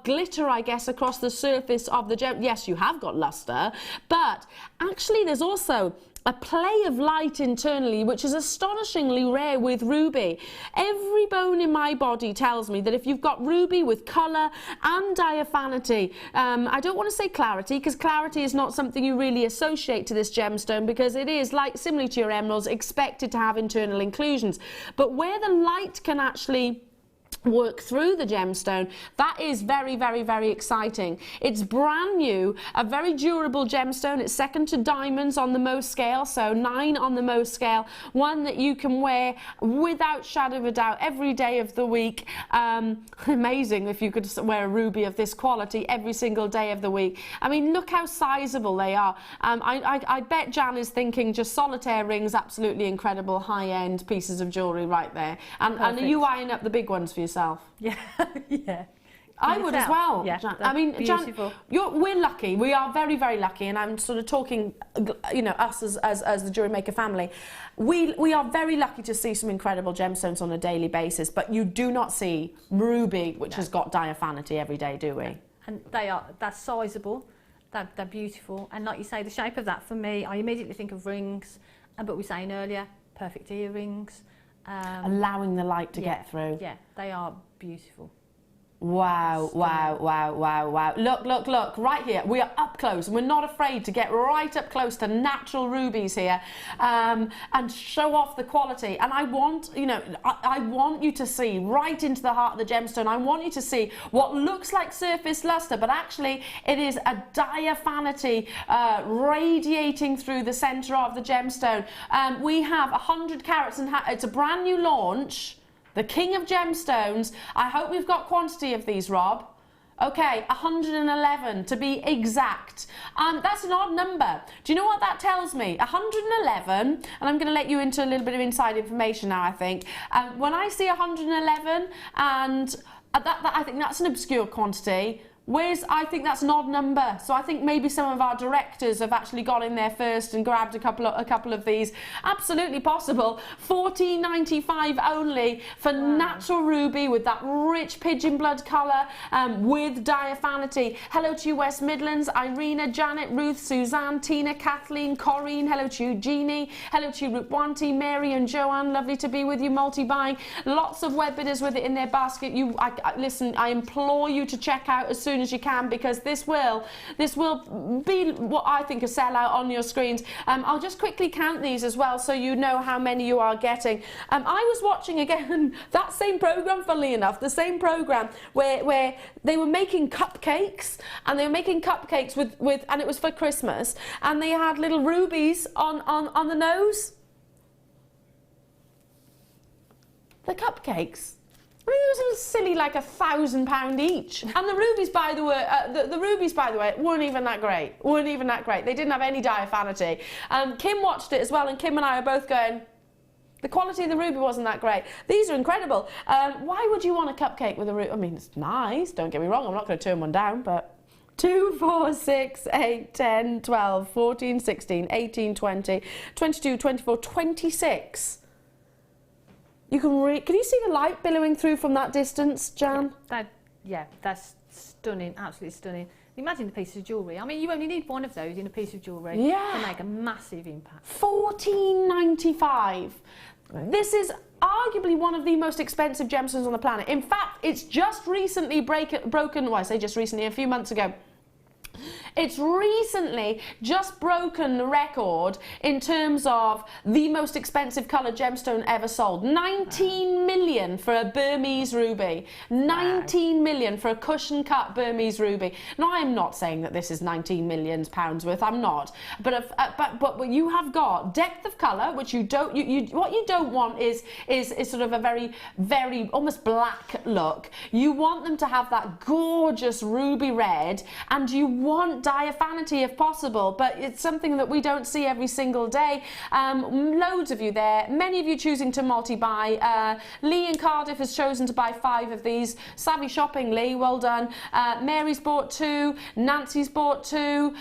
glitter, I guess, across the surface of the gem. Yes, you have got luster, but actually there's also a play of light internally, which is astonishingly rare with ruby. Every bone in my body tells me that if you've got ruby with colour and diaphanity, I don't want to say clarity, because clarity is not something you really associate to this gemstone, because it is, like similarly to your emeralds, expected to have internal inclusions. But where the light can actually work through the gemstone, that is very, very, very exciting. It's brand new, a very durable gemstone. It's second to diamonds on the Mohs scale, so 9 on the Mohs scale, one that you can wear without shadow of a doubt every day of the week. Amazing if you could wear a ruby of this quality every single day of the week. I mean, look how sizable they are. I bet Jan is thinking just solitaire rings, absolutely incredible high-end pieces of jewellery right there. And are you eyeing up the big ones for yourself? Yeah, yeah. I would as well. Yeah, Jan. I mean, beautiful. Jan, we're lucky. We are very, very lucky, and I'm sort of talking, you know, us as the Jewellery Maker family. We are very lucky to see some incredible gemstones on a daily basis, but you do not see ruby, which has got diaphanity every day, do we? And they're sizable, they're beautiful, and like you say, the shape of that for me, I immediately think of rings, but we were saying earlier, perfect earrings. Allowing the light to get through. Yeah, they are beautiful. Wow, wow, wow, wow, wow. Look, look, look, right here. We are up close, and we're not afraid to get right up close to natural rubies here, and show off the quality. And I want, you know, I want you to see right into the heart of the gemstone. I want you to see what looks like surface luster, but actually it is a diaphanity radiating through the centre of the gemstone. We have 100 carats, and it's a brand new launch. The king of gemstones. I hope we've got quantity of these, Rob. Okay, 111 to be exact. That's an odd number. Do you know what that tells me? 111, and I'm going to let you into a little bit of inside information now, I think. When I see 111, and I think that's an obscure quantity. I think that's an odd number, so I think maybe some of our directors have actually got in there first and grabbed a couple of these. Absolutely possible. $14.95 only for natural ruby with that rich pigeon blood colour with diaphanity. Hello to you, West Midlands. Irina, Janet, Ruth, Suzanne, Tina, Kathleen, Corinne. Hello to you, Jeannie. Hello to you, Rupwanti, Mary and Joanne. Lovely to be with you, multi-buying. Lots of web bidders with it in their basket. Listen, I implore you to check out as soon as you can, because this will be what I think a sellout on your screens. I'll just quickly count these as well, so you know how many you are getting. I was watching again that same program, funnily enough, the same program where they were making cupcakes, and they were making cupcakes with and it was for Christmas, and they had little rubies on the nose. The cupcakes. I mean, it was silly, like £1,000 each. And the rubies, by the way, weren't even that great. They didn't have any diaphanity. Kim watched it as well, and Kim and I are both going, the quality of the ruby wasn't that great. These are incredible. Why would you want a cupcake with a ruby? I mean, it's nice, don't get me wrong, I'm not going to turn one down, but 2, 4, 6, 8, 10, 12, 14, 16, 18, 20, 22, 24, 26. Can you see the light billowing through from that distance, Jan? That's stunning, absolutely stunning. Imagine the piece of jewellery. I mean, you only need one of those in a piece of jewellery to make a massive impact. $14.95. This is arguably one of the most expensive gemstones on the planet. In fact, it's just recently broken, well, I say just recently, a few months ago. It's recently just broken the record in terms of the most expensive coloured gemstone ever sold. 19 million for a Burmese ruby. 19 million for a cushion cut Burmese ruby. Now, I'm not saying that this is 19 million pounds worth. I'm not. But you have got depth of colour, which you don't. What you don't want is sort of a very, very almost black look. You want them to have that gorgeous ruby red, and you want diaphanity if possible, but it's something that we don't see every single day. Loads of you there, many of you choosing to multi-buy. Lee in Cardiff has chosen to buy 5 of these. Savvy shopping, Lee, well done. Mary's bought 2, Nancy's bought 2,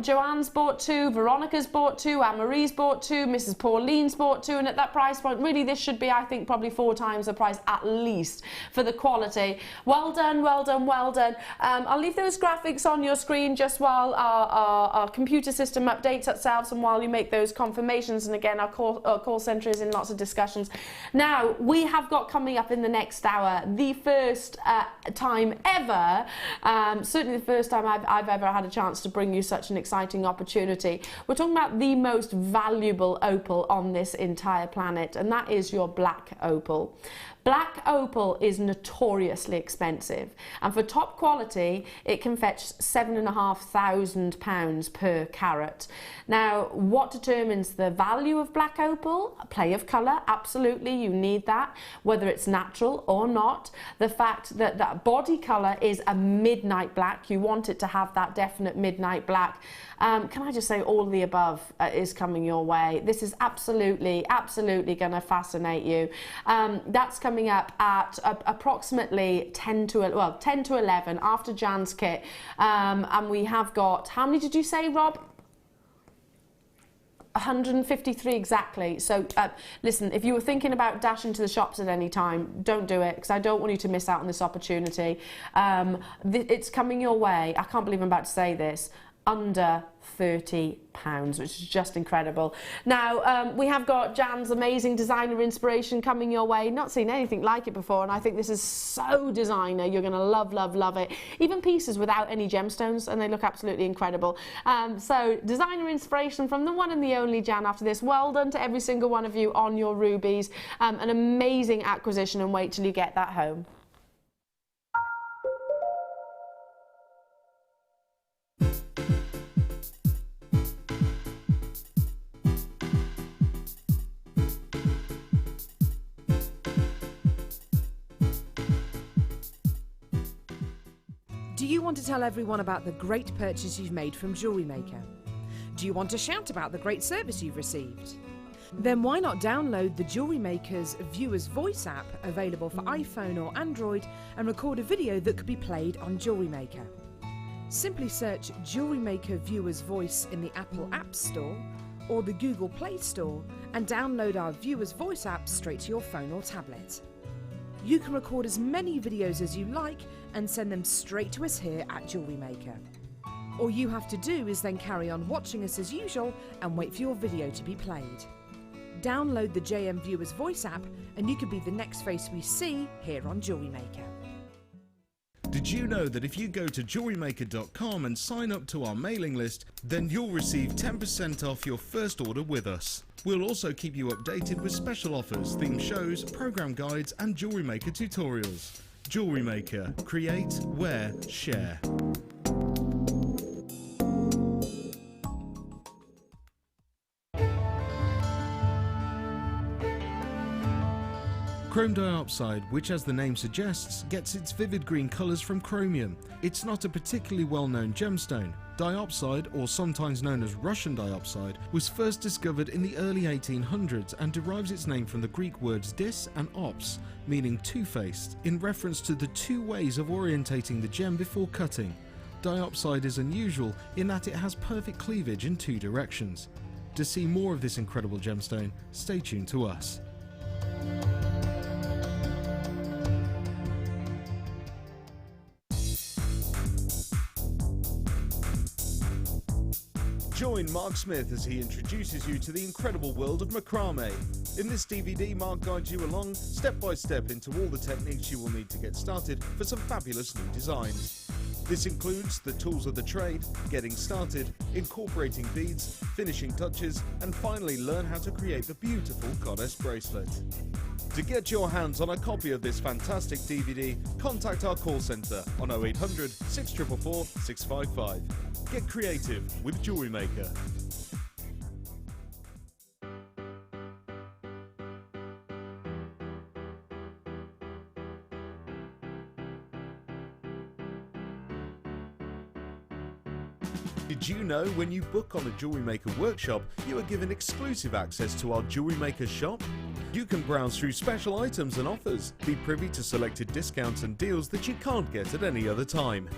Joanne's bought 2, Veronica's bought 2, Anne-Marie's bought 2, Mrs. Pauline's bought 2, and at that price point, really this should be, I think, probably 4 times the price at least for the quality. Well done, well done, well done. I'll leave those graphics on your screen just while our computer system updates itself and while you make those confirmations, and again our call centre is in lots of discussions. Now we have got coming up in the next hour the first time ever, certainly the first time I've ever had a chance to bring you such an exciting opportunity. We're talking about the most valuable opal on this entire planet, and that is your black opal. Black opal is notoriously expensive, and for top quality it can fetch £7,500 per carat. Now, what determines the value of black opal? A play of colour, absolutely, you need that, whether it's natural or not. The fact that that body colour is a midnight black, you want it to have that definite midnight black. Can I just say all of the above is coming your way. This is absolutely going to fascinate you. That's coming up at approximately 10 to 11 after Jan's kit. And we have got, how many did you say, Rob? 153 exactly. So listen, if you were thinking about dashing to the shops at any time, don't do it, because I don't want you to miss out on this opportunity. It's coming your way. I can't believe I'm about to say this. Under £30, which is just incredible. Now, we have got Jan's amazing designer inspiration coming your way. Not seen anything like it before, and I think this is so designer. You're going to love, love, love it. Even pieces without any gemstones, and they look absolutely incredible. So, designer inspiration from the one and the only Jan after this. Well done to every single one of you on your rubies. An amazing acquisition, and wait till you get that home. Do you want to tell everyone about the great purchase you've made from Jewellery Maker? Do you want to shout about the great service you've received? Then why not download the Jewellery Maker's Viewer's Voice app, available for iPhone or Android, and record a video that could be played on Jewellery Maker. Simply search Jewellery Maker Viewer's Voice in the Apple App Store or the Google Play Store and download our Viewer's Voice app straight to your phone or tablet. You can record as many videos as you like and send them straight to us here at Jewellery Maker. All you have to do is then carry on watching us as usual and wait for your video to be played. Download the JM Viewer's Voice app and you could be the next face we see here on Jewellery Maker. Did you know that if you go to JewelleryMaker.com and sign up to our mailing list, then you'll receive 10% off your first order with us. We'll also keep you updated with special offers, theme shows, program guides and Jewellery Maker tutorials. Jewellery Maker. Create, wear, share. Chrome diopside, which as the name suggests, gets its vivid green colours from chromium. It's not a particularly well-known gemstone. Diopside, or sometimes known as Russian diopside, was first discovered in the early 1800s and derives its name from the Greek words dis and ops, meaning two-faced, in reference to the two ways of orientating the gem before cutting. Diopside is unusual in that it has perfect cleavage in two directions. To see more of this incredible gemstone, stay tuned to us. Join Mark Smith as he introduces you to the incredible world of macrame. In this DVD, Mark guides you along, step by step, into all the techniques you will need to get started for some fabulous new designs. This includes the tools of the trade, getting started, incorporating beads, finishing touches, and finally learn how to create the beautiful goddess bracelet. To get your hands on a copy of this fantastic DVD, contact our call centre on 0800 644 655. Get creative with Jewellery Maker. Did you know when you book on a Jewellery Maker workshop, you are given exclusive access to our Jewellery Maker shop? You can browse through special items and offers, be privy to selected discounts and deals that you can't get at any other time.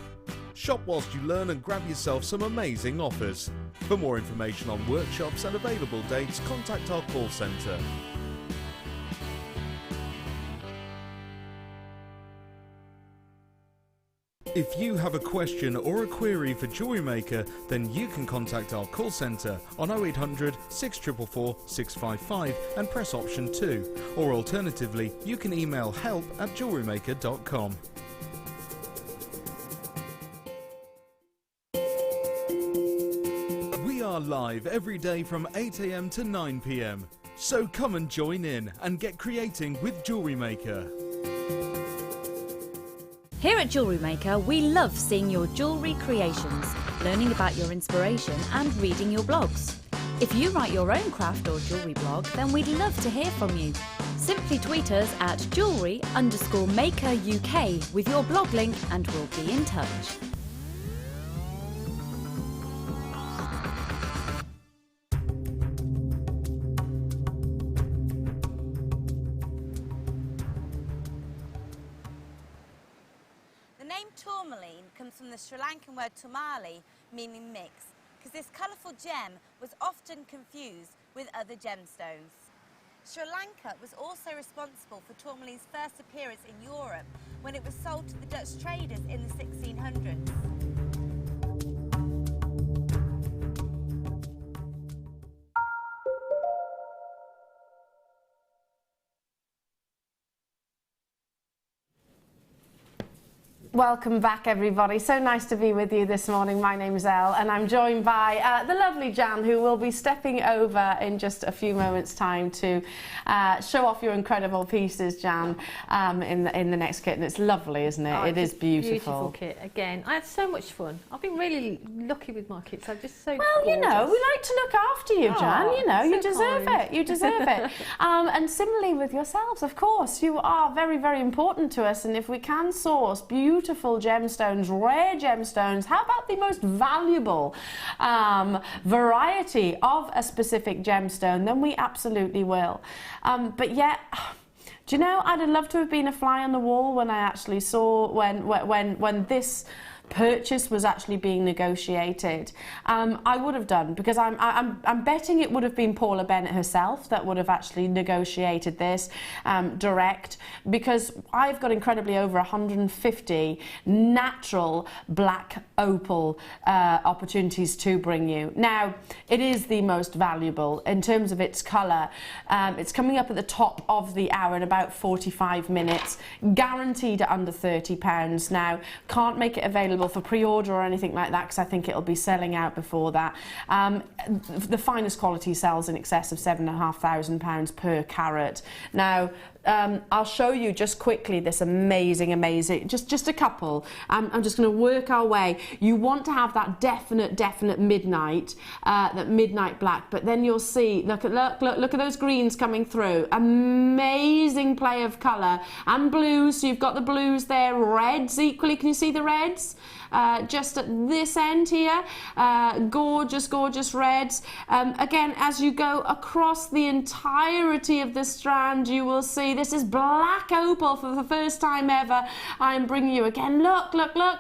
Shop whilst you learn and grab yourself some amazing offers. For more information on workshops and available dates, contact our call centre. If you have a question or a query for Jewellery Maker, then you can contact our call centre on 0800 644 655 and press option 2, or alternatively you can email help@jewellerymaker.com. We are live every day from 8 AM to 9 PM, so come and join in and get creating with Jewellery Maker. Here at Jewellery Maker, we love seeing your jewellery creations, learning about your inspiration and reading your blogs. If you write your own craft or jewellery blog, then we'd love to hear from you. Simply tweet us at jewellery_maker UK with your blog link and we'll be in touch. The name tourmaline comes from the Sri Lankan word tomali, meaning mix, because this colourful gem was often confused with other gemstones. Sri Lanka was also responsible for tourmaline's first appearance in Europe when it was sold to the Dutch traders in the 1600s. Welcome back, everybody. So nice to be with you this morning. My name's Elle and I'm joined by the lovely Jan, who will be stepping over in just a few moments' time to show off your incredible pieces, Jan, in the next kit. And it's lovely, isn't it? Oh, it is beautiful. Beautiful kit. Again, I had so much fun. I've been really lucky with my kits. I'm just so Well, gorgeous. you know, we like to look after you, Jan. Oh, You know, you so deserve kind. it. You deserve it. And similarly with yourselves, of course, you are very, very important to us. And if we can source beautiful gemstones, rare gemstones, how about the most valuable variety of a specific gemstone, then we absolutely will. But yet, do you know, I'd have loved to have been a fly on the wall when I actually saw when this purchase was actually being negotiated. I would have done, because I'm betting it would have been Paula Bennett herself that would have actually negotiated this direct, because I've got incredibly over 150 natural black opal opportunities to bring you. Now, it is the most valuable in terms of its colour. It's coming up at the top of the hour in about 45 minutes, guaranteed at under £30. Now, can't make it available for pre-order or anything like that, because I think it'll be selling out before that. The finest quality sells in excess of £7,500 per carat. Now, I'll show you just quickly this amazing, just a couple. I'm just going to work our way. You want to have that definite midnight, that midnight black, but then you'll see, look at those greens coming through. Amazing play of colour and blues. So you've got the blues there, reds equally. Can you see the reds? Just at this end here, gorgeous reds. Again, as you go across the entirety of the strand, you will see this is black opal for the first time ever. I'm bringing you again, look,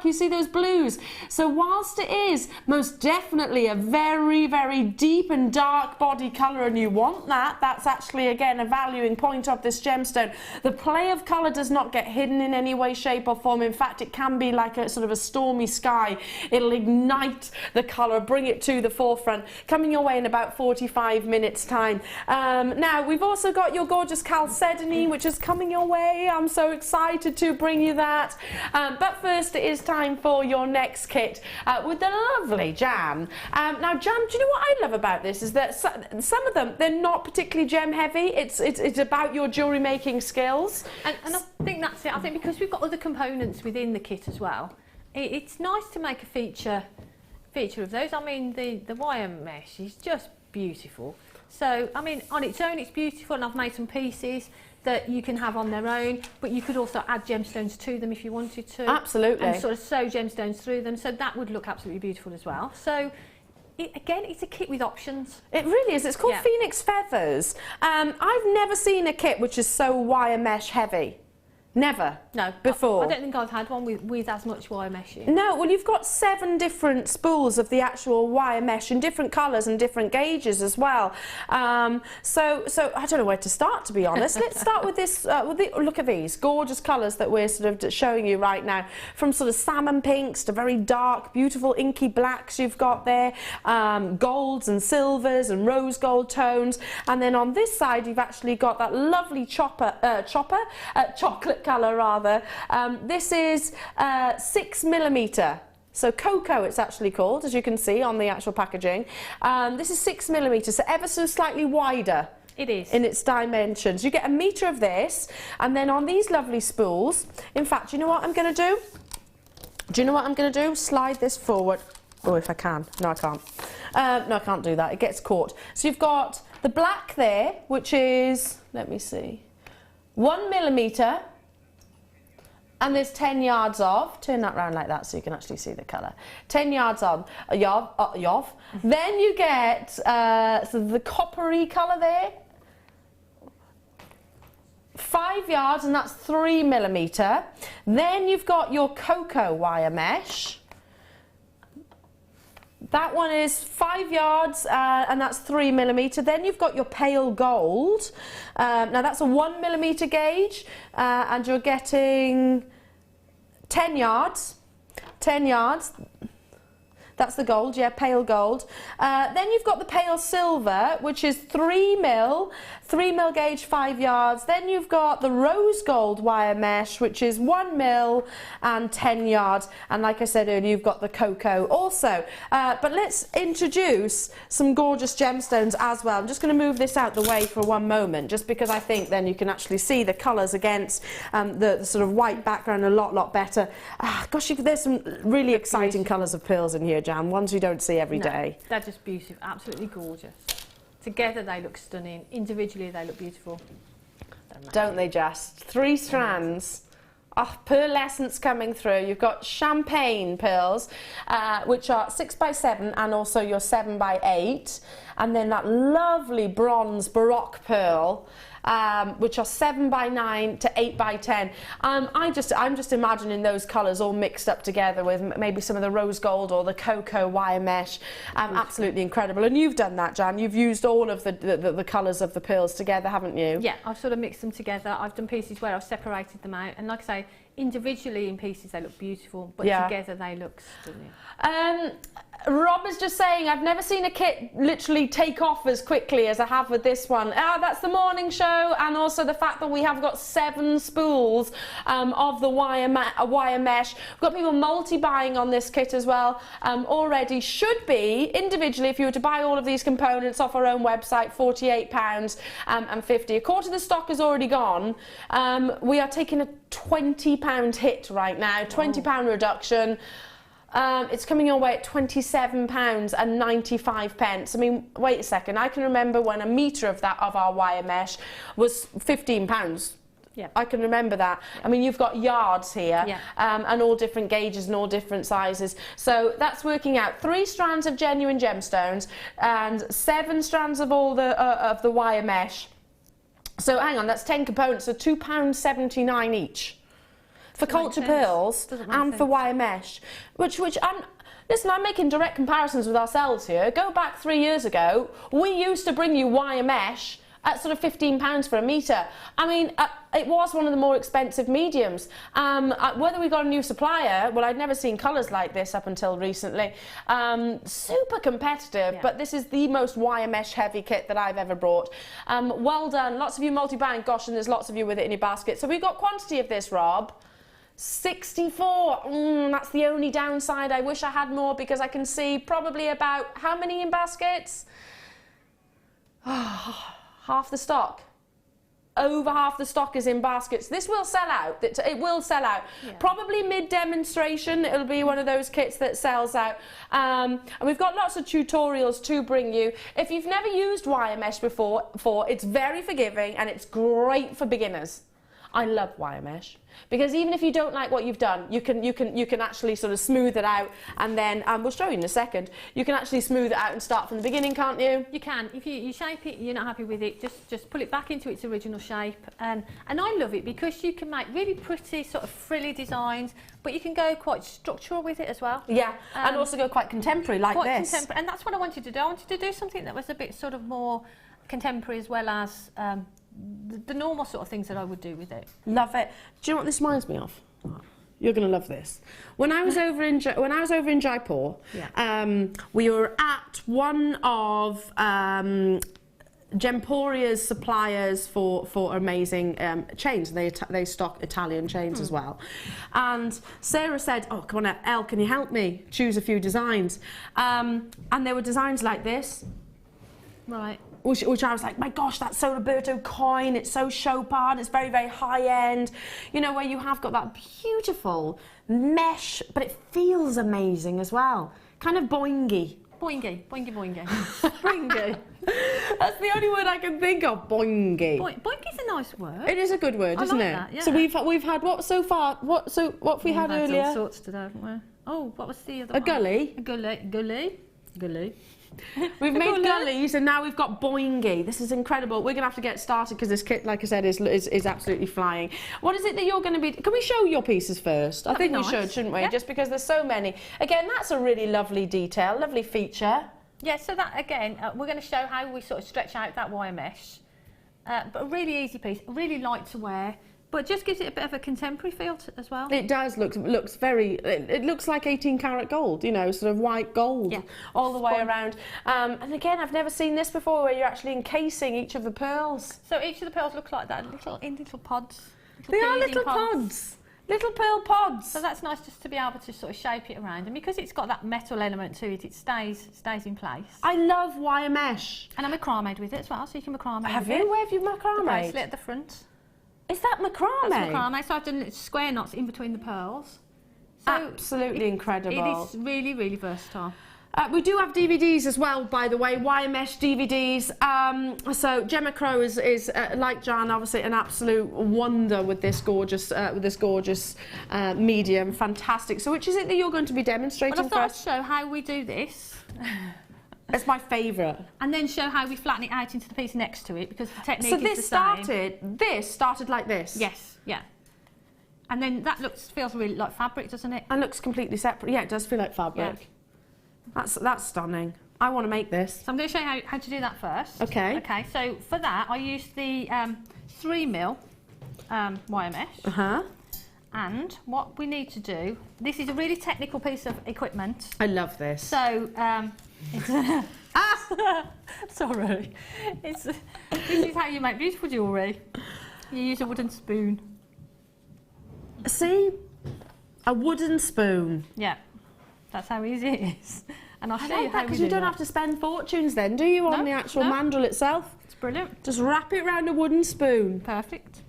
you see those blues? So whilst it is most definitely a very deep and dark body colour, and you want that, that's actually again a valuing point of this gemstone. The play of colour does not get hidden in any way, shape or form. In fact, it can be like a sort of a stormy sky. It'll ignite the colour, bring it to the forefront, coming your way in about 45 minutes time. Now, we've also got your gorgeous chalcedony, which is coming your way. I'm so excited to bring you that. But first, it is time for your next kit with the lovely Jan. Now, Jan, do you know what I love about this is that some of them, they're not particularly gem heavy. It's about your jewellery making skills. And I think that's it. I think because we've got other components within the kit as well, it's nice to make a feature of those. I mean, the wire mesh is just beautiful. So, I mean, on its own, it's beautiful, and I've made some pieces that you can have on their own, but you could also add gemstones to them if you wanted to. Absolutely. And sort of sew gemstones through them, so that would look absolutely beautiful as well. So, again, it's a kit with options. It really is. It's called Yeah. Phoenix Feathers. I've never seen a kit which is so wire mesh heavy. Never. No, before. I don't think I've had one with as much wire mesh in. No, well, you've got 7 different spools of the actual wire mesh in different colours and different gauges as well. So I don't know where to start, to be honest. Let's start with this. Look at these gorgeous colours that we're sort of showing you right now, from sort of salmon pinks to very dark, beautiful inky blacks you've got there, golds and silvers and rose gold tones, and then on this side you've actually got that lovely chocolate colour rather. This is 6mm. So cocoa it's actually called, as you can see on the actual packaging. This is 6mm, so ever so slightly wider. It is. In its dimensions. You get a metre of this, and then on these lovely spools, in fact, you know what I'm going to do? Do you know what I'm going to do? Slide this forward. Oh, if I can. No, I can't. No, I can't do that. It gets caught. So you've got the black there, which is, let me see, 1mm. And there's 10 yards of, turn that round like that so you can actually see the colour. 10 yards on, Then you get so the coppery colour there. 5 yards, and that's 3mm. Then you've got your cocoa wire mesh. That one is 5 yards, and that's 3mm. Then you've got your pale gold. Now that's a 1mm gauge, and you're getting 10 yards. 10 yards. That's the gold, yeah, pale gold. Then you've got the pale silver, which is 3mm gauge, 5 yards. Then you've got the rose gold wire mesh, which is 1mm and 10 yards. And like I said earlier, you've got the cocoa also. But let's introduce some gorgeous gemstones as well. I'm just going to move this out the way for one moment, just because I think then you can actually see the colours against the sort of white background a lot better. Gosh, there's some really exciting colours of pearls in here, Jan, ones you don't see every day. They're just beautiful, absolutely gorgeous. Together they look stunning, individually they look beautiful. Don't they just? 3 strands. Oh, pearlescence coming through. You've got champagne pearls, which are 6x7 and also your 7x8. And then that lovely bronze baroque pearl, which are 7x9 to 8x10. I'm just imagining those colours all mixed up together with maybe some of the rose gold or the cocoa wire mesh. Absolutely incredible. And you've done that, Jan. You've used all of the colours of the pearls together, haven't you? Yeah, I've sort of mixed them together. I've done pieces where I've separated them out, and like I say, individually in pieces they look beautiful, but together they look stunning. Rob is just saying, I've never seen a kit literally take off as quickly as I have with this one. That's the morning show, and also the fact that we have got 7 spools of the wire mesh. We've got people multi-buying on this kit as well already. Should be, individually, if you were to buy all of these components off our own website, £48 and 50. A quarter of the stock is already gone. We are taking a £20 hit right now, £20 reduction. It's coming your way at £27 and 95 pence. I mean, wait a second. I can remember when a metre of our wire mesh was £15. Yeah. I can remember that. I mean, you've got yards here, and all different gauges and all different sizes. So that's working out 3 strands of genuine gemstones and 7 strands of all of the wire mesh. So hang on, that's 10 components, so £2.79 each. For culture pearls and for wire mesh, which listen, I'm making direct comparisons with ourselves here. Go back 3 years ago, we used to bring you wire mesh at sort of £15 for a metre. I mean, it was one of the more expensive mediums. Whether we got a new supplier, well, I'd never seen colours like this up until recently. Super competitive, but this is the most wire mesh heavy kit that I've ever brought. Well done. Lots of you multi-buying, gosh, and there's lots of you with it in your basket. So we've got quantity of this, Rob. 64. That's the only downside. I wish I had more, because I can see probably about how many in baskets? Half the stock. over half the stock is in baskets. This will sell out. It will sell out. Yeah. Probably mid-demonstration, it'll be one of those kits that sells out. And we've got lots of tutorials to bring you. If you've never used wire mesh before, it's very forgiving and it's great for beginners. I love wire mesh because even if you don't like what you've done, you can actually sort of smooth it out, and then we'll show you in a second. You can actually smooth it out and start from the beginning, can't you? You can. If you shape it, you're not happy with it, just pull it back into its original shape. And I love it because you can make really pretty sort of frilly designs, but you can go quite structural with it as well. Yeah, and also go quite contemporary like quite this. And that's what I wanted to do. I wanted to do something that was a bit sort of more contemporary as well as the normal sort of things that I would do with it. Love it. Do you know what this reminds me of? You're going to love this. When I was over in Jaipur, Yeah. we were at one of Gemporia's suppliers for amazing chains. They stock Italian chains as well. And Sarah said, "Oh, come on, Elle, can you help me choose a few designs?" And there were designs like this. Right. Which I was like, my gosh, that's so Roberto coin, it's so Chopin, it's very, very high-end. You know, where you have got that beautiful mesh, but it feels amazing as well. Kind of boingy. Boingy, boingy, boingy. Boingy. That's the only word I can think of, boingy. Boingy's a nice word. It is a good word, I isn't like it? that, yeah. So we've had what so far? What have we had earlier? All sorts today, haven't we? Oh, what was the other A one? gully. A gully. We've made gullies and now we've got boingy. This is incredible. We're going to have to get started because this kit, like I said, is absolutely flying. What is it that you're going to be... Can we show your pieces first? I think we should, shouldn't we? Yeah. Just because there's so many. Again, that's a really lovely detail, lovely feature. Yeah, so that, again, we're going to show how we sort of stretch out that wire mesh. But a really easy piece, really light to wear, but just gives it a bit of a contemporary feel as well. It does looks very... It looks like 18 karat gold, you know, sort of white gold all the way around. And again, I've never seen this before where you're actually encasing each of the pearls. So each of the pearls look like that, in little pods. They are little pods. Little pearl pods. So that's nice just to be able to sort of shape it around, and because it's got that metal element to it, it stays in place. I love wire mesh. And I macrame'd with it as well, so you can macrame. Have you? Where have you The macrame? bracelet at the front. Is that macrame? That's macrame. So I've done little square knots in between the pearls. So absolutely incredible. It is really, really versatile. We do have DVDs as well, by the way, wire mesh DVDs. So Gemma Crow is like Jan, obviously an absolute wonder with this gorgeous medium. Fantastic. So which is it that you're going to be demonstrating Well, I thought I'd first? show how we do this. It's my favourite. And then show how we flatten it out into the piece next to it, because the technique So is this the same. started like this. Yes, yeah. And then that feels really like fabric, doesn't it? And looks completely separate. Yeah, it does feel like fabric. Yeah. That's stunning. I want to make this. So I'm going to show you how to do that first. Okay. Okay, so for that I used the 3mm wire mesh. Uh-huh. And what we need to do, this is a really technical piece of equipment. I love this. So, sorry. This is how you make beautiful jewellery. You use a wooden spoon. See? A wooden spoon. Yeah, that's how easy it is. And I'll I show you like how that we because do you don't that. have to spend fortunes then, do you, on No, the actual no. mandrel itself? It's brilliant. Just wrap it around a wooden spoon. Perfect.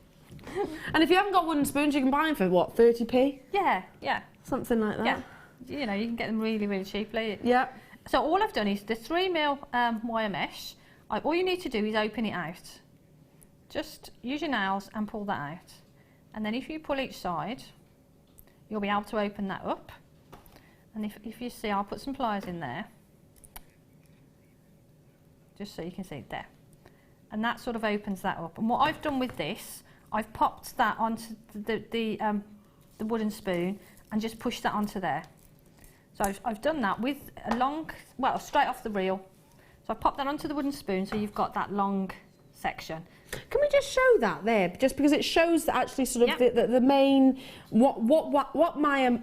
And if you haven't got wooden spoons, you can buy them for, what, 30p? Yeah, yeah, Something like that. yeah. You know, you can get them really, really cheaply. Yeah. So all I've done is the 3mm wire mesh. All you need to do is open it out. Just use your nails and pull that out. And then if you pull each side, you'll be able to open that up. And if you see, I'll put some pliers in there, just so you can see it there. And that sort of opens that up. And what I've done with this, I've popped that onto the wooden spoon and just pushed that onto there. So I've done that with a long, well, straight off the reel. So I've popped that onto the wooden spoon, so you've got that long section. Can we just show that there? Just because it shows that actually sort of Yep. the main, what my,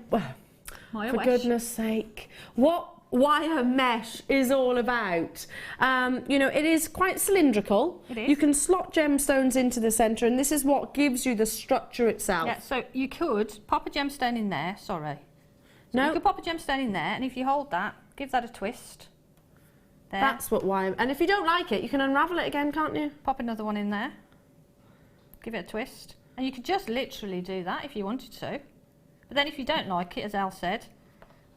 Wire for mesh. goodness sake, what wire mesh is all about. You know, it is quite cylindrical. It is. You can slot gemstones into the centre, and this is what gives you the structure itself. Yeah, so you could pop a gemstone in there, sorry. So No. you could pop a gemstone in there, and if you hold that, give that a twist. There. That's what wire, and if you don't like it, you can unravel it again, can't you? Pop another one in there. give it a twist. And you could just literally do that if you wanted to. But then if you don't like it, as Al said,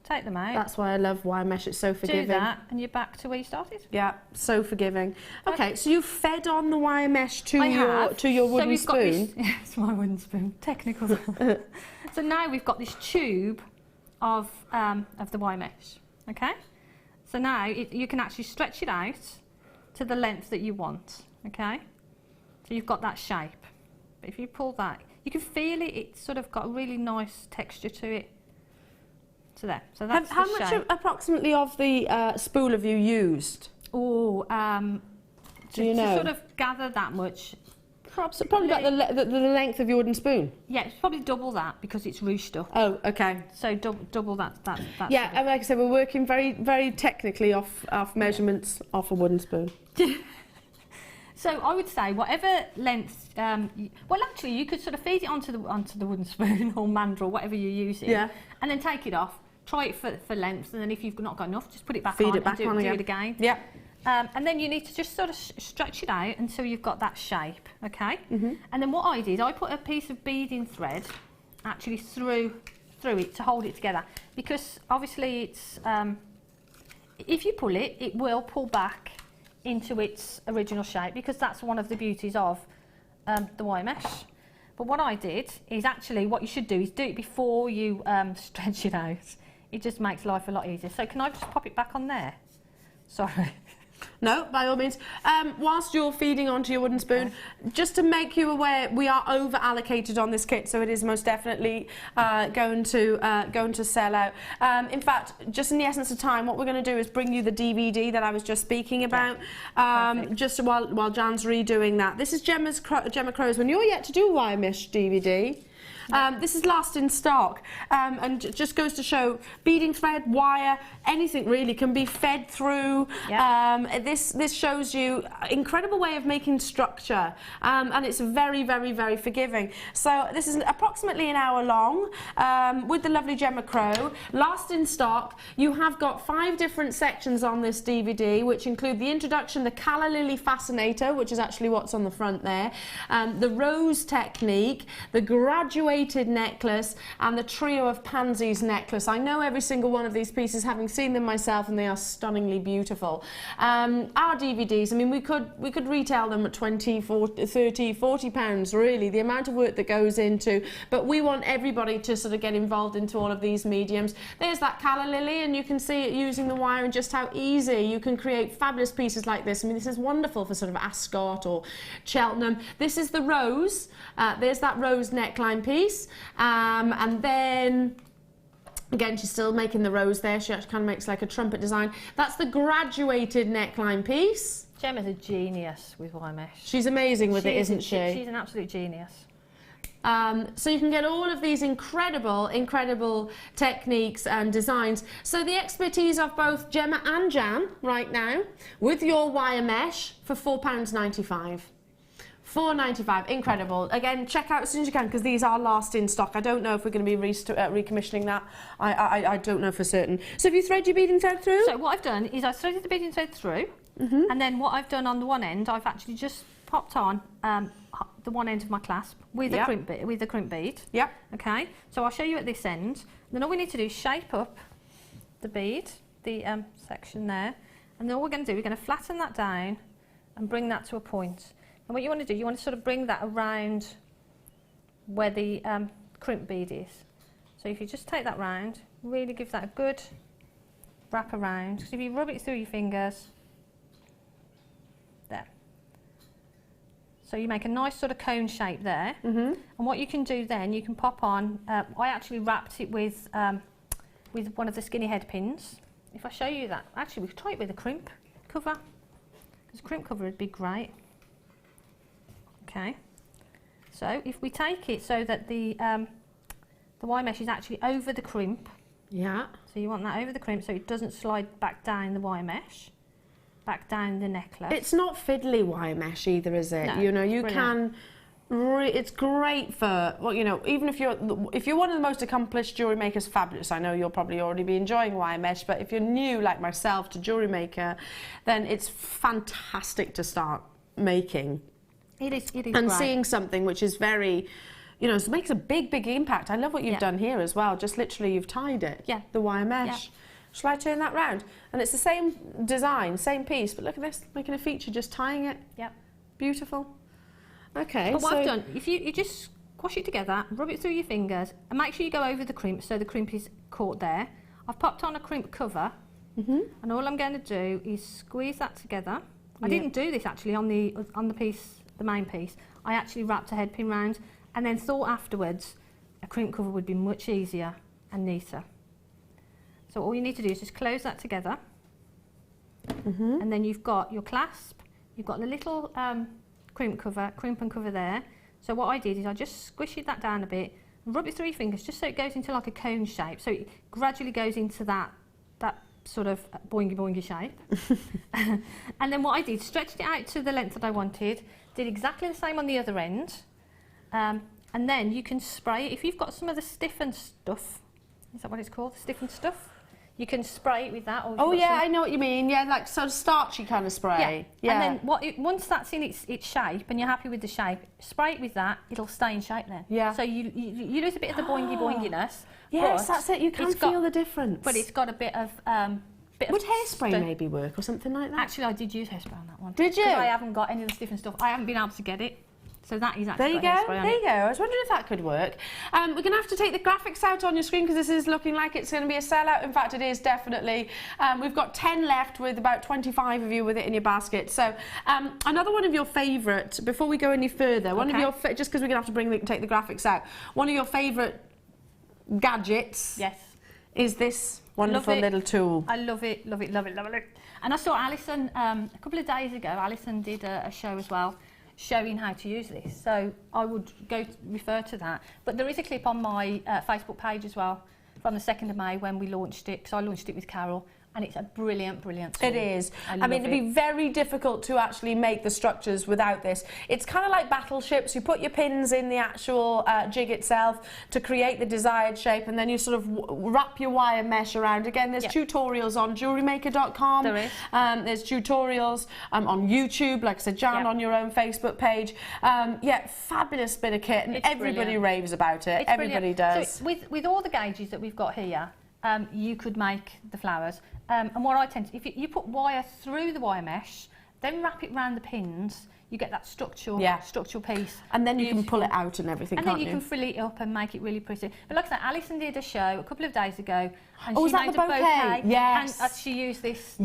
take them out. That's why I love wire mesh, it's so forgiving. Do that and you're back to where you started. Yeah, so forgiving. Okay, so you fed on the wire mesh to your wooden so we've spoon. Got this, it's my wooden spoon, technical. So now we've got this tube of the wire mesh, okay? So now you can actually stretch it out to the length that you want, okay? So you've got that shape. But if you pull that, you can feel it, it's sort of got a really nice texture to it. So there, so that's How the much shape. approximately of the spool have you used? Oh, Do you know? to sort of gather that much. Probably about the length of your wooden spoon. Yeah, it's probably double that because it's ruched up. Oh, okay. So double that. Yeah, sort of. and like I said, we're working very, very technically off measurements off a wooden spoon. So I would say whatever length. Well, actually, you could sort of feed it onto the wooden spoon or mandrel, whatever you're using. Yeah. And then take it off. Try it for length, and then if you've not got enough, just put it back Feed on it back and on do again. it again. Yeah. And then you need to just sort of stretch it out until you've got that shape, okay? Mm-hmm. And then what I did, I put a piece of beading thread actually through it to hold it together, because obviously it's if you pull it, it will pull back into its original shape, because that's one of the beauties of the wire mesh. But what I did is actually what you should do is do it before you stretch it out. It just makes life a lot easier. So can I just pop it back on there? Sorry. No, by all means. Whilst you're feeding onto your wooden spoon, just to make you aware, we are over allocated on this kit, so it is most definitely going to sell out. In fact, just in the essence of time, what we're going to do is bring you the DVD that I was just speaking about. Just while Jan's redoing that. This is Gemma Crow's When You're Yet to Do Wire Mesh DVD. This is last in stock, and it just goes to show beading thread, wire, anything really can be fed through. This shows you incredible way of making structure, and it's very, very, very forgiving. So this is approximately an hour long with the lovely Gemma Crow. Last in stock. You have got 5 different sections on this DVD, which include the introduction, the Calla Lily Fascinator, which is actually what's on the front there, the rose technique, the graduated necklace, and the trio of pansies necklace. I know every single one of these pieces, having seen them myself, and they are stunningly beautiful. Our DVDs, I mean, we could retail them at 20, 40, 30, 40 pounds, really, the amount of work that goes into, but we want everybody to sort of get involved into all of these mediums. There's that Calla Lily, and you can see it using the wire and just how easy you can create fabulous pieces like this. I mean, this is wonderful for sort of Ascot or Cheltenham. This is the rose. There's that rose neckline piece. And then again, she's still making the rose there. She actually kind of makes like a trumpet design. That's the graduated neckline piece. Gemma's a genius with wire mesh. She's amazing with it, isn't she? She's an absolute genius. So you can get all of these incredible techniques and designs. So the expertise of both Gemma and Jan right now with your wire mesh for £4.95. £4.95, incredible. Again, check out as soon as you can, because these are last in stock. I don't know if we're going to be recommissioning that. I don't know for certain. So have you threaded your beading thread through? So what I've done is I've threaded the beading thread through, and then what I've done on the one end, I've actually just popped on the one end of my clasp with a crimp bead. Yeah. Okay. So I'll show you at this end. Then all we need to do is shape up the bead, the section there, and then all we're going to do, we're going to flatten that down and bring that to a point. And what you want to do, you want to sort of bring that around where the crimp bead is. So if you just take that round, really give that a good wrap around. Because if you rub it through your fingers, there. So you make a nice sort of cone shape there. And what you can do then, you can pop on, I actually wrapped it with one of the skinny head pins. If I show you that, actually we could try it with a crimp cover, because a crimp cover would be great. Okay, so if we take it so that the wire mesh is actually over the crimp. Yeah. So you want that over the crimp so it doesn't slide back down the wire mesh, back down the necklace. It's not fiddly wire mesh either, is it? No, You know, you brilliant. can. It's great for, well, you know, even if you're one of the most accomplished jewellery makers, fabulous. I know you'll probably already be enjoying wire mesh, but if you're new like myself to Jewellery Maker, then it's fantastic to start making. It is and great. seeing something which is very, you know, makes a big impact. I love what you've done here as well. Just literally you've tied it. Yeah. The wire mesh. Yeah. Shall I turn that round? And it's the same design, same piece, but look at this, making a feature, just tying it. Yep. Beautiful. Okay. But what I've done, if you just squash it together, rub it through your fingers, and make sure you go over the crimp so the crimp is caught there. I've popped on a crimp cover, and all I'm going to do is squeeze that together. I didn't do this actually on the piece, the main piece. I actually wrapped a head pin round, and then thought afterwards a crimp cover would be much easier and neater. So all you need to do is just close that together, and then you've got your clasp, you've got the little crimp and cover there. So what I did is I just squished that down a bit, and rub it through your fingers just so it goes into like a cone shape. So it gradually goes into that sort of boingy shape. And then what I did, stretched it out to the length that I wanted, did exactly the same on the other end, and then you can spray it. If you've got some of the stiffened stuff, is that what it's called, the stiffened stuff? You can spray it with that. Or oh yeah, I know what you mean. Yeah, like sort of starchy kind of spray. Yeah. And then once that's in its shape and you're happy with the shape, spray it with that. It'll stay in shape then. Yeah. So you lose a bit of the boinginess. Yes, that's it. You can feel the difference. But it's got a bit of would hairspray maybe work or something like that? Actually, I did use hairspray on that one. Did you? Because I haven't got any of the stiffened stuff. I haven't been able to get it. So that is actually there you go. There you go. I was wondering if that could work. We're going to have to take the graphics out on your screen because this is looking like it's going to be a sellout. In fact, it is definitely. We've got 10 left with about 25 of you with it in your basket. So another one of your favourite, before we go any further, one of your, just because we're going to have to take the graphics out, one of your favourite gadgets is this wonderful little tool. I love it, love it, love it, love it. And I saw Alison, a couple of days ago, Alison did a show as well, showing how to use this, so I would refer to that. But there is a clip on my Facebook page as well from the 2nd of May when we launched it, because I launched it with Carol, and it's a brilliant tool. It is. I mean, it'd be very difficult to actually make the structures without this. It's kind of like battleships. You put your pins in the actual jig itself to create the desired shape, and then you sort of wrap your wire mesh around. Again, there's tutorials on JewelleryMaker.com. There is. There's tutorials on YouTube, like I said, Jan, on your own Facebook page. Yeah, fabulous bit of kit, and everybody raves about it. Everybody does. So with all the gauges that we've got here, you could make the flowers. And what I tend to, if you put wire through the wire mesh, then wrap it around the pins, you get that structural piece. And then you can pull it out and everything, and can't then you can frill it up and make it really pretty. But like I said, Alison did a show a couple of days ago, and she made a bouquet. Yes. And she used this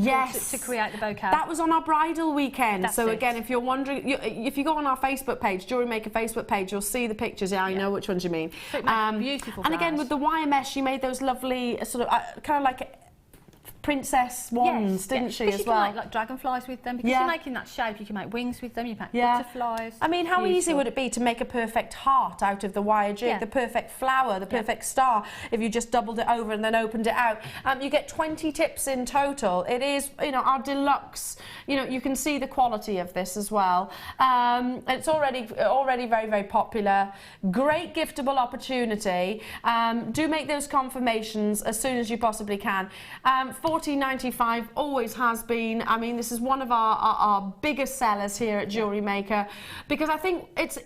to create the bouquet. That was on our bridal weekend. That's so it. again, if you're wondering, if you go on our Facebook page, Jewellery Maker Facebook page, you'll see the pictures. Yeah, I know which ones you mean. So it makes beautiful and again, flowers. with the wire mesh, she made those lovely sort of kind of like princess wands, didn't she, as well? You can make like dragonflies with them, because you're making that shape. You can make wings with them, you can make butterflies. I mean, how easy would it be to make a perfect heart out of the wire jig, the perfect flower, the perfect star, if you just doubled it over and then opened it out? You get 20 tips in total. It is, you know, our deluxe, you know, you can see the quality of this as well. It's already very, very popular. Great giftable opportunity. Do make those confirmations as soon as you possibly can. $14.95 always has been. I mean, this is one of our biggest sellers here at Jewellery Maker, because I think it's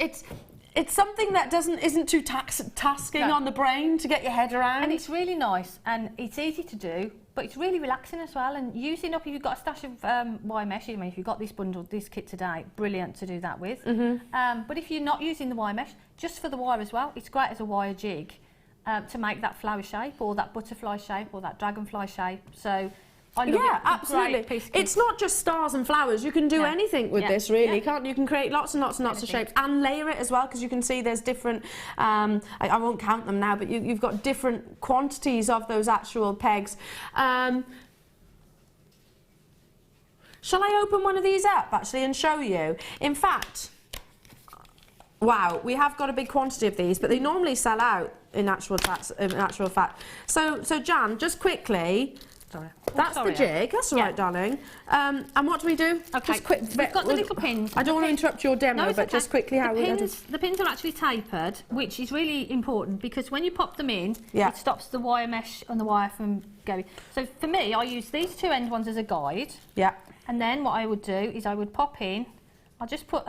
something that isn't too tasking on the brain to get your head around. And it's really nice, and it's easy to do, but it's really relaxing as well. And using up, if you've got a stash of wire mesh, I mean, if you've got this bundle, this kit today, brilliant to do that with. But if you're not using the wire mesh, just for the wire as well, it's great as a wire jig. To make that flower shape or that butterfly shape or that dragonfly shape. So I love it. Absolutely. Piece of it's not just stars and flowers. You can do anything with this, really, can't you? You can create lots and lots and lots of shapes and layer it as well, because you can see there's different, I won't count them now, but you've got different quantities of those actual pegs. Shall I open one of these up, actually, and show you? In fact, wow, we have got a big quantity of these, but they normally sell out in actual fact. So Jan, just quickly, that's the jig. That's all right, darling. And what do we do? Okay, just quick. We've got the little pins. I don't want to interrupt your demo, but just quickly, how we do. The pins are actually tapered, which is really important, because when you pop them in, it stops the wire mesh and the wire from going. So for me, I use these two end ones as a guide. Yeah. And then what I would do is I would pop in. I'll just put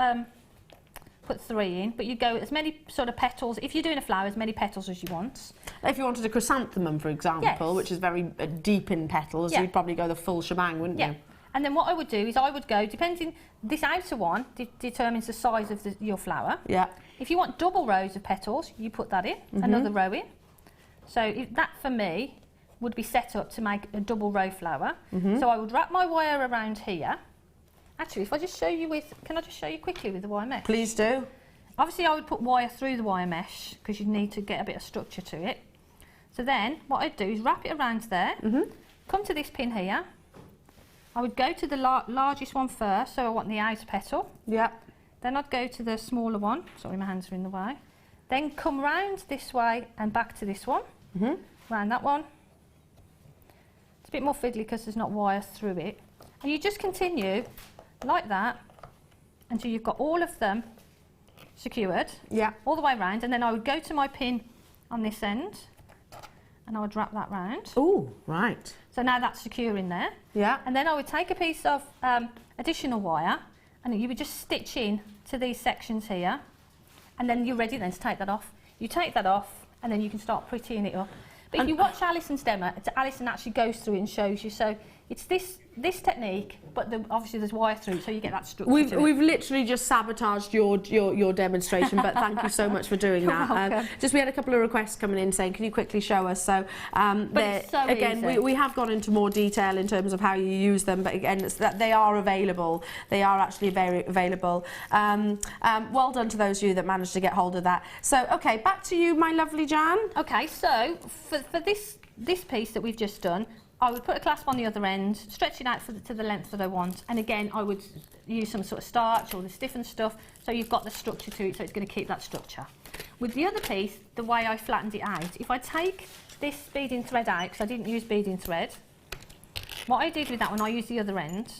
put 3 in, but you go as many sort of petals, if you're doing a flower, as many petals as you want. If you wanted a chrysanthemum, for example, Yes. which is very deep in petals, Yeah. you'd probably go the full shebang, wouldn't you? And then what I would do is I would go, depending, this outer one determines the size of your flower. Yeah. If you want double rows of petals, you put that in, another row in. So that for me would be set up to make a double row flower. So I would wrap my wire around here. Actually, if I just show you can I just show you quickly with the wire mesh? Please do. Obviously I would put wire through the wire mesh because you need to get a bit of structure to it. So then what I'd do is wrap it around there, come to this pin here. I would go to the largest one first, so I want the outer petal. Yeah. Then I'd go to the smaller one. Sorry, my hands are in the way. Then come round this way and back to this one. Round that one. It's a bit more fiddly because there's not wire through it. And you just continue like that until you've got all of them secured. Yeah. All the way round. And then I would go to my pin on this end and I would wrap that round. Oh, right. So now that's secure in there. Yeah. And then I would take a piece of additional wire and you would just stitch in to these sections here. And then you're ready then to take that off. You take that off and then you can start prettying it up. But if you watch Alison's demo, Alison actually goes through it and shows you. So it's this technique, but obviously there's wire through it, so you get that structure to it. We've literally just sabotaged your demonstration, but thank you so much for doing You're that. welcome. Just we had a couple of requests coming in saying, can you quickly show us? So, it's so again, easy. we have gone into more detail in terms of how you use them, but again, it's that they are available. They are actually very available. Well done to those of you that managed to get hold of that. So, okay, back to you, my lovely Jan. Okay, so for this piece that we've just done, I would put a clasp on the other end, stretch it out to the length that I want, and again I would use some sort of starch or the stiffened stuff so you've got the structure to it, so it's going to keep that structure. With the other piece, the way I flattened it out, if I take this beading thread out, because I didn't use beading thread, what I did with that one, I used the other end,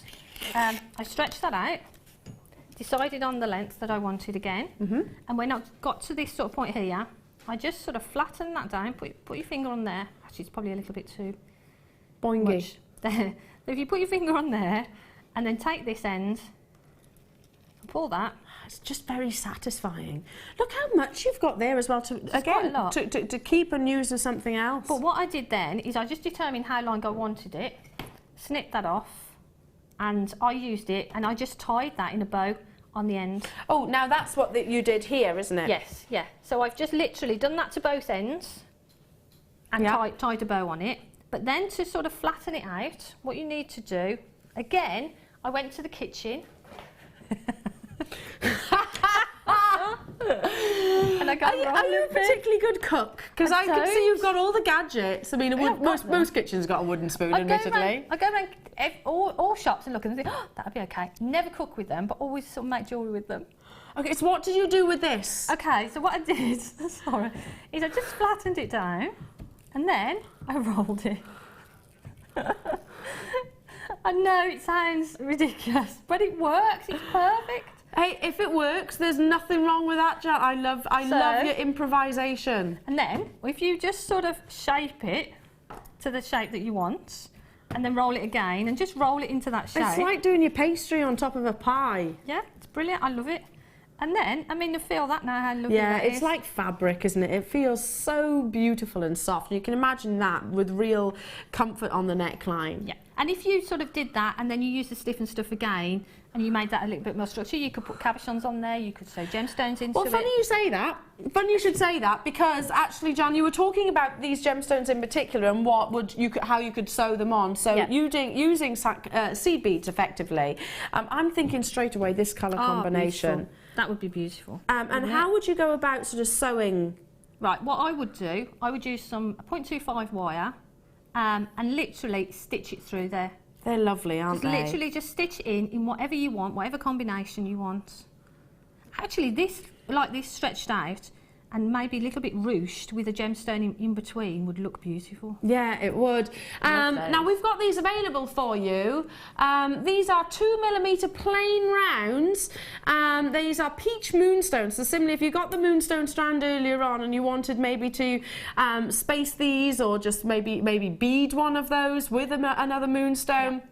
I stretched that out, decided on the length that I wanted again, and when I got to this sort of point here, I just sort of flattened that down, put your finger on there, actually it's probably a little bit too Boingy. much there. So if you put your finger on there and then take this end and pull that. It's just very satisfying. Look how much you've got there as well to quite a lot. to keep and use as something else. But what I did then is I just determined how long I wanted it, snipped that off, and I used it and I just tied that in a bow on the end. Oh, now that's what you did here, isn't it? Yes, yeah. So I've just literally done that to both ends and tied a bow on it. But then to sort of flatten it out, what you need to do, again, I went to the kitchen. And I got Are you a particularly good cook? Because I can see you've got all the gadgets. I mean, most kitchens got a wooden spoon, admittedly. I go around all shops and look and think, oh, that'd be okay. Never cook with them, but always sort of make jewellery with them. Okay, so what did you do with this? Okay, so what I did, sorry, is I just flattened it down and then I rolled it. I know it sounds ridiculous, but it works, it's perfect. Hey, if it works, there's nothing wrong with that, Jan. I love your improvisation. And then, if you just sort of shape it to the shape that you want, and then roll it again, and just roll it into that shape. It's like doing your pastry on top of a pie. Yeah, it's brilliant, I love it. And then, I mean, you feel that now, how lovely Yeah, that is. it's like fabric, isn't it? It feels so beautiful and soft. You can imagine that with real comfort on the neckline. Yeah, and if you sort of did that, and then you use the stiffened stuff again, and you made that a little bit more structure, you could put cabochons on there, you could sew gemstones into it. Well, funny you say that. Funny you should say that, because actually, Jan, you were talking about these gemstones in particular and how you could sew them on. So using seed beads effectively, I'm thinking straight away this colour combination. Beautiful. That would be beautiful. And how would you go about sort of sewing? Right, what I would do, I would use some 0.25 wire and literally stitch it through there. They're lovely, aren't they? Literally just stitch it in whatever you want, whatever combination you want. Actually, this stretched out and maybe a little bit ruched with a gemstone in between would look beautiful. Yeah, it would. Now we've got these available for you. These are 2mm plain rounds. These are peach moonstones. So similarly, if you got the moonstone strand earlier on and you wanted maybe to space these or just maybe bead one of those with another moonstone.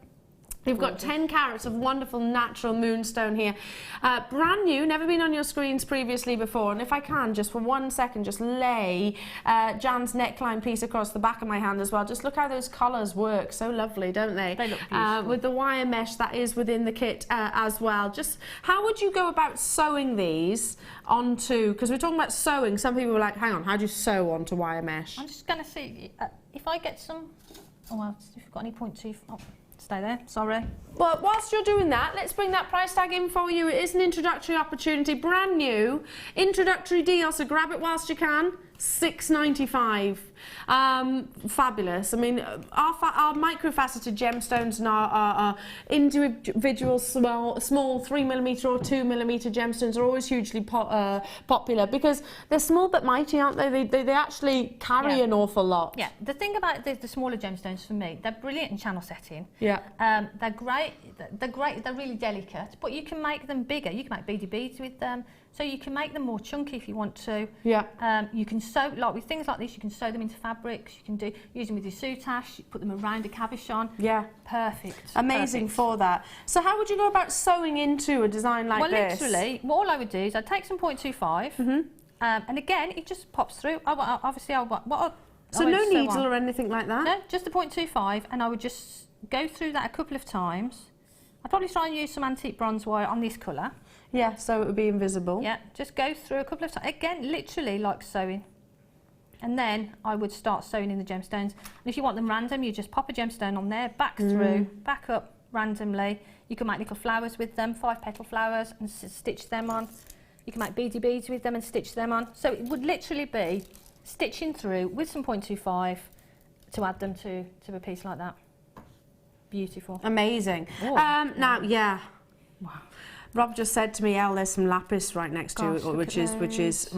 You've got 10 carats of wonderful natural moonstone here. Brand new, never been on your screens previously before. And if I can, just for 1 second, just lay Jan's neckline piece across the back of my hand as well. Just look how those colours work. So lovely, don't they? They look beautiful. With the wire mesh that is within the kit as well. Just how would you go about sewing these onto, because we're talking about sewing. Some people were like, hang on, how do you sew onto wire mesh? I'm just going to see if I get some, oh well, if you've got any 0.2, oh, stay there, sorry. Well, whilst you're doing that, let's bring that price tag in for you. It is an introductory opportunity, brand new, introductory deal, so grab it whilst you can. $6.95. Fabulous. I mean, our microfaceted gemstones and our individual small 3mm or 2mm gemstones are always hugely popular because they're small but mighty, aren't they? They actually carry an awful lot. Yeah, the thing about the smaller gemstones for me, they're brilliant in channel setting. Yeah. They're great, they're really delicate, but you can make them bigger. You can make beady beads with them. So you can make them more chunky if you want to. Yeah. You can sew, like with things like this, you can sew them into fabrics. You can use them with your soutache, you put them around a cabochon. Yeah. Perfect. Amazing perfect. For that. So how would you go about sewing into a design like this? Well, literally, all I would do is I'd take some 0.25, and again, it just pops through. So no needle or anything like that? No, just the 0.25, and I would just go through that a couple of times. I'd probably try and use some antique bronze wire on this colour. Yeah, so it would be invisible. Yeah, just go through a couple of times. Again, literally like sewing. And then I would start sewing in the gemstones. And if you want them random, you just pop a gemstone on there, back through, back up randomly. You can make little flowers with them, 5-petal flowers, and stitch them on. You can make beady beads with them and stitch them on. So it would literally be stitching through with some 0.25 to add them to a piece like that. Beautiful. Amazing. Now, yeah. Wow. Rob just said to me, "Elle, there's some lapis right next to it, which is. These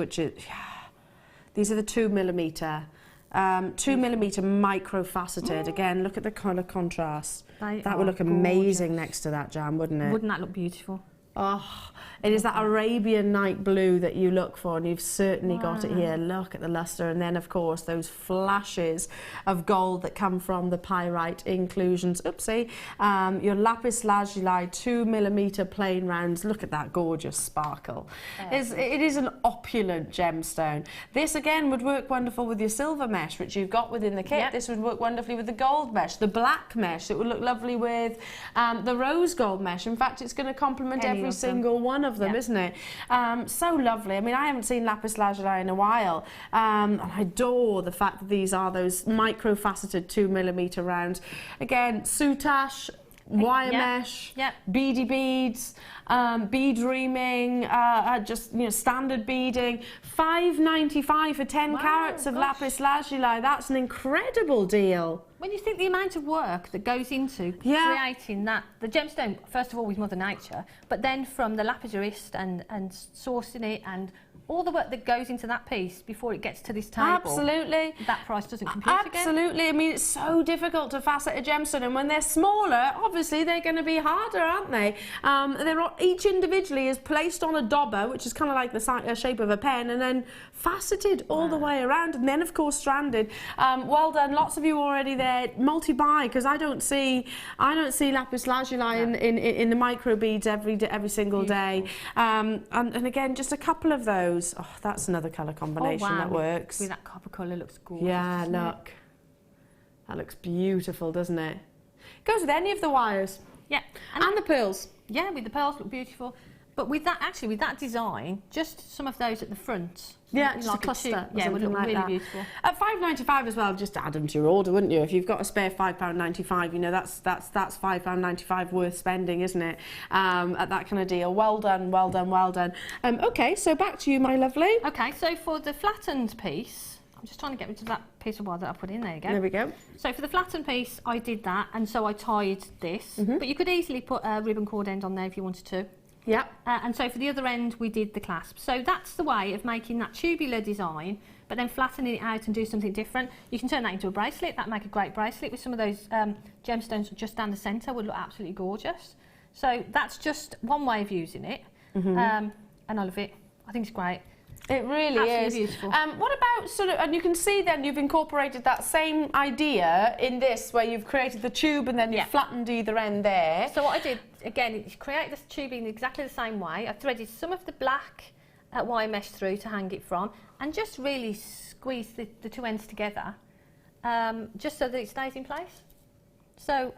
are the 2mm, 2mm micro-faceted. Again, look at the colour contrast. That would look amazing next to that jam, wouldn't it? Wouldn't that look beautiful? Oh, it is that Arabian night blue that you look for, and you've certainly got it here. Look at the lustre, and then of course those flashes of gold that come from the pyrite inclusions. Oopsie. Your lapis lazuli 2mm plain rounds. Look at that gorgeous sparkle. It is an opulent gemstone. This again would work wonderful with your silver mesh, which you've got within the kit. Yep. This would work wonderfully with the gold mesh, the black mesh. It would look lovely with the rose gold mesh. In fact, it's going to complement every single one of them, isn't it? So lovely. I mean, I haven't seen lapis lazuli in a while, and I adore the fact that these are those micro-faceted 2mm rounds. Again, soutache, wire mesh, beady beads, bead reaming, just standard beading. $5.95 for 10 carats of lapis lazuli. That's an incredible deal. When you think the amount of work that goes into creating that, the gemstone, first of all with Mother Nature, but then from the lapidarist and sourcing it and all the work that goes into that piece before it gets to this table. Absolutely. That price doesn't compute again. Absolutely. I mean, it's so difficult to facet a gemstone, and when they're smaller, obviously they're going to be harder, aren't they? Each individually is placed on a dauber, which is kind of like the shape of a pen, and then faceted all the way around, and then of course stranded. Well done. Lots of you already there. Multi-buy, because I don't see lapis lazuli in the micro beads every single day. And again, just a couple of those. Oh, that's another colour combination that works. With that copper colour, looks gorgeous. Yeah, look. That looks beautiful, doesn't it? Goes with any of the wires. Yeah. And the pearls. Yeah, with the pearls look beautiful. But with that design, just some of those at the front. Yeah, just like a cluster. Would look really beautiful. At $5.95 as well, just add them to your order, wouldn't you? If you've got a spare £5.95, that's £5.95 worth spending, isn't it? At that kind of deal. Well done, well done, well done. Okay, so back to you, my lovely. Okay, so for the flattened piece, I'm just trying to get rid of that piece of wire that I put in. There you go. There we go. So for the flattened piece, I did that, and so I tied this. But you could easily put a ribbon cord end on there if you wanted to. Yeah. And so for the other end, we did the clasp. So that's the way of making that tubular design, but then flattening it out and do something different. You can turn that into a bracelet. That'd make a great bracelet with some of those gemstones just down the centre. Would look absolutely gorgeous. So that's just one way of using it. And I love it. I think it's great. It really Absolutely is. beautiful. What about sort of, and you can see then you've incorporated that same idea in this, where you've created the tube and then you've flattened either end there. So what I did, again, is create this tubing exactly the same way. I threaded some of the black wire mesh through to hang it from, and just really squeeze the two ends together, just so that it stays in place. So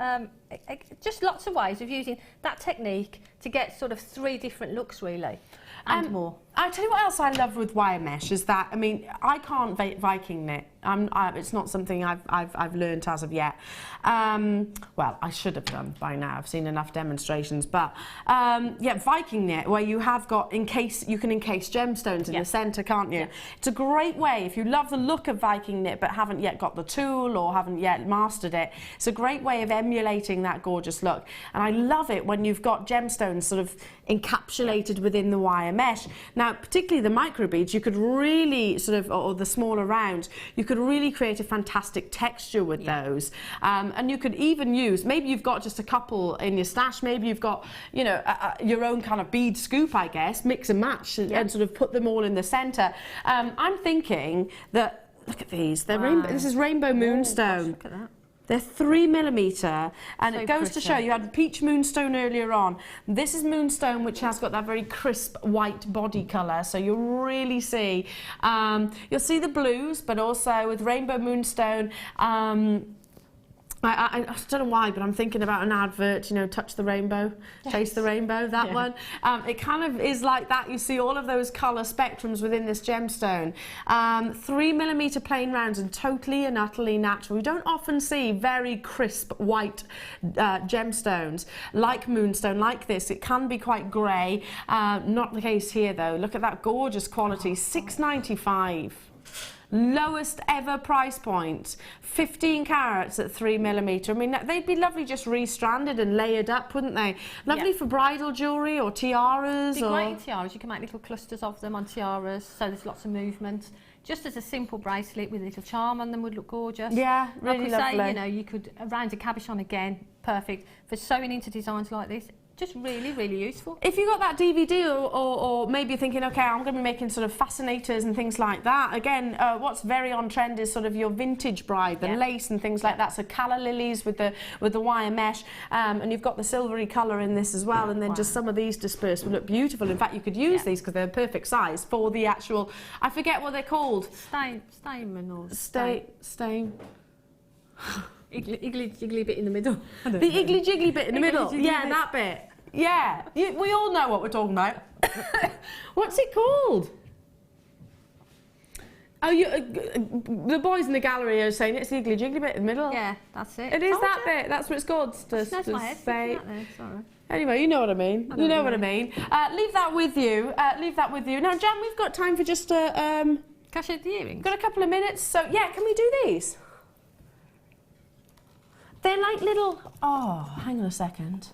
just lots of ways of using that technique to get sort of 3 different looks really, and more. I'll tell you what else I love with wire mesh is that, I mean, I can't Viking knit. It's not something I've learnt as of yet. Well, I should have done by now. I've seen enough demonstrations. But yeah, Viking knit, where you have got you can encase gemstones in the centre, can't you? Yeah. It's a great way if you love the look of Viking knit but haven't yet got the tool or haven't yet mastered it. It's a great way of emulating that gorgeous look. And I love it when you've got gemstones sort of encapsulated within the wire mesh. Now, particularly the micro beads, you could really sort of, or the smaller rounds, you could really create a fantastic texture with those. And you could even use, maybe you've got just a couple in your stash, maybe you've got, you know, your own kind of bead scoop, I guess, mix and match and sort of put them all in the centre. I'm thinking that, look at these, they're rainbow, this is rainbow moonstone. Look at that. They're 3mm, and So it goes to show, pretty. you had peach moonstone earlier on. This is moonstone, which has got that very crisp white body colour, so you'll really see, you'll see the blues, but also with rainbow moonstone, I don't know why, but I'm thinking about an advert, you know, touch the rainbow, taste the rainbow, that one. It kind of is like that. You see all of those colour spectrums within this gemstone. 3mm plain rounds and totally and utterly natural. We don't often see very crisp white gemstones like moonstone, like this. It can be quite grey. Not the case here though. Look at that gorgeous quality, £6.95. Lowest ever price point, 15 carats at 3mm. I mean, they'd be lovely just restranded and layered up, wouldn't they? Lovely for bridal jewellery or tiaras. They're great in tiaras. You can make little clusters of them on tiaras, so there's lots of movement. Just as a simple bracelet with a little charm on them would look gorgeous. Yeah, really like lovely. Say, you know, you could round a cabochon again, perfect for sewing into designs like this. Just really, really useful. If you got that DVD or maybe you're thinking, okay, I'm going to be making sort of fascinators and things like that. Again, what's very on trend is sort of your vintage bride, the lace and things like that. So calla lilies with the wire mesh, and you've got the silvery colour in this as well. And then just some of these dispersed would look beautiful. In fact, you could use these because they're perfect size for the actual. I forget what they're called. Stamen or Stain. Iggly jiggly bit in the middle. The iggly jiggly bit in the middle. Jiggly Yeah, bit. that bit. Yeah, we all know what we're talking about. What's it called? Oh, the boys in the gallery are saying it's the iggly jiggly bit in the middle. Yeah, that's it. It is that bit. That's what it's called. That's my head. Say. Sorry. Anyway, you know what I mean. You know what I mean. Leave that with you. Leave that with you. Now, Jan, we've got time for just a. Can I show the earrings? Got a couple of minutes. So yeah, can we do these? They're like little. Oh, hang on a second.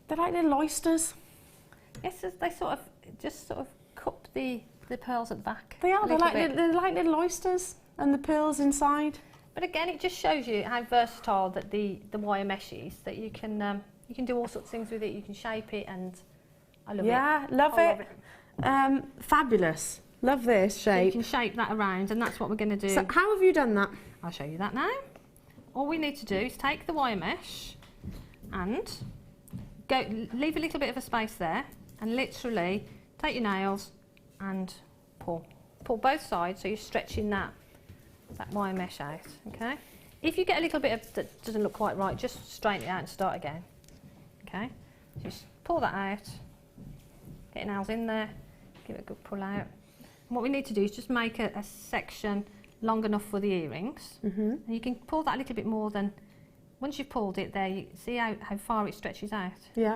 They're like little oysters. Yes, they sort of cup the pearls at the back. They are. They're like little oysters, and the pearls inside. But again, it just shows you how versatile that the wire mesh is. That you can do all sorts of things with it. You can shape it, and I love it. Yeah, love it. Fabulous. Love this shape. So you can shape that around, and that's what we're going to do. So how have you done that? I'll show you that now. All we need to do is take the wire mesh and leave a little bit of a space there, and literally take your nails and pull both sides, so you're stretching that wire mesh out. Okay. If you get a little bit of that doesn't look quite right, just straighten it out and start again. Okay. Just pull that out. Get your nails in there. Give it a good pull out. And what we need to do is just make a section long enough for the earrings. And you can pull that a little bit more than. Once you've pulled it there, you see how far it stretches out? Yeah.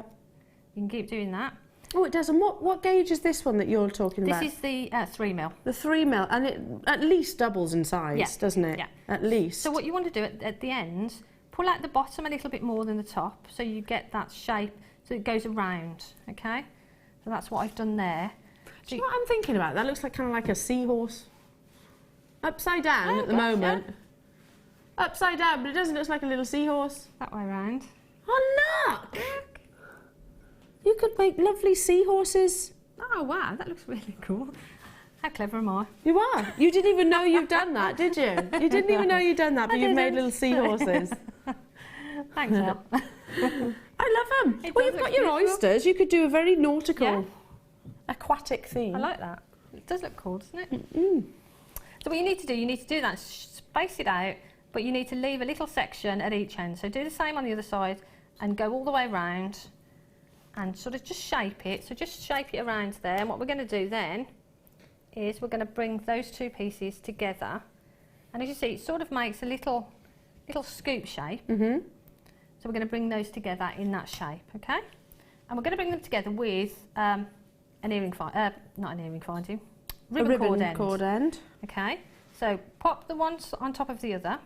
You can keep doing that. Oh, it does. And what gauge is this one that you're talking about? This is the 3mm. The 3mm, and it at least doubles in size, doesn't it? Yeah. At least. So what you want to do at the end, pull out the bottom a little bit more than the top, so you get that shape, so it goes around, okay? So that's what I've done there. Do you know what I'm thinking about? That looks like kind of like a seahorse. Upside down at the moment. Yeah. Upside down, but it doesn't look like a little seahorse. That way around. Oh, look! You could make lovely seahorses Oh wow, that looks really cool. How clever am I? You are. You didn't even know you've done that, did you? You didn't even know you'd done that, but you've made little seahorses. Thanks, Elle. I love them. It Well, does you've got look your beautiful. oysters. You could do a very nautical, Yeah. aquatic theme. I like that. It does look cool, doesn't it? So what you need to do that, space it out, but you need to leave a little section at each end. So do the same on the other side and go all the way around and sort of just shape it. So just shape it around there. And what we're going to do then is we're going to bring those two pieces together. And as you see, it sort of makes a little scoop shape. Mm-hmm. So we're going to bring those together in that shape, okay? And we're going to bring them together with an earring ribbon cord end. Okay, so pop the ones on top of the other.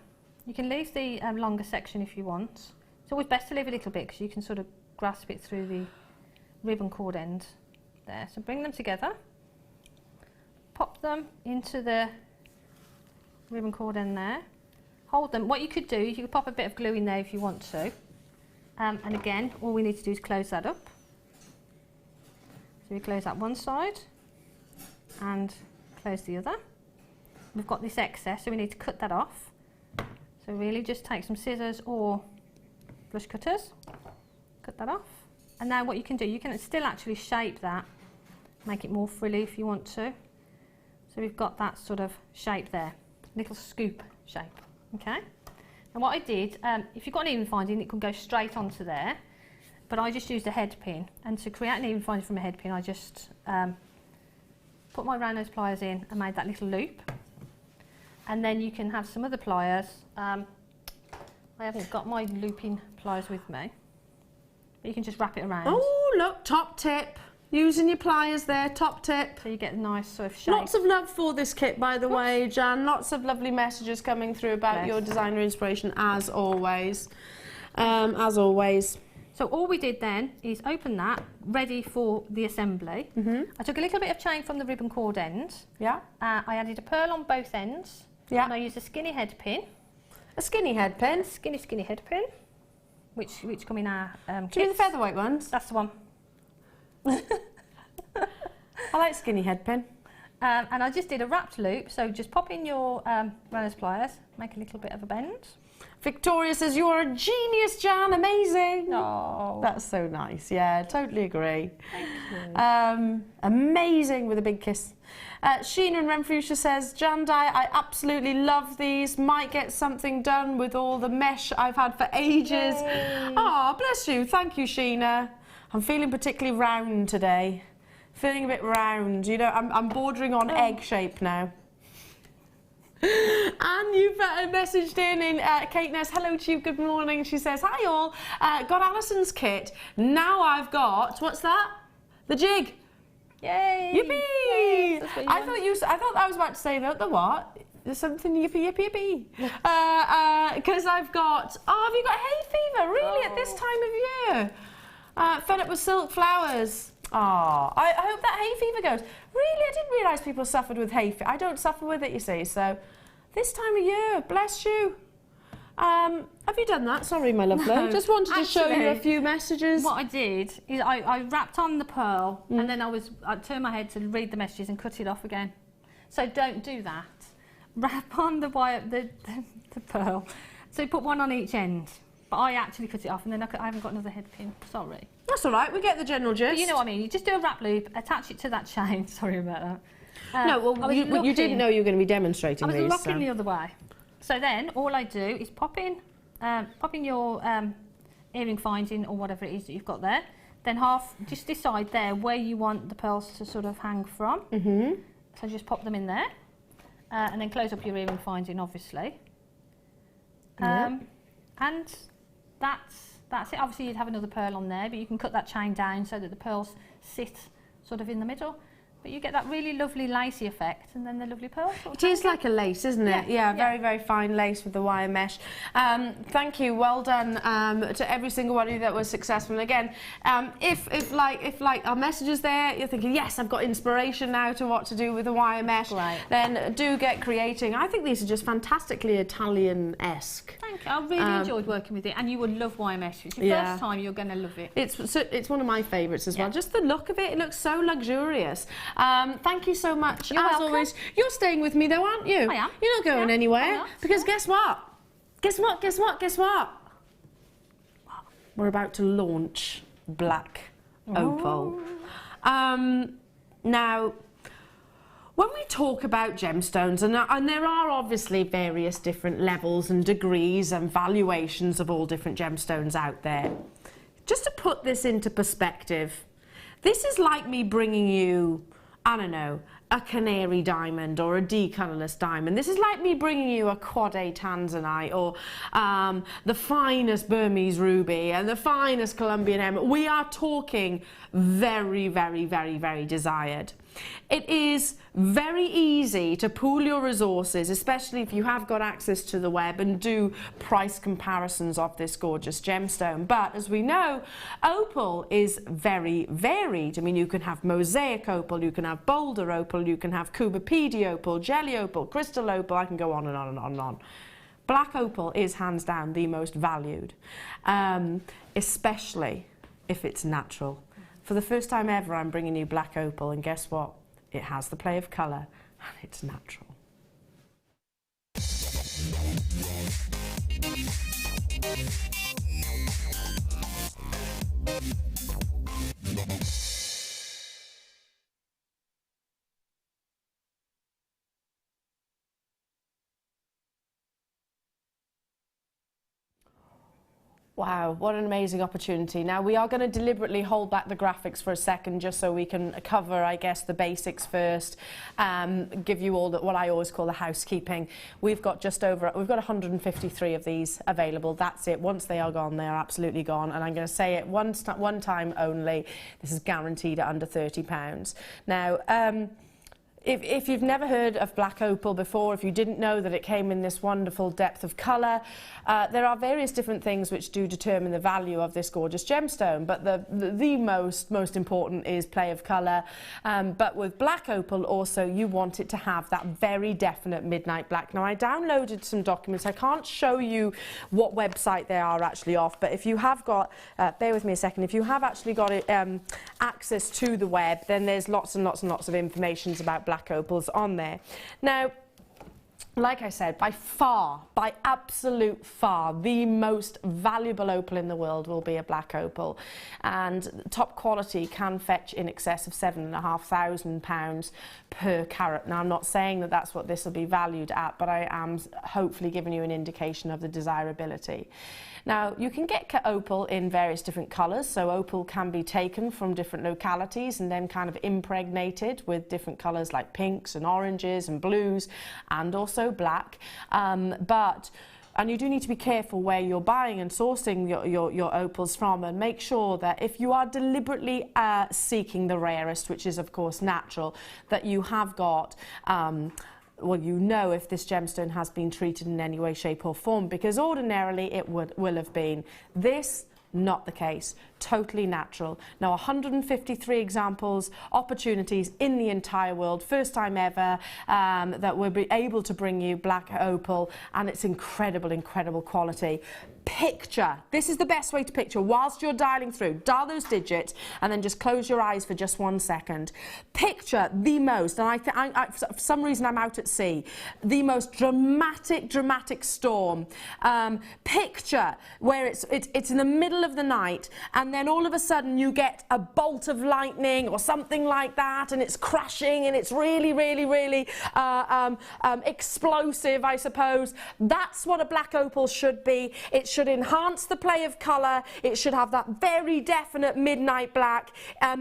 You can leave the longer section if you want. It's always best to leave a little bit because you can sort of grasp it through the ribbon cord end there. So bring them together, pop them into the ribbon cord end there, hold them. What you could do is you could pop a bit of glue in there if you want to. And again, all we need to do is close that up. So we close that one side and close the other. We've got this excess, so we need to cut that off. So really just take some scissors or brush cutters, cut that off. And now what you can do, you can still actually shape that, make it more frilly if you want to. So we've got that sort of shape there, little scoop shape, okay? And what I did, if you've got an even finding, it can go straight onto there, but I just used a head pin. And to create an even finding from a head pin, I just put my round nose pliers in and made that little loop. And then you can have some other pliers. I haven't got my looping pliers with me, but you can just wrap it around. Oh, look, top tip. Using your pliers there, top tip. So you get a nice sort of shape. Lots of love for this kit, by the way, Jan. Lots of lovely messages coming through about Yes. your designer inspiration, as always. As always. So all we did then is open that, ready for the assembly. I took a little bit of chain from the ribbon cord end. Yeah? I added a pearl on both ends. Yeah. And I used a skinny head pin. A skinny head pin. Skinny head pin, which come in our Do you mean the kits. featherweight ones? That's the one. I like skinny head pin. And I just did a wrapped loop, so just pop in your runners pliers, make a little bit of a bend. Victoria says, you are a genius, Jan, amazing. Oh, That's so nice, yeah, totally agree. thank you. Amazing with a big kiss. Sheena in Renfrewshire says, Jan Dye, I absolutely love these. Might get something done with all the mesh I've had for ages. Oh, bless you. Thank you, Sheena. I'm feeling particularly round today. Feeling a bit round. You know, I'm bordering on egg shape now. And you've messaged in Kate Ness, hello to you, good morning. She says, hi all, got Alison's kit. Now I've got, what's that? The jig. Yay! Yippee! Yes, that's what you want. I thought I was about to say the what? There's something yippee, yippee, yippee. Because I've got, oh, have you got hay fever? Really, at this time of year? Fed up with silk flowers. Oh, I hope that hay fever goes. Really, I didn't realise people suffered with hay fever. I don't suffer with it, you see, so this time of year, bless you. Have you done that? Sorry, my lovely. No, Just wanted to show you a actually, few messages. What I did is I wrapped on the pearl and then I turned my head to read the messages and cut it off again. So don't do that. Wrap on the wire, the pearl. So put one on each end. But I actually cut it off and then I haven't got another head pin. Sorry. That's all right, we get the general gist. But you know what I mean. You just do a wrap loop, attach it to that chain. Sorry about that. No, I well, was you looking- didn't know you were going to be demonstrating I was these. looking so. the other way. So then all I do is pop in your earring finding or whatever it is that you've got there. Then just decide there where you want the pearls to sort of hang from. So just pop them in there. And then close up your earring finding, obviously. And that's it. Obviously you'd have another pearl on there, but you can cut that chain down so that the pearls sit sort of in the middle. But you get that really lovely lacy effect and then the lovely pearls. It is like a lace, isn't it? Yeah, very, very fine lace with the wire mesh. Thank you, well done to every single one of you that was successful. And again, if like our messages there, you're thinking, yes, I've got inspiration now to what to do with the wire mesh, Great. then do get creating. I think these are just fantastically Italian-esque. Thank you. I really enjoyed working with it, and you would love YMS. It's your first time, you're going to love it. It's one of my favourites as well. Just the look of it looks so luxurious. Thank you so much. You're welcome. Always, you're staying with me though, aren't you? I am. You're not going anywhere. not. Because guess what? Guess what? We're about to launch Black Opal. Now, when we talk about gemstones, and there are obviously various different levels and degrees and valuations of all different gemstones out there, just to put this into perspective, this is like me bringing you, I don't know, a canary diamond or a D-colourless diamond. This is like me bringing you a quad A tanzanite or the finest Burmese ruby and the finest Colombian emerald. We are talking very, very, very, very desired. It is very easy to pool your resources, especially if you have got access to the web, and do price comparisons of this gorgeous gemstone. But as we know, opal is very varied. I mean, you can have mosaic opal, you can have boulder opal, you can have kubapedi opal, jelly opal, crystal opal, I can go on and on and on and on. Black opal is hands down the most valued, especially if it's natural. For the first time ever, I'm bringing you black opal, and guess what? It has the play of colour, and it's natural. Wow, what an amazing opportunity. Now, we are going to deliberately hold back the graphics for a second just so we can cover, I guess, the basics first, give you all what I always call the housekeeping. We've got 153 of these available. That's it. Once they are gone, they are absolutely gone. And I'm going to say it one time only. This is guaranteed at under £30. Now, if you've never heard of black opal before, if you didn't know that it came in this wonderful depth of colour, there are various different things which do determine the value of this gorgeous gemstone, but the most important is play of colour. But with black opal also, you want it to have that very definite midnight black. Now, I downloaded some documents. I can't show you what website they are actually off, but if you have got, bear with me a second, if you have actually got access to the web, then there's lots and lots and lots of information about black opals on there. Now, like I said, by absolute far, the most valuable opal in the world will be a black opal, and top quality can fetch in excess of £7,500 per carat. Now, I'm not saying that that's what this will be valued at, but I am hopefully giving you an indication of the desirability. Now, you can get opal in various different colours, so opal can be taken from different localities and then kind of impregnated with different colours like pinks and oranges and blues and also black. And you do need to be careful where you're buying and sourcing your opals from, and make sure that if you are deliberately seeking the rarest, which is of course natural, that you have got well, you know if this gemstone has been treated in any way, shape or form, because ordinarily it will have been. This, not the case. Totally natural. Now, 153 examples, opportunities in the entire world, first time ever that we'll be able to bring you black opal, and it's incredible quality. Picture, this is the best way to picture, whilst you're dialing through, dial those digits and then just close your eyes for just 1 second. Picture the most, and for some reason I'm out at sea, the most dramatic storm. Picture where it's in the middle of the night, and then all of a sudden you get a bolt of lightning or something like that, and it's crashing and it's really explosive, I suppose. That's what a black opal should be. It should enhance the play of colour. It should have that very definite midnight black.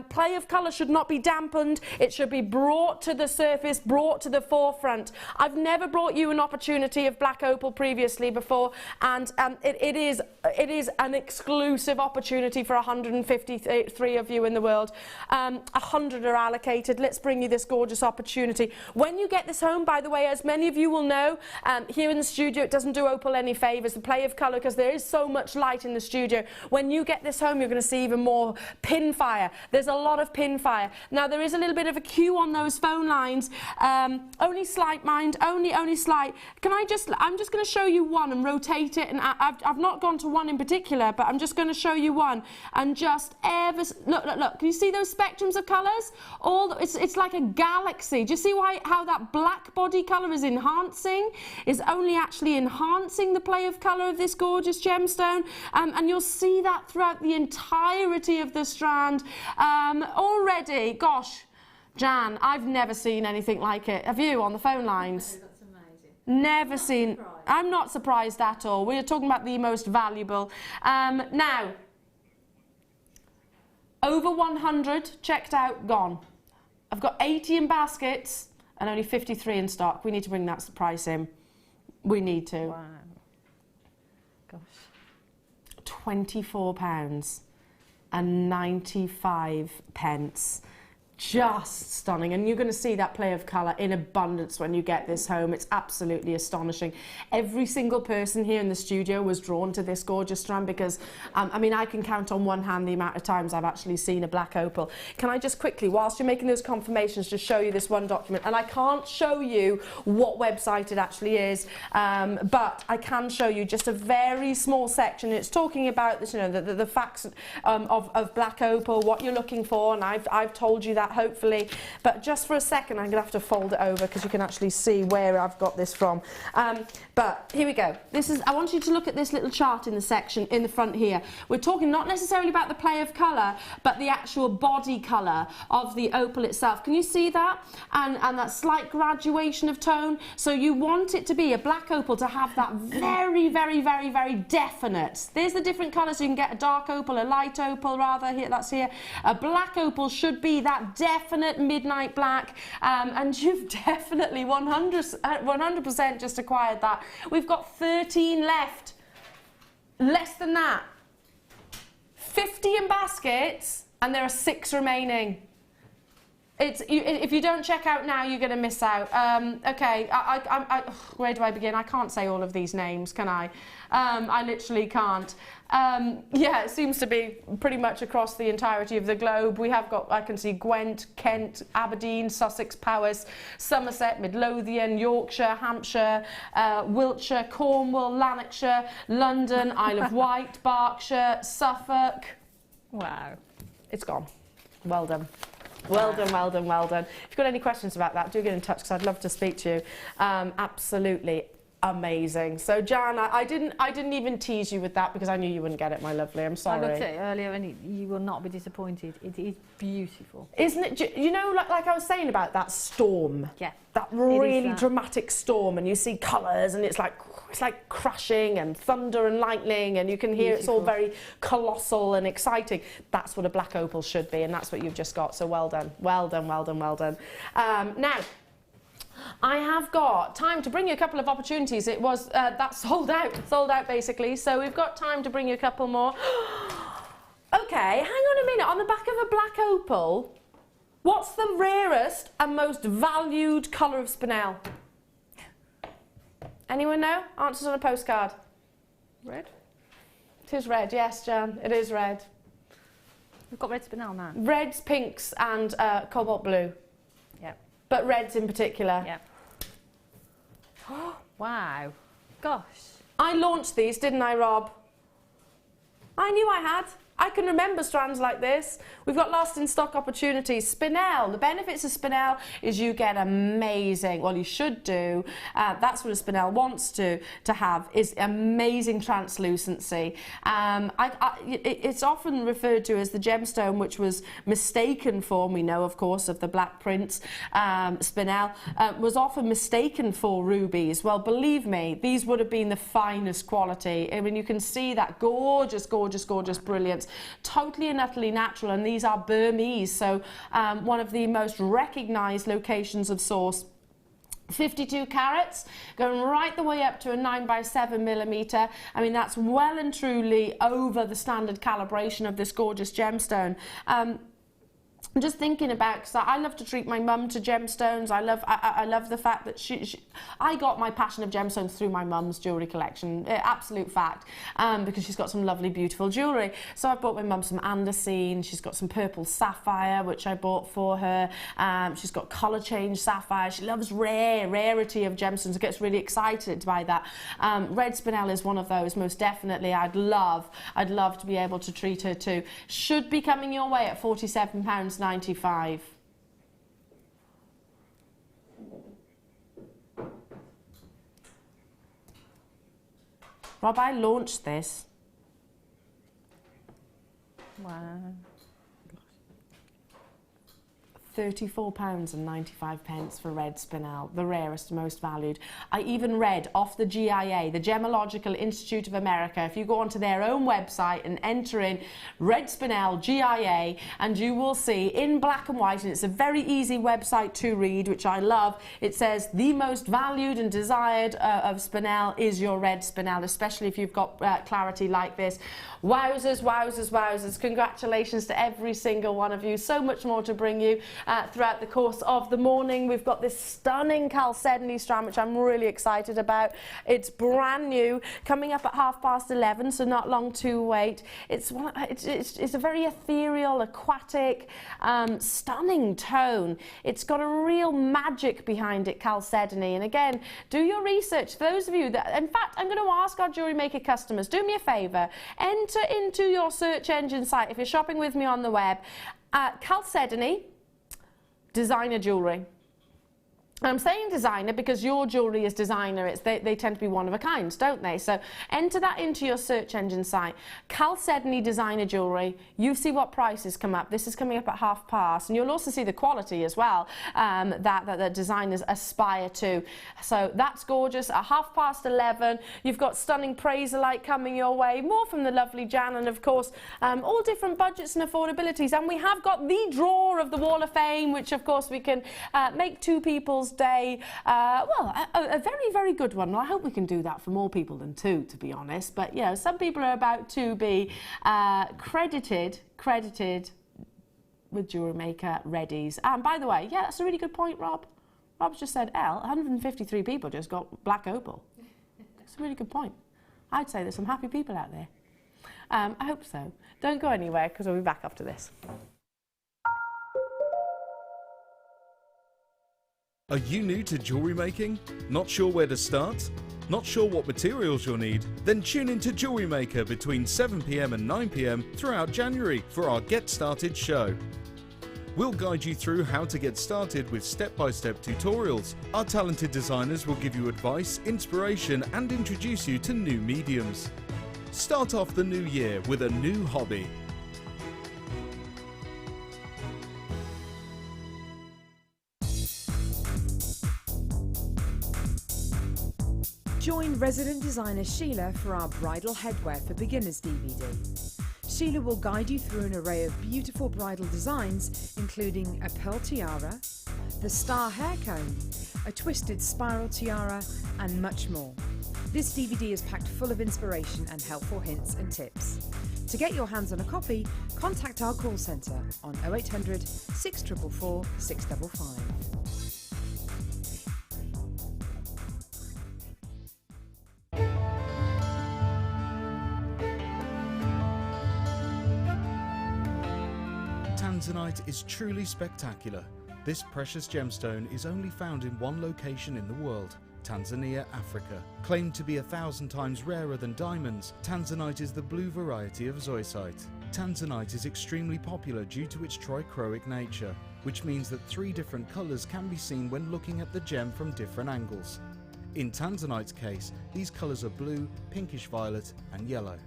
Play of colour should not be dampened. It should be brought to the surface, brought to the forefront. I've never brought you an opportunity of black opal previously before, and it is an exclusive exclusive opportunity for 153 of you in the world. 100 are allocated. Let's bring you this gorgeous opportunity. When you get this home, by the way, as many of you will know, here in the studio, it doesn't do Opal any favours, the play of colour, because there is so much light in the studio. When you get this home, you're going to see even more pin fire. There's a lot of pin fire. Now, there is a little bit of a queue on those phone lines. Only slight, mind, only slight. I'm just going to show you one and rotate it, and I've not gone to one in particular, but I'm just going to show you one, and just look, can you see those spectrums of colours? It's like a galaxy. Do you see how that black body colour is enhancing? Is only actually enhancing the play of colour of this gorgeous gemstone, and you'll see that throughout the entirety of the strand. Already, gosh, Jan, I've never seen anything like it. Have you, on the phone lines? That's amazing. Never seen. I'm not surprised at all. We're talking about the most valuable. Now, over 100 checked out, gone. I've got 80 in baskets and only 53 in stock. We need to bring that price in. We need to. Wow. Gosh. £24.95. Just stunning, and you're going to see that play of colour in abundance when you get this home. It's absolutely astonishing. Every single person here in the studio was drawn to this gorgeous strand because, I mean, I can count on one hand the amount of times I've actually seen a black opal. Can I just quickly, whilst you're making those confirmations, just show you this one document? And I can't show you what website it actually is, but I can show you just a very small section. It's talking about this, you know, the facts of black opal, what you're looking for, and I've told you that, hopefully, but just for a second I'm gonna have to fold it over because you can actually see where I've got this from. But here we go. I want you to look at this little chart in the section in the front here. We're talking not necessarily about the play of colour, but the actual body colour of the opal itself. Can you see that? And that slight graduation of tone. So you want it to be a black opal to have that very, very, very, very definite. There's the different colours. You can get a dark opal, a light opal rather, here, that's here. A black opal should be that definite midnight black, and you've definitely 100% just acquired that. We've got 13 left, less than that, 50 in baskets, and there are 6 remaining. If you don't check out now, you're going to miss out. Okay, where do I begin? I can't say all of these names, can I? I literally can't. Yeah, it seems to be pretty much across the entirety of the globe. We have got, I can see Gwent, Kent, Aberdeen, Sussex, Powys, Somerset, Midlothian, Yorkshire, Hampshire, Wiltshire, Cornwall, Lanarkshire, London, Isle of Wight, Berkshire, Suffolk. Wow. It's gone. Well done. Well done, well done, well done. If you've got any questions about that, do get in touch because I'd love to speak to you. Absolutely amazing. So Jan, I didn't even tease you with that because I knew you wouldn't get it, my lovely. I'm sorry. I looked at it earlier and you will not be disappointed. It is beautiful. Isn't it? You know, like I was saying about that storm. Yeah. That really dramatic storm, and you see colours, and it's like crashing and thunder and lightning, and you can hear it's all very colossal and exciting. That's what a black opal should be, and that's what you've just got. So well done, well done, well done, well done. Now, I have got time to bring you a couple of opportunities. It was that sold out basically. So we've got time to bring you a couple more. Okay, hang on a minute. On the back of a black opal, what's the rarest and most valued colour of spinel? Anyone know? Answers on a postcard. Red? It is red, yes, Jan. It is red. We've got red spinel now. Reds, pinks and cobalt blue. Yep. But reds in particular. Yep. Wow. Gosh. I launched these, didn't I, Rob? I knew I had. I can remember strands like this. We've got last in stock opportunities. Spinel, the benefits of Spinel is you get amazing, well you should do, that's what a Spinel wants to have, is amazing translucency. It's often referred to as the gemstone which was mistaken for, we know of course of the black prince, Spinel, was often mistaken for rubies. Well believe me, these would have been the finest quality. I mean you can see that gorgeous, gorgeous, gorgeous brilliance. Totally and utterly natural, and these are Burmese, so one of the most recognised locations of source 52 carats, going right the way up to a 9x7mm. I mean, that's well and truly over the standard calibration of this gorgeous gemstone. I'm just thinking about, because I love to treat my mum to gemstones. I love the fact that I got my passion of gemstones through my mum's jewellery collection, absolute fact, because she's got some lovely, beautiful jewellery. So I bought my mum some andesine. She's got some purple sapphire, which I bought for her. She's got colour change sapphire. She loves rarity of gemstones. Gets really excited by that. Red spinel is one of those, most definitely. I'd love to be able to treat her to. Should be coming your way at £47.95. Rob, I launched this. Wow. £34.95 for red spinel, the rarest, most valued. I even read off the GIA, the Gemological Institute of America. If you go onto their own website and enter in red spinel GIA, and you will see in black and white, and it's a very easy website to read, which I love. It says the most valued and desired of spinel is your red spinel, especially if you've got clarity like this. Wowzers, wowzers, wowzers. Congratulations to every single one of you. So much more to bring you throughout the course of the morning. We've got this stunning chalcedony strand, which I'm really excited about. It's brand new, coming up at 11:30, so not long to wait. It's a very ethereal, aquatic, stunning tone. It's got a real magic behind it, chalcedony. And again, do your research. For those of you that, in fact, I'm going to ask our Jewellery Maker customers, do me a favour, enter into your search engine site, if you're shopping with me on the web, chalcedony designer jewellery. I'm saying designer because your jewellery is designer. They tend to be one of a kind, don't they? So enter that into your search engine site. Chalcedony designer jewellery. You see what prices come up. This is coming up at 1/2 and you'll also see the quality as well that the designers aspire to. So that's gorgeous. At 11:30, you've got stunning Praiselite coming your way. More from the lovely Jan, and of course all different budgets and affordabilities. And we have got the drawer of the Wall of Fame, which of course we can make two people's day, well, a very, very good one. Well, I hope we can do that for more people than two, to be honest. But, you know, some people are about to be credited with Jewellery Maker readies. And by the way, yeah, that's a really good point, Rob. Rob's just said, 153 people just got black opal. That's a really good point. I'd say there's some happy people out there. I hope so. Don't go anywhere, because we'll be back after this. Are you new to jewellery making? Not sure where to start? Not sure what materials you'll need? Then tune into Jewellery Maker between 7 PM and 9 PM throughout January for our Get Started show. We'll guide you through how to get started with step-by-step tutorials. Our talented designers will give you advice, inspiration, and introduce you to new mediums. Start off the new year with a new hobby. Join resident designer Sheila for our Bridal Headwear for Beginners DVD. Sheila will guide you through an array of beautiful bridal designs, including a pearl tiara, the star hair comb, a twisted spiral tiara, and much more. This DVD is packed full of inspiration and helpful hints and tips. To get your hands on a copy, contact our call centre on 0800 644 655. Tanzanite is truly spectacular. This precious gemstone is only found in one location in the world, Tanzania, Africa. Claimed to be 1,000 times rarer than diamonds, Tanzanite is the blue variety of zoisite. Tanzanite is extremely popular due to its trichroic nature, which means that 3 different colours can be seen when looking at the gem from different angles. In Tanzanite's case, these colours are blue, pinkish violet and yellow.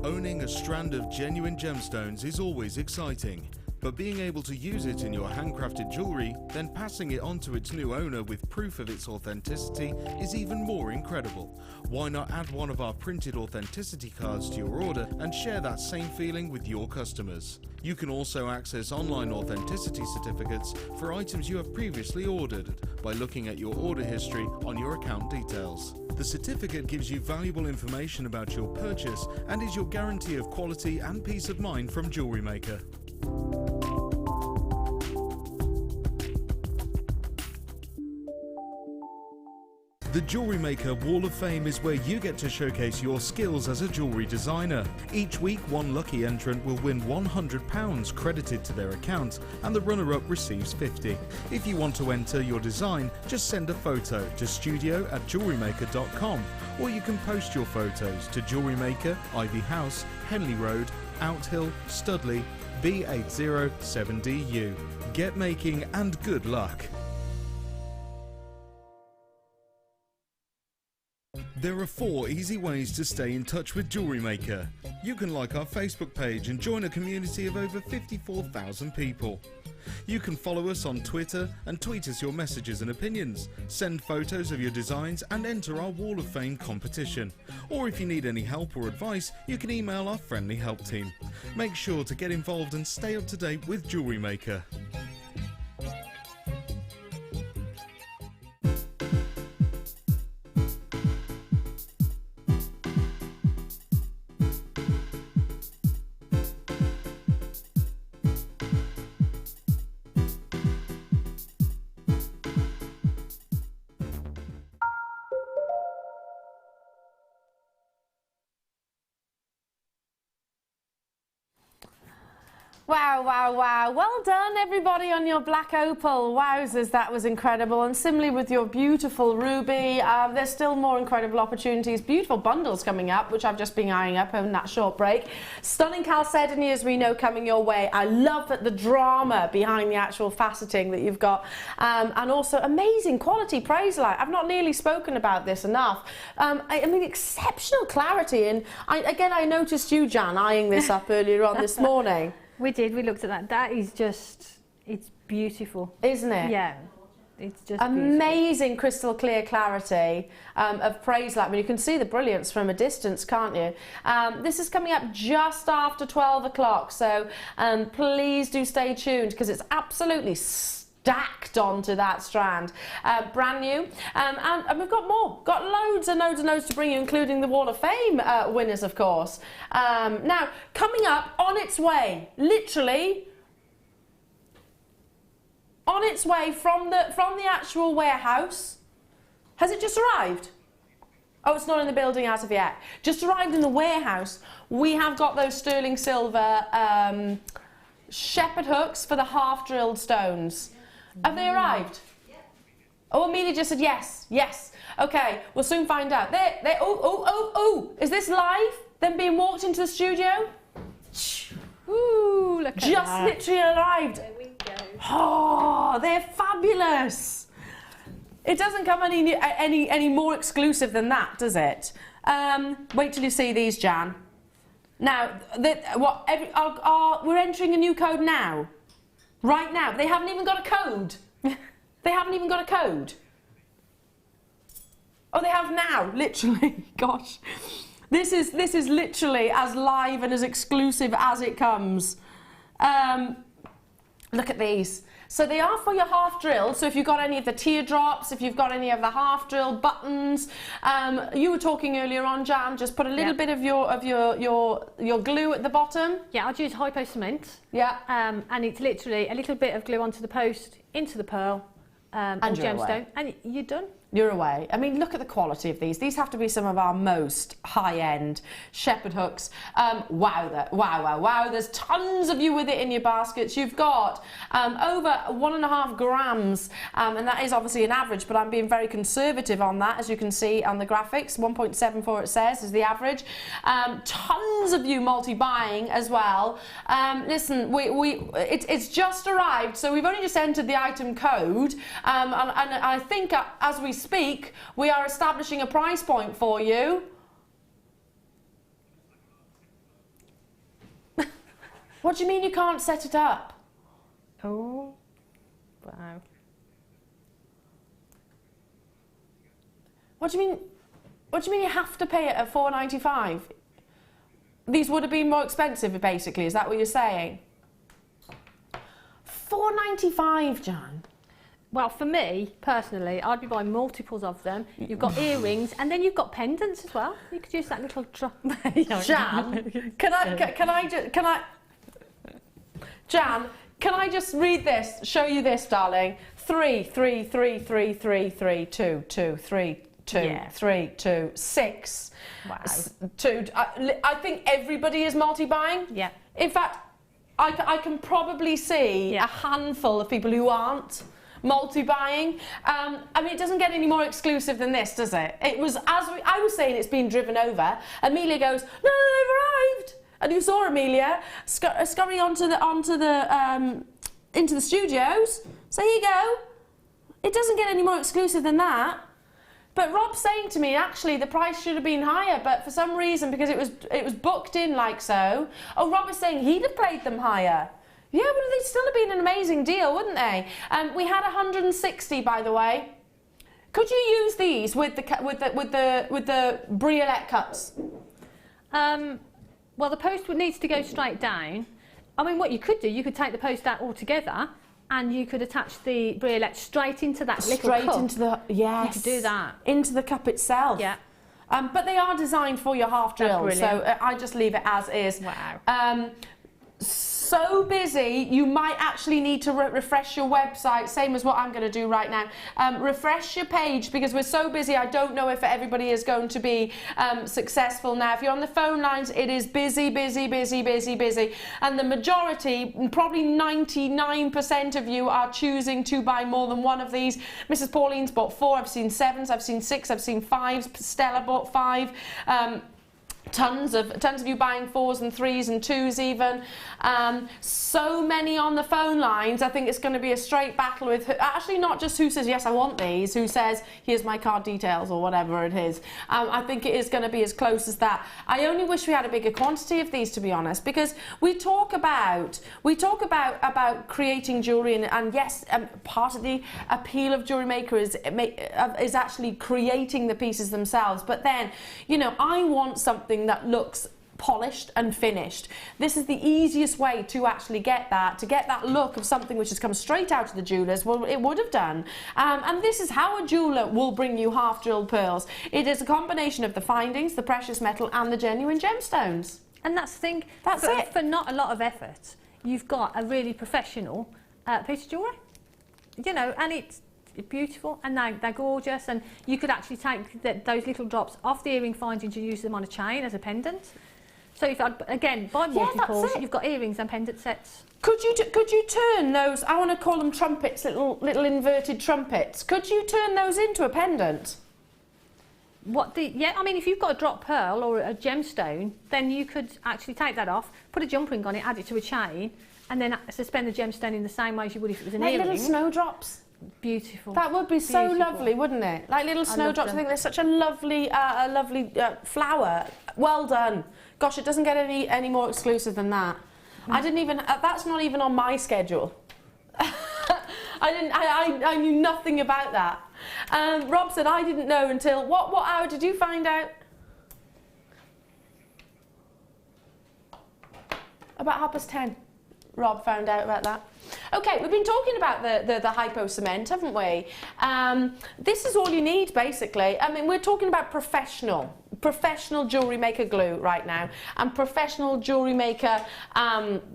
Owning a strand of genuine gemstones is always exciting, But being able to use it in your handcrafted jewellery, then passing it on to its new owner with proof of its authenticity is even more incredible. Why not add one of our printed authenticity cards to your order and share that same feeling with your customers? You can also access online authenticity certificates for items you have previously ordered by looking at your order history on your account details. The certificate gives you valuable information about your purchase and is your guarantee of quality and peace of mind from Jewellery Maker. The Jewellery Maker Wall of Fame is where you get to showcase your skills as a jewellery designer. Each week, one lucky entrant will win £100 credited to their account, and the runner-up receives £50. If you want to enter your design, just send a photo to studio@jewellerymaker.com, or you can post your photos to Jewellery Maker, Ivy House, Henley Road, Outhill, Studley, B807DU. Get making and good luck. There are 4 easy ways to stay in touch with Jewellery Maker. You can like our Facebook page and join a community of over 54,000 people. You can follow us on Twitter and tweet us your messages and opinions, send photos of your designs and enter our Wall of Fame competition. Or if you need any help or advice, you can email our friendly help team. Make sure to get involved and stay up to date with Jewellery Maker. Wow, wow, wow. Well done, everybody, on your black opal. Wowzers, that was incredible. And similarly with your beautiful ruby, there's still more incredible opportunities. Beautiful bundles coming up, which I've just been eyeing up in that short break. Stunning chalcedony, as we know, coming your way. I love the drama behind the actual faceting that you've got. And also amazing quality praise light. I've not nearly spoken about this enough. I mean, exceptional clarity. And I noticed you, Jan, eyeing this up earlier on this morning. We did, we looked at that. That is just, it's beautiful. Isn't it? Yeah, it's just amazing crystal clear clarity of praise light. I mean, you can see the brilliance from a distance, can't you? This is coming up just after 12 o'clock, so please do stay tuned because it's absolutely stacked onto that strand. Brand new. And we've got more. Got loads and loads and loads to bring you, including the Wall of Fame winners, of course. Now, coming up, on its way, literally on its way from the actual warehouse. Has it just arrived? Oh, it's not in the building as of yet. Just arrived in the warehouse. We have got those sterling silver shepherd hooks for the half-drilled stones. Have they arrived? Yeah. Oh, Amelia just said yes, yes. Okay, we'll soon find out. Oh, is this live? Them being walked into the studio? Ooh, look at that. Just literally arrived. There we go. Oh, they're fabulous. It doesn't come any more exclusive than that, does it? Wait till you see these, Jan. Now, we're entering a new code now. Right now. They haven't even got a code. They haven't even got a code. Oh, they have now, literally. Gosh. This is literally as live and as exclusive as it comes. Look at these. So they are for your half drilled. So if you've got any of the teardrops, if you've got any of the half drilled buttons, you were talking earlier on, Jan, just put a little bit of your glue at the bottom. Yeah, I'd use hypo cement. Yeah. And it's literally a little bit of glue onto the post, into the pearl, and gemstone, and you're done. You're away. I mean, look at the quality of these. These have to be some of our most high-end shepherd hooks. Wow. There's tons of you with it in your baskets. You've got over 1.5 grams, and that is obviously an average, but I'm being very conservative on that, as you can see on the graphics. 1.74 it says is the average. Tons of you multi-buying as well. Listen, it's just arrived, so we've only just entered the item code, and I think as we speak, we are establishing a price point for you. What do you mean you can't set it up? Oh, wow. What do you mean? What do you mean you have to pay it at £4.95? These would have been more expensive, basically. Is that what you're saying? £4.95, Jan. Well, for me, personally, I'd be buying multiples of them. You've got earrings, and then you've got pendants as well. You could use that little drop. Jan, Jan, can I just read this? Show you this, darling. 3, 3, 3, 3, 3, 3, 2, 2, 3, 2, Yeah. 3, 2, 6. Wow. 2. I think everybody is multi-buying. Yeah. In fact, I can probably see Yeah. a handful of people who aren't multi-buying. I mean, it doesn't get any more exclusive than this, does it? It was, I was saying, it's been driven over. Amelia goes, no, they've arrived. And you saw Amelia scurry into the studios. So here you go. It doesn't get any more exclusive than that. But Rob's saying to me, actually, the price should have been higher, but for some reason, because it was booked in like so. Oh, Rob is saying he'd have played them higher. Yeah, but they'd still have been an amazing deal, wouldn't they? We had 160, by the way. Could you use these with the briolette cuts? Well, the post needs to go straight down. I mean, what you could do, you could take the post out altogether, and you could attach the briolette straight into that little cup. Straight into the, yes. You could do that. Into the cup itself. Yeah. But they are designed for your half drill, so I just leave it as is. Wow. So busy, you might actually need to refresh your website, same as what I'm going to do right now. Refresh your page, because we're so busy, I don't know if everybody is going to be successful now. If you're on the phone lines, it is busy, busy, busy, busy, busy. And the majority, probably 99% of you, are choosing to buy more than one of these. Mrs. Pauline's bought 4, I've seen 7s, I've seen 6, I've seen 5s, Stella bought 5. Tons of you buying 4s and 3s and 2s even. So many on the phone lines. I think it's going to be a straight battle with, actually not just who says, yes, I want these, who says, here's my card details or whatever it is. I think it is going to be as close as that. I only wish we had a bigger quantity of these, to be honest, because we talk about creating jewellery, and yes, part of the appeal of Jewellery Maker is actually creating the pieces themselves. But then, you know, I want something that looks polished and finished. This is the easiest way to actually get that look of something which has come straight out of the jewellers. Well, it would have done. And this is how a jeweller will bring you half-drilled pearls. It is a combination of the findings, the precious metal, and the genuine gemstones. And that's the thing. That's it. For not a lot of effort, you've got a really professional piece of jewellery. You know, and it's beautiful, and they're gorgeous, and you could actually take those little drops off the earring findings and use them on a chain as a pendant. So if again buy multiples, you've got earrings and pendant sets. Could you turn those? I want to call them trumpets, little inverted trumpets. Could you turn those into a pendant? Yeah, I mean, if you've got a drop pearl or a gemstone, then you could actually take that off, put a jump ring on it, add it to a chain, and then suspend the gemstone in the same way as you would if it was an earring. Like little snowdrops. Beautiful. That would be so lovely, wouldn't it? Like little snowdrops. I think they're such a lovely flower. Well done. Gosh, it doesn't get any more exclusive than that. I didn't even. That's not even on my schedule. I knew nothing about that. Rob said I didn't know until what hour did you find out? About 10:30. Rob found out about that. Okay, we've been talking about the hypo cement, haven't we? This is all you need, basically. I mean, we're talking about professional Jewellery Maker glue right now, and professional Jewellery Maker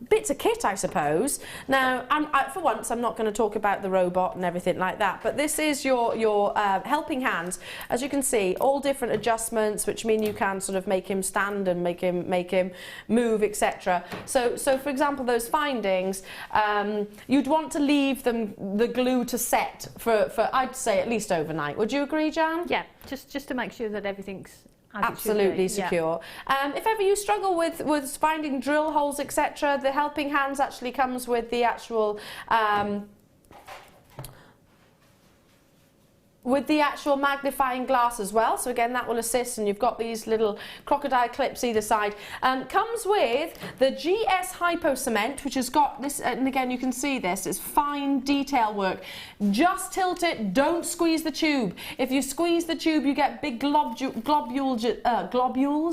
bits of kit, I suppose. Now, for once, I'm not going to talk about the robot and everything like that, but this is your helping hand. As you can see, all different adjustments, which mean you can sort of make him stand and make him move, etc. So for example, those findings, you'd want to leave the glue to set for I'd say at least overnight. Would you agree, Jan? Yeah, just to make sure that everything's absolutely secure. Yeah. If ever you struggle with finding drill holes, etc., the helping hands actually comes with the actual magnifying glass as well, so again that will assist, and you've got these little crocodile clips either side. Comes with the GS Hypo Cement, which has got this, and again you can see this, it's fine detail work. Just tilt it, don't squeeze the tube. If you squeeze the tube you get big globules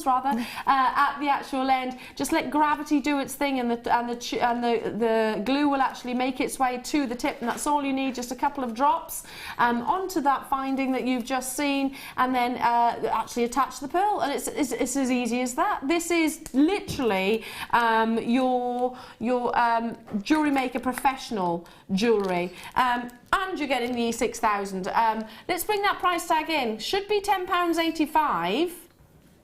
rather at the actual end. Just let gravity do its thing, and the glue will actually make its way to the tip, and that's all you need, just a couple of drops onto that finding that you've just seen, and then actually attach the pearl, and it's as easy as that. This is literally your Jewellery Maker professional jewellery, and you're getting the E6000. Let's bring that price tag in. Should be £10.85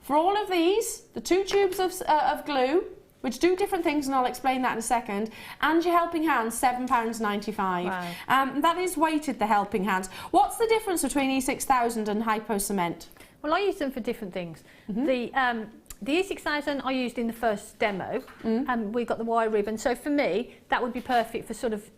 for all of these, the 2 tubes of glue, which do different things, and I'll explain that in a second, and your helping hands, £7.95. Wow. That is weighted, the helping hands. What's the difference between E6000 and Hypo Cement? Well, I use them for different things. The E6000 I used in the first demo, and we got the wire ribbon, so for me that would be perfect for sort of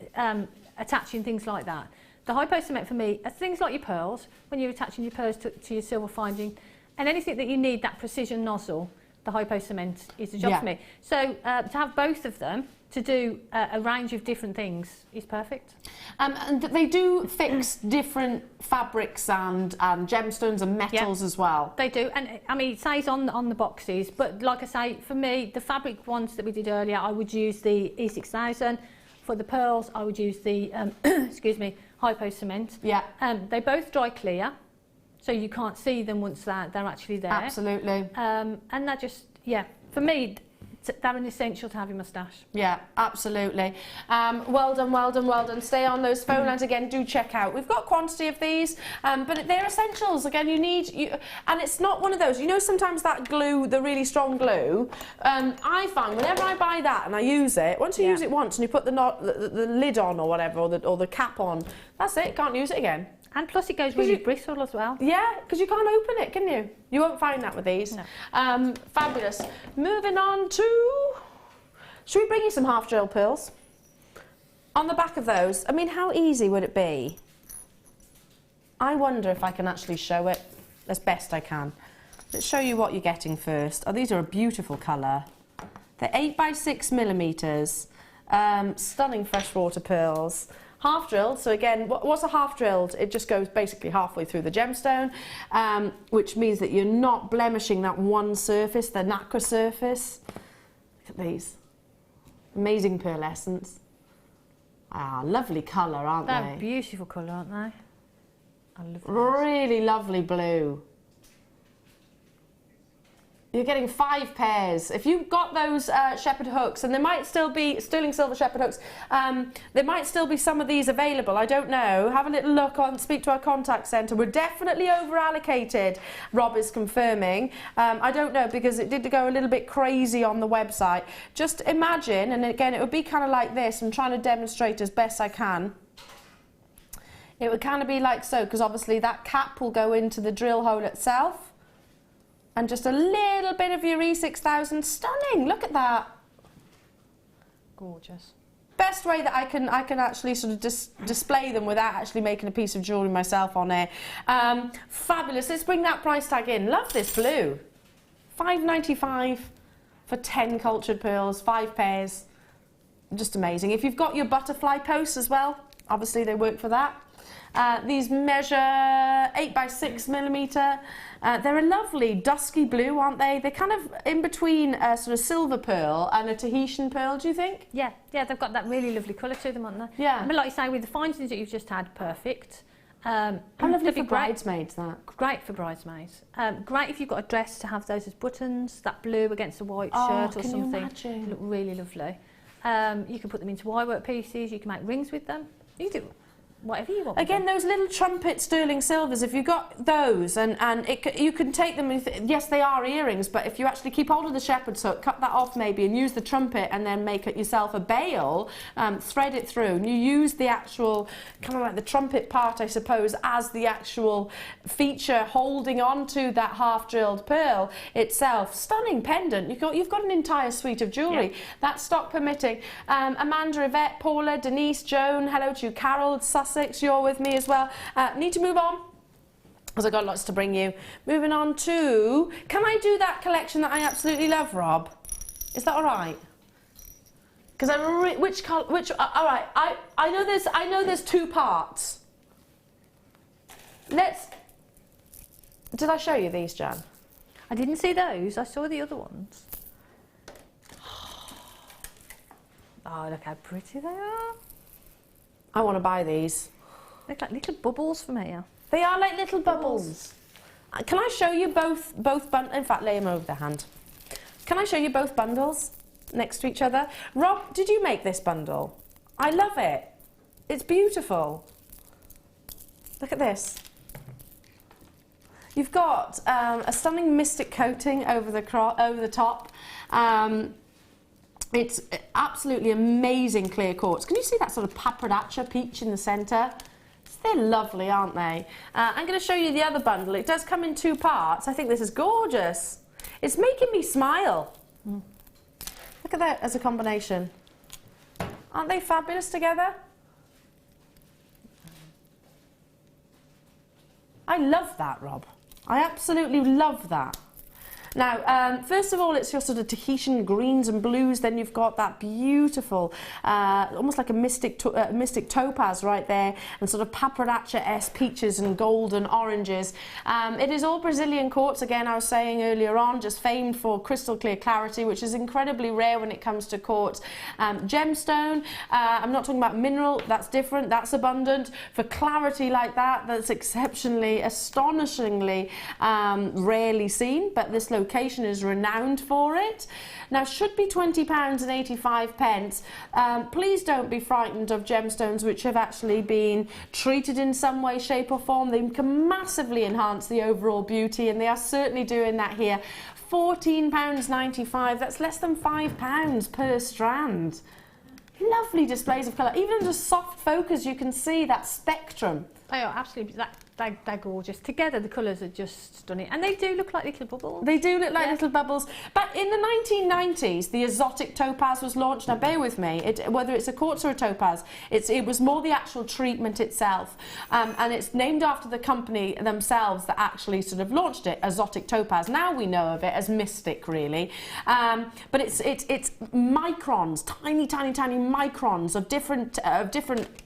attaching things like that. The Hypo Cement for me are things like your pearls, when you're attaching your pearls to your silver finding, and anything that you need that precision nozzle, the Hypo Cement is the job for me. So to have both of them to do a range of different things is perfect. And they do fix different fabrics and gemstones and metals as well. They do, and I mean it says on the boxes, but like I say, for me the fabric ones that we did earlier, I would use the E6000. For the pearls I would use the excuse me, Hypo Cement. Yeah. They both dry clear, so you can't see them once they're actually there. Absolutely. And they're just, for me, they're an essential to have in my stash. Yeah, absolutely. Well done, well done, well done. Stay on those phone lines again. Do check out. We've got quantity of these, but they're essentials. Again, and it's not one of those. You know, sometimes that glue, the really strong glue, I find whenever I buy that and I use it, once you use it once and you put the lid on or whatever, or the cap on, that's it. Can't use it again. And plus it goes really bristle as well. Yeah, because you can't open it, can you? You won't find that with these. No. Fabulous. Moving on to... Should we bring you some half drill pearls? On the back of those, I mean, how easy would it be? I wonder if I can actually show it as best I can. Let's show you what you're getting first. Oh, these are a beautiful colour. They're 8x6 mm. Stunning freshwater pearls. Half drilled, so again, what's a half drilled? It just goes basically halfway through the gemstone, which means that you're not blemishing that one surface, the nacre surface. Look at these. Amazing pearlescence. Ah, lovely colour, aren't they? They're beautiful colour, aren't they? I love those. Really lovely blue. You're getting 5 pairs. If you've got those shepherd hooks, and there might still be sterling silver shepherd hooks, there might still be some of these available. I don't know. Have a little look on, speak to our contact centre. We're definitely over allocated, Rob is confirming. I don't know, because it did go a little bit crazy on the website. Just imagine, and again, it would be kind of like this. I'm trying to demonstrate as best I can. It would kind of be like so, because obviously that cap will go into the drill hole itself. And just a little bit of your E6000. Stunning, look at that. Gorgeous. Best way that I can actually sort of display them without actually making a piece of jewellery myself on it. Fabulous, let's bring that price tag in. Love this blue. £5.95 for 10 cultured pearls, 5 pairs. Just amazing. If you've got your butterfly posts as well, obviously they work for that. These measure 8x6 mm. They're a lovely dusky blue, aren't they? They're kind of in between a sort of silver pearl and a Tahitian pearl, do you think? Yeah, they've got that really lovely colour to them, aren't they? Yeah. I mean, like you say, with the findings that you've just had, perfect. How lovely for bridesmaids, that. Great for bridesmaids. Great if you've got a dress to have those as buttons, that blue against a white shirt or can something. You imagine? They look really lovely. You can put them into wire work pieces, you can make rings with them. You can do whatever you want. Again, those little trumpet sterling silvers, if you've got those, and you can take them, yes, they are earrings, but if you actually keep hold of the shepherd's hook, cut that off maybe, and use the trumpet, and then make it yourself a bail, thread it through, and you use the actual, kind of like the trumpet part, I suppose, as the actual feature holding on to that half-drilled pearl itself. Stunning pendant. You've got an entire suite of jewellery. Yeah. That's stock permitting. Amanda, Yvette, Paula, Denise, Joan, hello to you, Carol, Sussex, you're with me as well. Need to move on. because I've got lots to bring you. Moving on to, can I do that collection that I absolutely love, Rob? Is that all right? Because which colour? All right. I know there's 2 parts. Did I show you these, Jan? I didn't see those. I saw the other ones. Oh, look how pretty they are. I want to buy these. Look like little bubbles from here. They are like little bubbles. Can I show you both bundles? In fact, lay them over the hand. Can I show you both bundles next to each other? Rob, did you make this bundle? I love it. It's beautiful. Look at this. You've got a stunning mystic coating over the top. It's absolutely amazing clear quartz. Can you see that sort of paprikacha peach in the centre? They're lovely, aren't they? I'm going to show you the other bundle. It does come in 2 parts. I think this is gorgeous. It's making me smile. Look at that as a combination. Aren't they fabulous together? I love that, Rob. I absolutely love that. Now, first of all, it's your sort of Tahitian greens and blues. Then you've got that beautiful, almost like a mystic topaz right there, and sort of paprikacha-esque peaches and golden oranges. It is all Brazilian quartz. Again, I was saying earlier on, just famed for crystal clear clarity, which is incredibly rare when it comes to quartz. Gemstone, I'm not talking about mineral. That's different. That's abundant. For clarity like that, that's exceptionally, astonishingly rarely seen. But this location is renowned for it. Now, should be £20.85. Please don't be frightened of gemstones which have actually been treated in some way, shape or form. They can massively enhance the overall beauty, and they are certainly doing that here. £14.95, that's less than £5 per strand. Lovely displays of colour. Even under soft focus you can see that spectrum. They are absolutely, they're gorgeous. Together the colours are just stunning. And they do look like little bubbles. They do look like little bubbles. But in the 1990s, the exotic topaz was launched. Now bear with me, whether it's a quartz or a topaz, it was more the actual treatment itself. And it's named after the company themselves that actually sort of launched it, exotic topaz. Now we know of it as mystic, really. But it's microns, tiny microns of different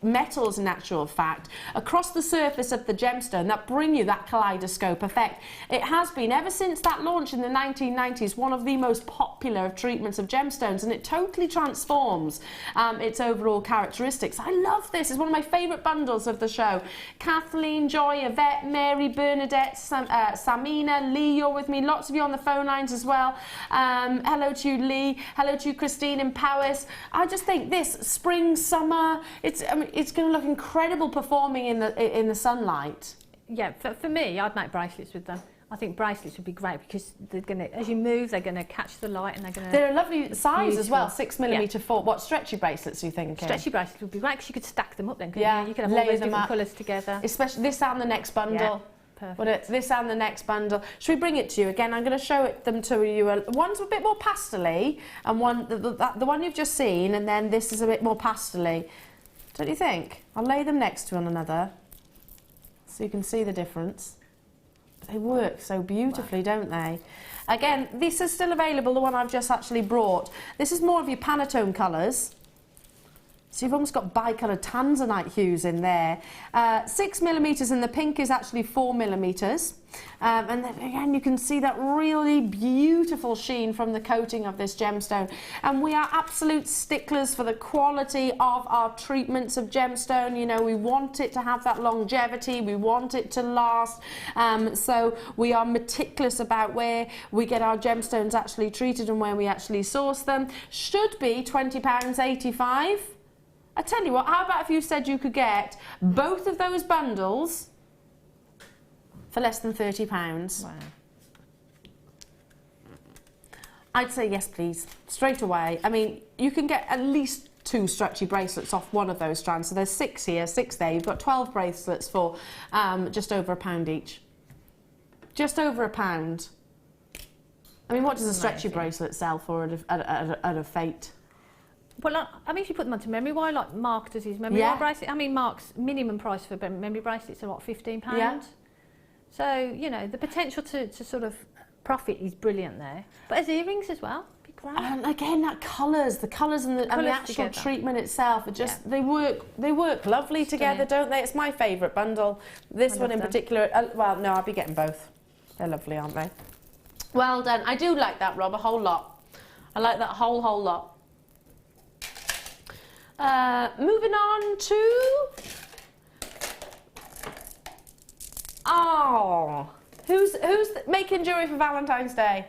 metals in actual fact, across the surface of the gemstone that bring you that kaleidoscope effect. It has been, ever since that launch in the 1990s, one of the most popular of treatments of gemstones, and it totally transforms its overall characteristics. I love this. It's one of my favourite bundles of the show. Kathleen, Joy, Yvette, Mary, Bernadette, Samina, Lee, you're with me. Lots of you on the phone lines as well. Hello to you, Lee. Hello to you, Christine in Powys. I just think this spring, summer, it's going to look incredible performing in the sunlight. Yeah, for me, I'd make bracelets with them. I think bracelets would be great because they're going to, as you move, they're going to catch the light and they're going to... They're a lovely size as well, 6mm full. What stretchy bracelets are you thinking? Stretchy bracelets would be great because you could stack them up then, couldn't you? You could have lay all those them different up. colours together. Especially this and the next bundle. Yeah, perfect. This and the next bundle. Should we bring it to you again? I'm going to show them to you. One's a bit more pastel-y, and the one you've just seen, and then this is a bit more pastel-y. Don't you think? I'll lay them next to one another so you can see the difference. They work so beautifully, don't they? Again, this is still available, the one I've just actually brought. This is more of your Pantone colours. So you've almost got bicoloured tanzanite hues in there. 6mm, and the pink is actually 4mm. And then again, you can see that really beautiful sheen from the coating of this gemstone. And we are absolute sticklers for the quality of our treatments of gemstone. You know, we want it to have that longevity. We want it to last. So we are meticulous about where we get our gemstones actually treated and where we actually source them. Should be £20.85. I tell you what, how about if you said you could get both of those bundles for less than £30? Wow. I'd say yes, please, straight away. I mean, you can get at least 2 stretchy bracelets off one of those strands. So there's 6 here, 6 there. You've got 12 bracelets for just over £1 each. Just over £1. I mean, what does a stretchy bracelet sell for at a fete? Well, I mean, if you put them onto memory wire, like Mark does his memory wire bracelet. I mean, Mark's minimum price for memory bracelets are what, £15? Yeah. So, you know, the potential to sort of profit is brilliant there. But as earrings as well, be great. And again, the colours and the actual together. treatment itself, it just they work lovely together, don't they? It's my favourite bundle. This one in particular. Well, no, I'll be getting both. They're lovely, aren't they? Well done. I do like that, Rob, a whole lot. I like that whole lot. Moving on to... Oh, who's making jewellery for Valentine's Day?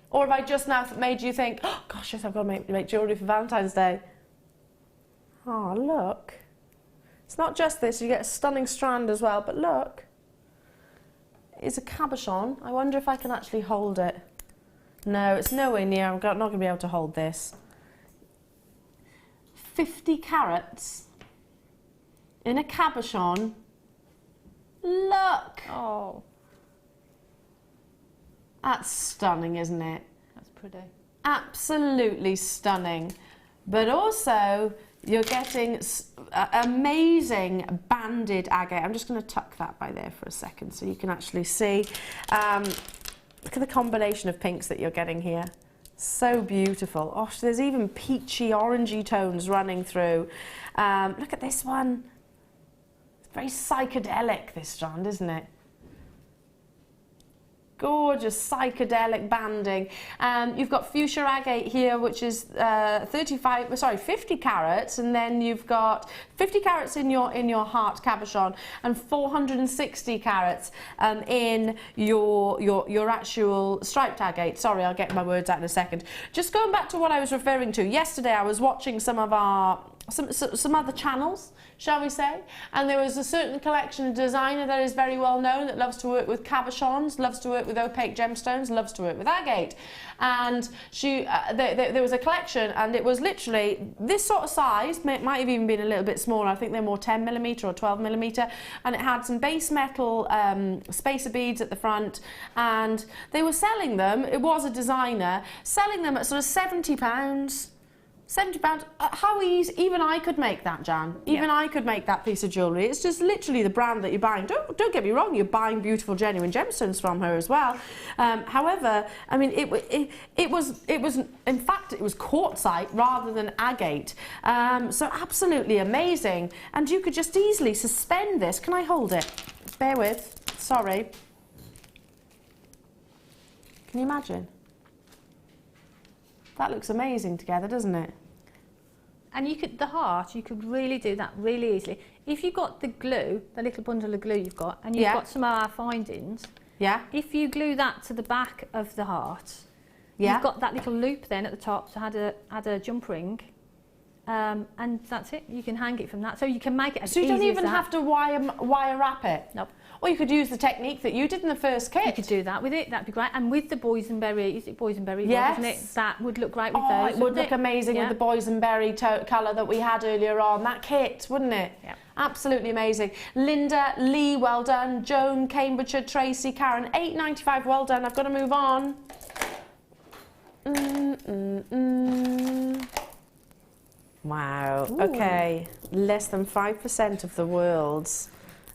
Or have I just now made you think, oh gosh, yes, I've got to make jewellery for Valentine's Day? Oh, look. It's not just this, you get a stunning strand as well, but look. It's a cabochon. I wonder if I can actually hold it. No, it's nowhere near. I'm not going to be able to hold this. 50 carats in a cabochon. Look! Oh. That's stunning, isn't it? That's pretty. Absolutely stunning. But also, you're getting amazing banded agate. I'm just going to tuck that by there for a second so you can actually see. Look at the combination of pinks that you're getting here. So beautiful. Oh, there's even peachy, orangey tones running through. Look at this one. It's very psychedelic, this strand, isn't it? Gorgeous psychedelic banding. You've got fuchsia agate here, which is 50 carats, and then you've got 50 carats in your heart cabochon and 460 carats in your actual striped agate. Sorry, I'll get my words out in a second. Just going back to what I was referring to. Yesterday, I was watching some other channels, shall we say, and there was a certain collection, a designer that is very well known that loves to work with cabochons, loves to work with opaque gemstones, loves to work with agate, and there was a collection, and it was literally this sort of size, might have even been a little bit smaller. I think they're more 10mm or 12mm, and it had some base metal spacer beads at the front, and they were selling them. It was a designer selling them at sort of £70. £70. How easy? Even I could make that, Jan. Even I could make that piece of jewellery. It's just literally the brand that you're buying. Don't get me wrong. You're buying beautiful, genuine gemstones from her as well. However, I mean, it was in fact it was quartzite rather than agate. So absolutely amazing. And you could just easily suspend this. Can I hold it? Bear with. Sorry. Can you imagine? That looks amazing together, doesn't it? And the heart, you could really do that really easily. If you've got the glue, the little bundle of glue you've got, and you've got some of our findings, if you glue that to the back of the heart, you've got that little loop then at the top, so add a jump ring, and that's it. You can hang it from that, so you can make it as easy as that. So you don't even have to wire wrap it? Nope. Or you could use the technique that you did in the first kit. You could do that with it, that'd be great. And with the boysenberry, is it boysenberry? Yes. Isn't it? That would look great with those. It would look amazing with the boysenberry colour that we had earlier on. That kit, wouldn't it? Yeah. Absolutely amazing. Linda, Lee, well done. Joan, Cambridgeshire, Tracy, Karen, £8.95, well done. I've got to move on. Wow, ooh. Okay. Less than 5% of the world's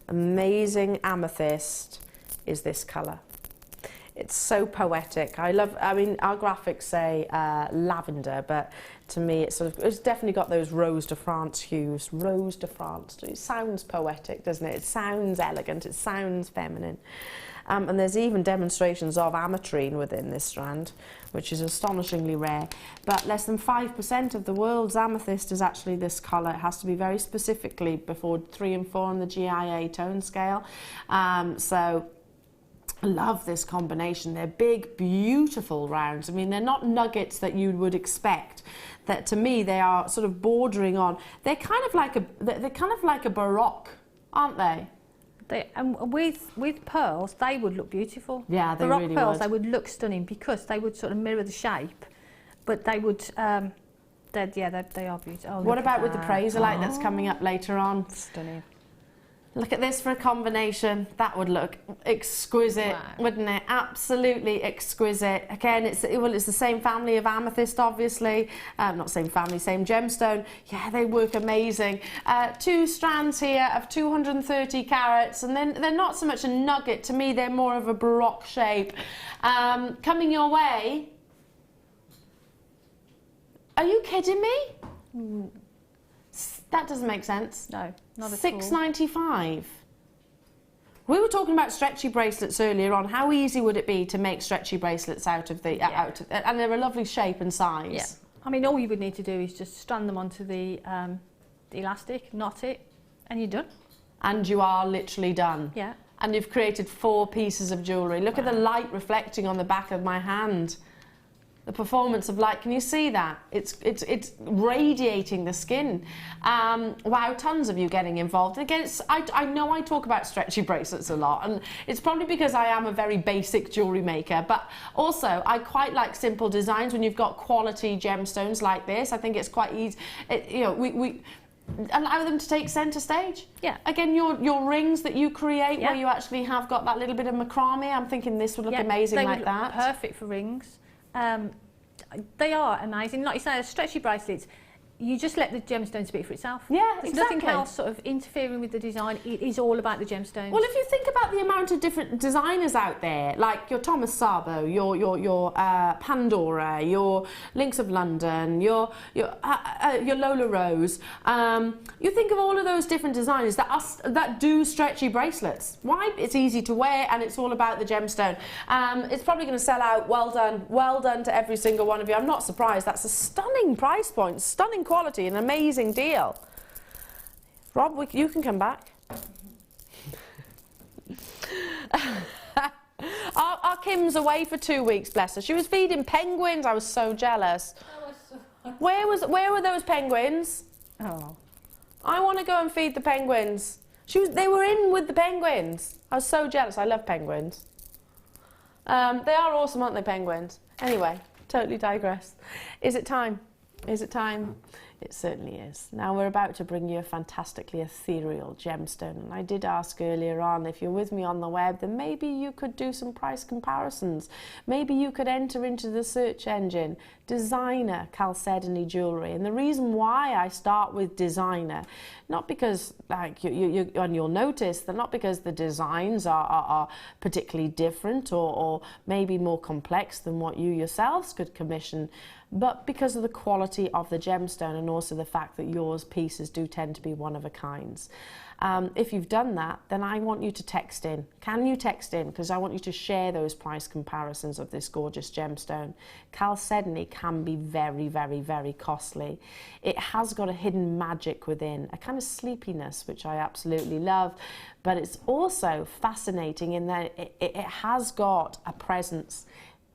amazing amethyst is this colour. It's so poetic. I mean, our graphics say lavender, but to me it's definitely got those Rose de France hues. Rose de France. It sounds poetic, doesn't it? It sounds elegant, it sounds feminine. And there's even demonstrations of ametrine within this strand, which is astonishingly rare. But less than 5% of the world's amethyst is actually this colour. It has to be very specifically before 3 and 4 on the GIA tone scale. So I love this combination. They're big, beautiful rounds. I mean, they're not nuggets that you would expect. That to me, they are sort of bordering on. They're kind of like a baroque, aren't they? And with pearls, they would look beautiful. Yeah, they Baroque really pearls, would. They would look stunning because they would sort of mirror the shape, but they would, they are beautiful. Oh, what about with the Praserite that's coming up later on? Stunning. Look at this for a combination. That would look exquisite, Wow. wouldn't it? Absolutely exquisite. Again, it's the same family of amethyst, obviously. Not same family, same gemstone. Yeah, they work amazing. 2 strands here of 230 carats, and then they're not so much a nugget. To me, they're more of a block shape. Coming your way. Are you kidding me? That doesn't make sense. No, not at all. $6.95. We were talking about stretchy bracelets earlier on. How easy would it be to make stretchy bracelets out of the and they're a lovely shape and size. Yeah. I mean, all you would need to do is just strand them onto the elastic, knot it, and you're done. And you are literally done. Yeah. And you've created 4 pieces of jewellery. Look at the light reflecting on the back of my hand. The performance of light, can you see that? It's radiating the skin. Wow, tons of you getting involved. Again, I know I talk about stretchy bracelets a lot, and it's probably because I am a very basic jewellery maker, but also I quite like simple designs when you've got quality gemstones like this. I think it's quite easy. We allow them to take centre stage. Yeah. Again, your rings that you create where you actually have got that little bit of macrame, I'm thinking this would look amazing like that. Perfect for rings. They are amazing. Like you say, stretchy bracelets, you just let the gemstone speak for itself. Yeah, There's exactly. nothing else sort of interfering with the design. It is all about the gemstones. Well, if you think about the amount of different designers out there, like your Thomas Sabo, your Pandora, your Links of London, your Lola Rose, you think of all of those different designers that do stretchy bracelets. Why? It's easy to wear, and it's all about the gemstone. It's probably going to sell out. Well done to every single one of you. I'm not surprised. That's a stunning price point, stunning quality, an amazing deal. Rob, you can come back. our Kim's away for 2 weeks, bless her. She was feeding penguins. I was so jealous. Where were those penguins? Oh. I want to go and feed the penguins. They were in with the penguins. I was so jealous. I love penguins. They are awesome, aren't they, penguins? Anyway, totally digress. Is it time? Is it time? It certainly is. Now we're about to bring you a fantastically ethereal gemstone, and I did ask earlier on, if you're with me on the web, then maybe you could do some price comparisons. Maybe you could enter into the search engine designer chalcedony jewellery. And the reason why I start with designer, not because like and you'll notice that not because the designs are particularly different or maybe more complex than what you yourselves could commission, but because of the quality of the gemstone and also the fact that yours pieces do tend to be one of a kinds. If you've done that, then I want you to text in. Can you text in? Because I want you to share those price comparisons of this gorgeous gemstone. Chalcedony can be very, very, very costly. It has got a hidden magic within, a kind of sleepiness, which I absolutely love, but it's also fascinating in that it has got a presence.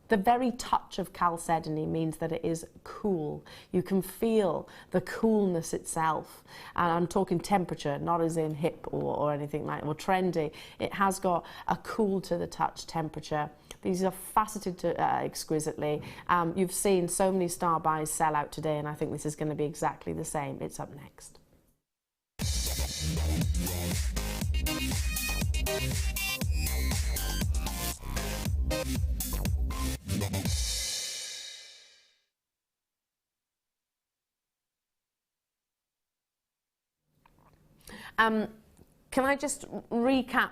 The very touch of chalcedony means that it is cool. You can feel the coolness itself. And I'm talking temperature, not as in hip or anything like or trendy. It has got a cool to the touch temperature. These are faceted exquisitely. You've seen so many star buys sell out today, and I think this is going to be exactly the same. It's up next. Can I just recap,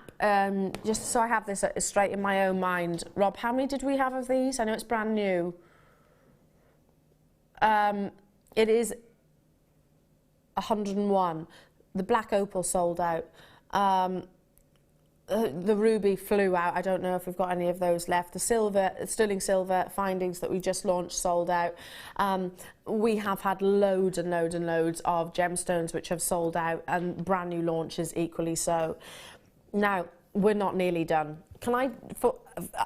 just so I have this straight in my own mind? Rob, how many did we have of these? I know it's brand new. It is 101. The black opal sold out. The ruby flew out. I don't know if we've got any of those left. The silver, sterling silver findings that we just launched sold out. We have had loads and loads and loads of gemstones which have sold out, and brand new launches equally so. Now, we're not nearly done.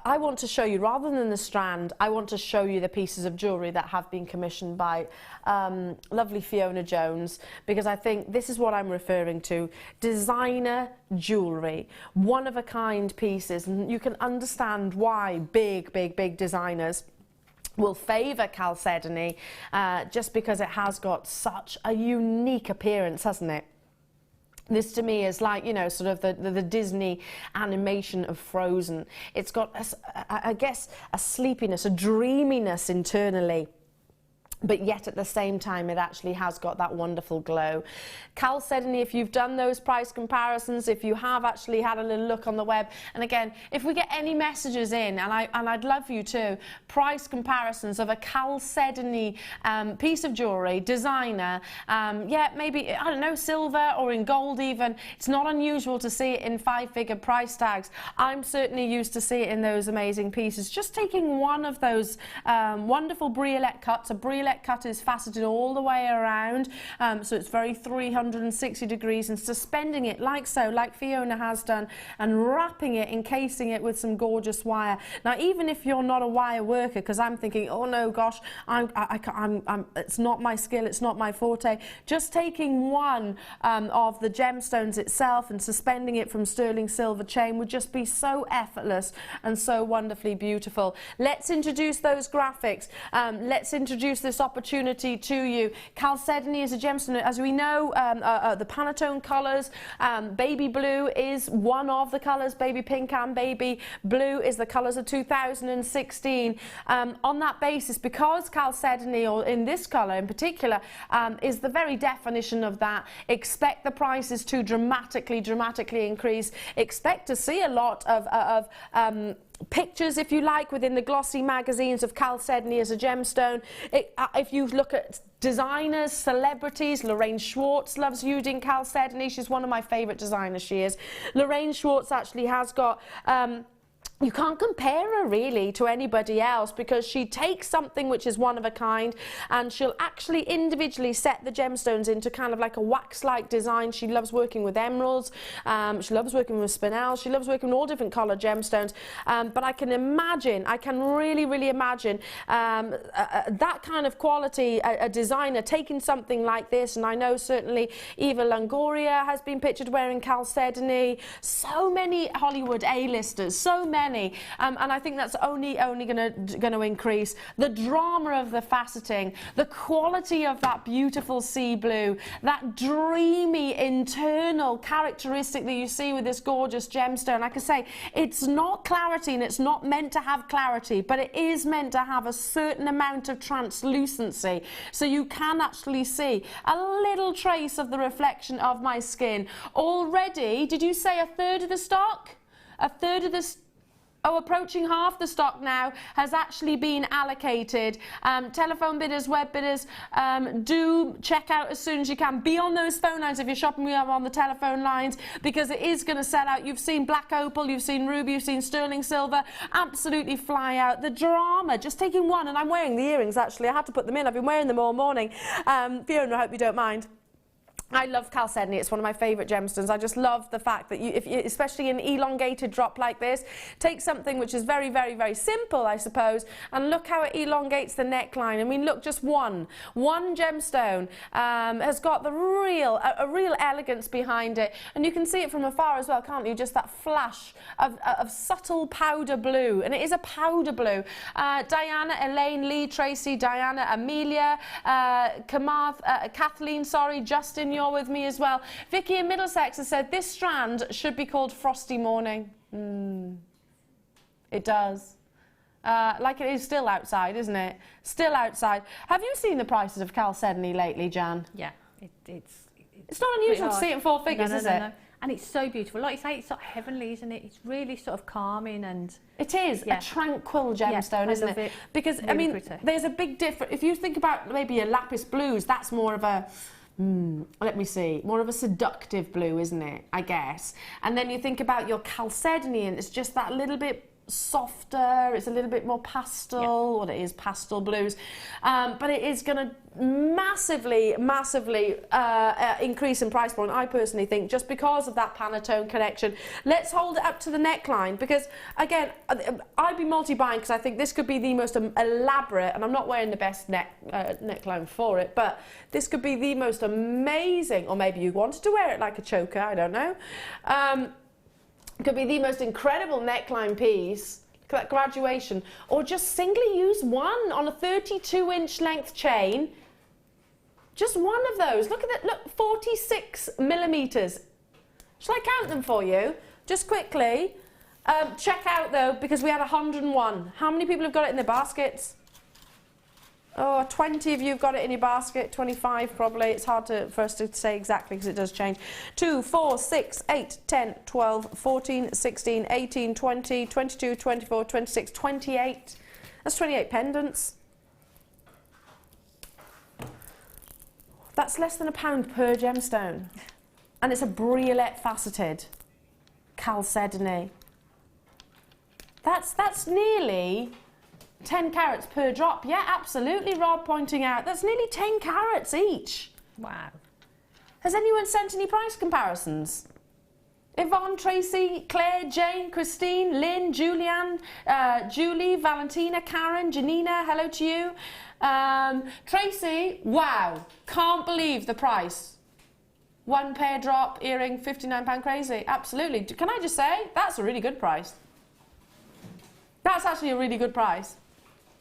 I want to show you, rather than the strand, I want to show you the pieces of jewellery that have been commissioned by lovely Fiona Jones, because I think this is what I'm referring to. Designer jewellery, one-of-a-kind pieces, and you can understand why big designers will favour chalcedony just because it has got such a unique appearance, hasn't it? This to me is like, you know, sort of the Disney animation of Frozen. It's got, I guess, a sleepiness, a dreaminess internally. But yet at the same time it actually has got that wonderful glow. Chalcedony, if you've done those price comparisons, if you have actually had a little look on the web, and again, if we get any messages in, and I'd love you to, price comparisons of a Chalcedony piece of jewellery, designer, yeah, maybe, I don't know, silver or in gold even. It's not unusual to see it in 5-figure price tags. I'm certainly used to see it in those amazing pieces. Just taking one of those wonderful briolette cuts, a briolette cut is faceted all the way around, so it's very 360 degrees, and suspending it like so, like Fiona has done, and wrapping it, encasing it with some gorgeous wire. Now, even if you're not a wire worker, because I'm thinking, oh no, gosh, it's not my skill, it's not my forte, just taking one of the gemstones itself and suspending it from sterling silver chain would just be so effortless and so wonderfully beautiful. Let's introduce those graphics. Let's introduce this opportunity to you. Chalcedony is a gemstone, as we know, the Pantone colours. Baby blue is one of the colours. Baby pink and baby blue is the colours of 2016. On that basis, because Chalcedony, or in this colour in particular, is the very definition of that, expect the prices to dramatically increase. Expect to see a lot of pictures, if you like, within the glossy magazines of Chalcedony as a gemstone. If you look at designers, celebrities, Lorraine Schwartz loves using Chalcedony. She's one of my favourite designers, she is. Lorraine Schwartz actually has got you can't compare her really to anybody else, because she takes something which is one of a kind and she'll actually individually set the gemstones into kind of like a wax-like design. She loves working with emeralds, she loves working with spinels, she loves working with all different colour gemstones, but I can really imagine that kind of quality, a designer taking something like this. And I know certainly Eva Longoria has been pictured wearing Chalcedony, so many Hollywood A-listers, so many. And I think that's only going to increase. The drama of the faceting, the quality of that beautiful sea blue, that dreamy internal characteristic that you see with this gorgeous gemstone. Like I say, it's not clarity, and it's not meant to have clarity, but it is meant to have a certain amount of translucency, so you can actually see a little trace of the reflection of my skin. Already, did you say a third of the stock? A third of the approaching half the stock now has actually been allocated. Telephone bidders, web bidders, do check out as soon as you can. Be on those phone lines if you're shopping. We are on the telephone lines, because it is going to sell out. You've seen black opal, you've seen ruby, you've seen sterling silver, absolutely fly out. The drama, just taking one, and I'm wearing the earrings actually. I had to put them in. I've been wearing them all morning. Fiona, I hope you don't mind. I love Chalcedony. It's one of my favourite gemstones. I just love the fact that you, especially an elongated drop like this, take something which is very simple, I suppose, and look how it elongates the neckline. I mean, look, just one gemstone has got the a real elegance behind it, and you can see it from afar as well, can't you? Just that flash of subtle powder blue, and it is a powder blue. Diana, Elaine, Lee, Tracy, Diana, Amelia, Kathleen, sorry, Justin, you're with me as well. Vicky in Middlesex has said this strand should be called Frosty Morning. It does. Like it is still outside, isn't it? Still outside. Have you seen the prices of Chalcedony lately, Jan? Yeah, it's not unusual to see it in 4 figures, is it? No. And it's so beautiful. Like you say, it's sort of heavenly, isn't it? It's really sort of calming, and it is a tranquil gemstone, isn't it? Because really, I mean, pretty. There's a big difference. If you think about maybe a lapis blues, that's more of a let me see, more of a seductive blue, isn't it, I guess. And then you think about your Chalcedony, and it's just that little bit softer, it's a little bit more pastel, what it is, pastel blues, but it is going to massively increase in price point, I personally think, just because of that Pantone connection. Let's hold it up to the neckline, because again, I'd be multi-buying, because I think this could be the most elaborate, and I'm not wearing the best neckline for it, but this could be the most amazing, or maybe you wanted to wear it like a choker, I don't know. Could be the most incredible neckline piece, look at that graduation, or just singly use one on a 32-inch length chain. Just one of those. Look at that, look, 46 millimetres Shall I count them for you? Just quickly. Check out though, because we had 101. How many people have got it in their baskets? Oh, 20 of you have got it in your basket, 25 probably. It's hard for us to say exactly because it does change. 2, 4, 6, 8, 10, 12, 14, 16, 18, 20, 22, 24, 26, 28. That's 28 pendants. That's less than £1 per gemstone. And it's a briolette faceted chalcedony. That's nearly 10 carats per drop. Yeah, absolutely, Rob pointing out. That's nearly 10 carats each. Wow. Has anyone sent any price comparisons? Yvonne, Tracy, Claire, Jane, Christine, Lynn, Julianne, Julie, Valentina, Karen, Janina, hello to you. Tracy, wow, can't believe the price. 1 pair drop, earring, £59 crazy. Absolutely. Can I just say, that's a really good price. That's actually a really good price.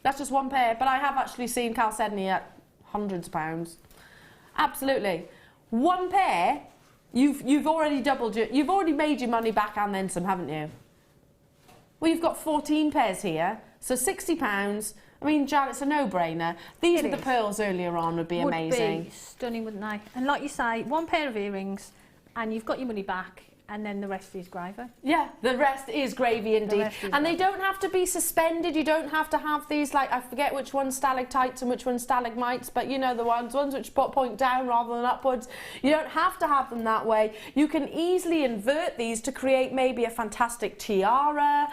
That's just 1 pair, but I have actually seen chalcedony at hundreds of pounds. Absolutely. 1 pair, you've already doubled you've already made your money back and then some, haven't you? Well, you've got 14 pairs here, so £60. I mean, Jan, it's a no-brainer. These with the pearls earlier on would be amazing. Would be stunning, wouldn't they? And like you say, 1 pair of earrings, and you've got your money back. And then the rest is gravy. Yeah, the rest is gravy indeed. And they don't have to be suspended. You don't have to have these, like, I forget which one's stalactites and which one's stalagmites, but you know the ones which point down rather than upwards. You don't have to have them that way. You can easily invert these to create maybe a fantastic tiara,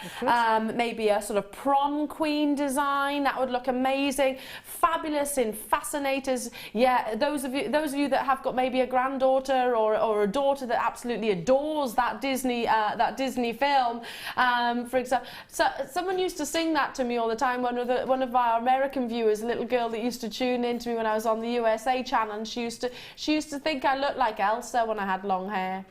maybe a sort of prom queen design. That would look amazing. Fabulous in fascinators. Yeah, those of you that have got maybe a granddaughter or a daughter that absolutely adores that Disney film, for example. So someone used to sing that to me all the time. One of our American viewers, a little girl that used to tune in to me when I was on the USA channel, and she used to think I looked like Elsa when I had long hair.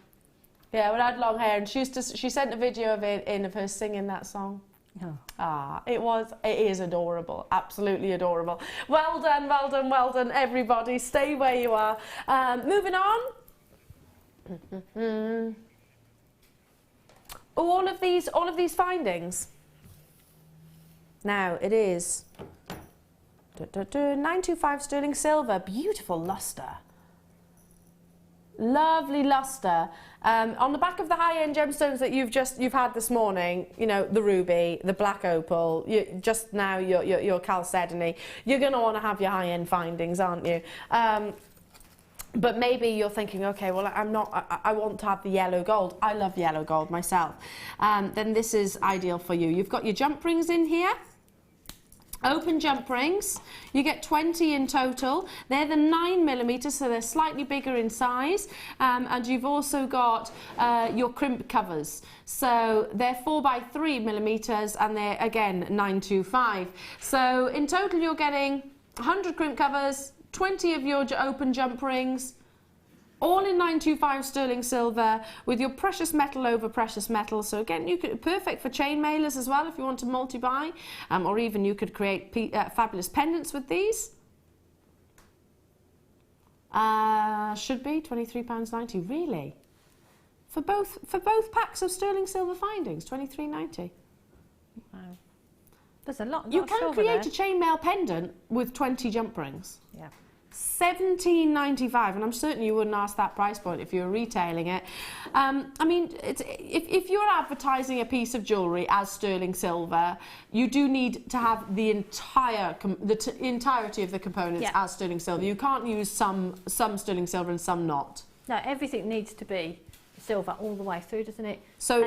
Yeah, when I had long hair, and she sent a video of her singing that song. Oh. Ah, it is adorable, absolutely adorable. Well done, well done, well done, everybody. Stay where you are. Moving on. All of these findings. Now it is 925 sterling silver, beautiful luster, lovely luster. On the back of the high-end gemstones that you've had this morning, you know, the ruby, the black opal, just now your chalcedony. You're going to want to have your high-end findings, aren't you? But maybe you're thinking, okay, well, I want to have the yellow gold. I love yellow gold myself. Then this is ideal for you. You've got your jump rings in here. Open jump rings. You get 20 in total. They're the 9mm, so they're slightly bigger in size. And you've also got your crimp covers. So they're 4x3mm, and they're, again, 925. So in total, you're getting 100 crimp covers, 20 of your open jump rings, all in 925 sterling silver, with your precious metal over precious metal. So again, perfect for chain mailers as well if you want to multi-buy, or even you could create fabulous pendants with these. Should be £23.90, really, for both packs of sterling silver findings, £23.90. Wow. There's a lot. You can create a chainmail pendant with 20 jump rings. Yeah. £17.95, and I'm certain you wouldn't ask that price point if you were retailing it. I mean, if you're advertising a piece of jewellery as sterling silver, you do need to have the entirety of the components as sterling silver. You can't use some sterling silver and some not. No, everything needs to be silver all the way through, doesn't it? So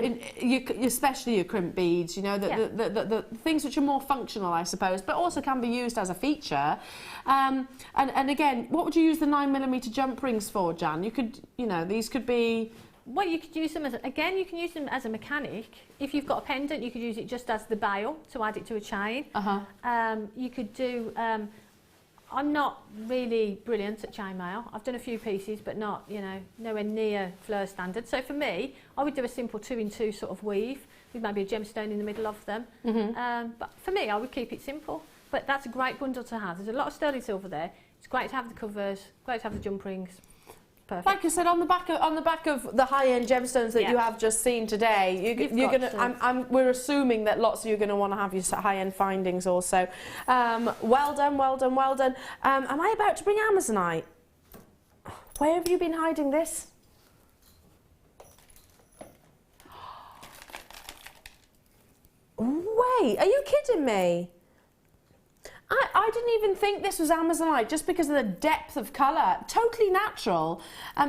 especially your crimp beads, you know, the things which are more functional, I suppose, but also can be used as a feature. And again, what would you use the 9mm jump rings for, Jan? You could, you know, these could be... Well, you could use them as, again, you can use them as a mechanic. If you've got a pendant, you could use it just as the bail to add it to a chain. You could do... I'm not really brilliant at chainmail. I've done a few pieces, but not, you know, nowhere near Fleur standard. So for me, I would do a simple 2-in-2 sort of weave with maybe a gemstone in the middle of them. But for me, I would keep it simple. But that's a great bundle to have. There's a lot of sterling silver there. It's great to have the covers, great to have the jump rings. perfect. Like I said, on the back of the high-end gemstones that you have just seen today, we're assuming that lots of you are going to want to have your high-end findings also. Well done, well done, well done. Am I about to bring Amazonite? Where have you been hiding this? Wait, are you kidding me? I didn't even think this was Amazonite just because of the depth of colour. Totally natural.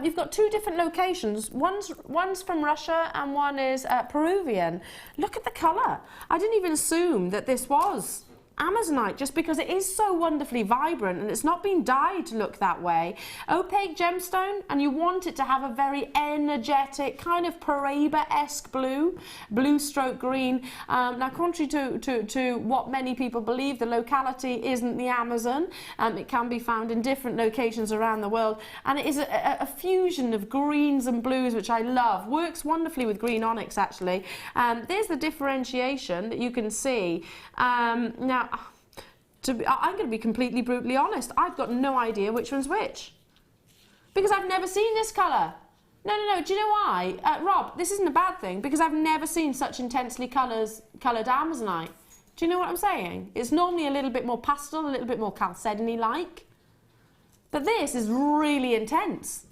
You've got two different locations. One's from Russia and one is Peruvian. Look at the colour. I didn't even assume that this was Amazonite just because it is so wonderfully vibrant and it's not been dyed to look that way. Opaque gemstone, and you want it to have a very energetic kind of Paraiba-esque blue stroke green. Now, contrary to what many people believe, the locality isn't the Amazon. It can be found in different locations around the world, and it is a fusion of greens and blues, which I love. Works wonderfully with green onyx, actually. There's the differentiation that you can see. Now, I'm going to be completely brutally honest. I've got no idea which one's which. Because I've never seen this colour. No. Do you know why? Rob, this isn't a bad thing because I've never seen such intensely coloured Amazonite. Do you know what I'm saying? It's normally a little bit more pastel, a little bit more chalcedony-like. But this is really intense.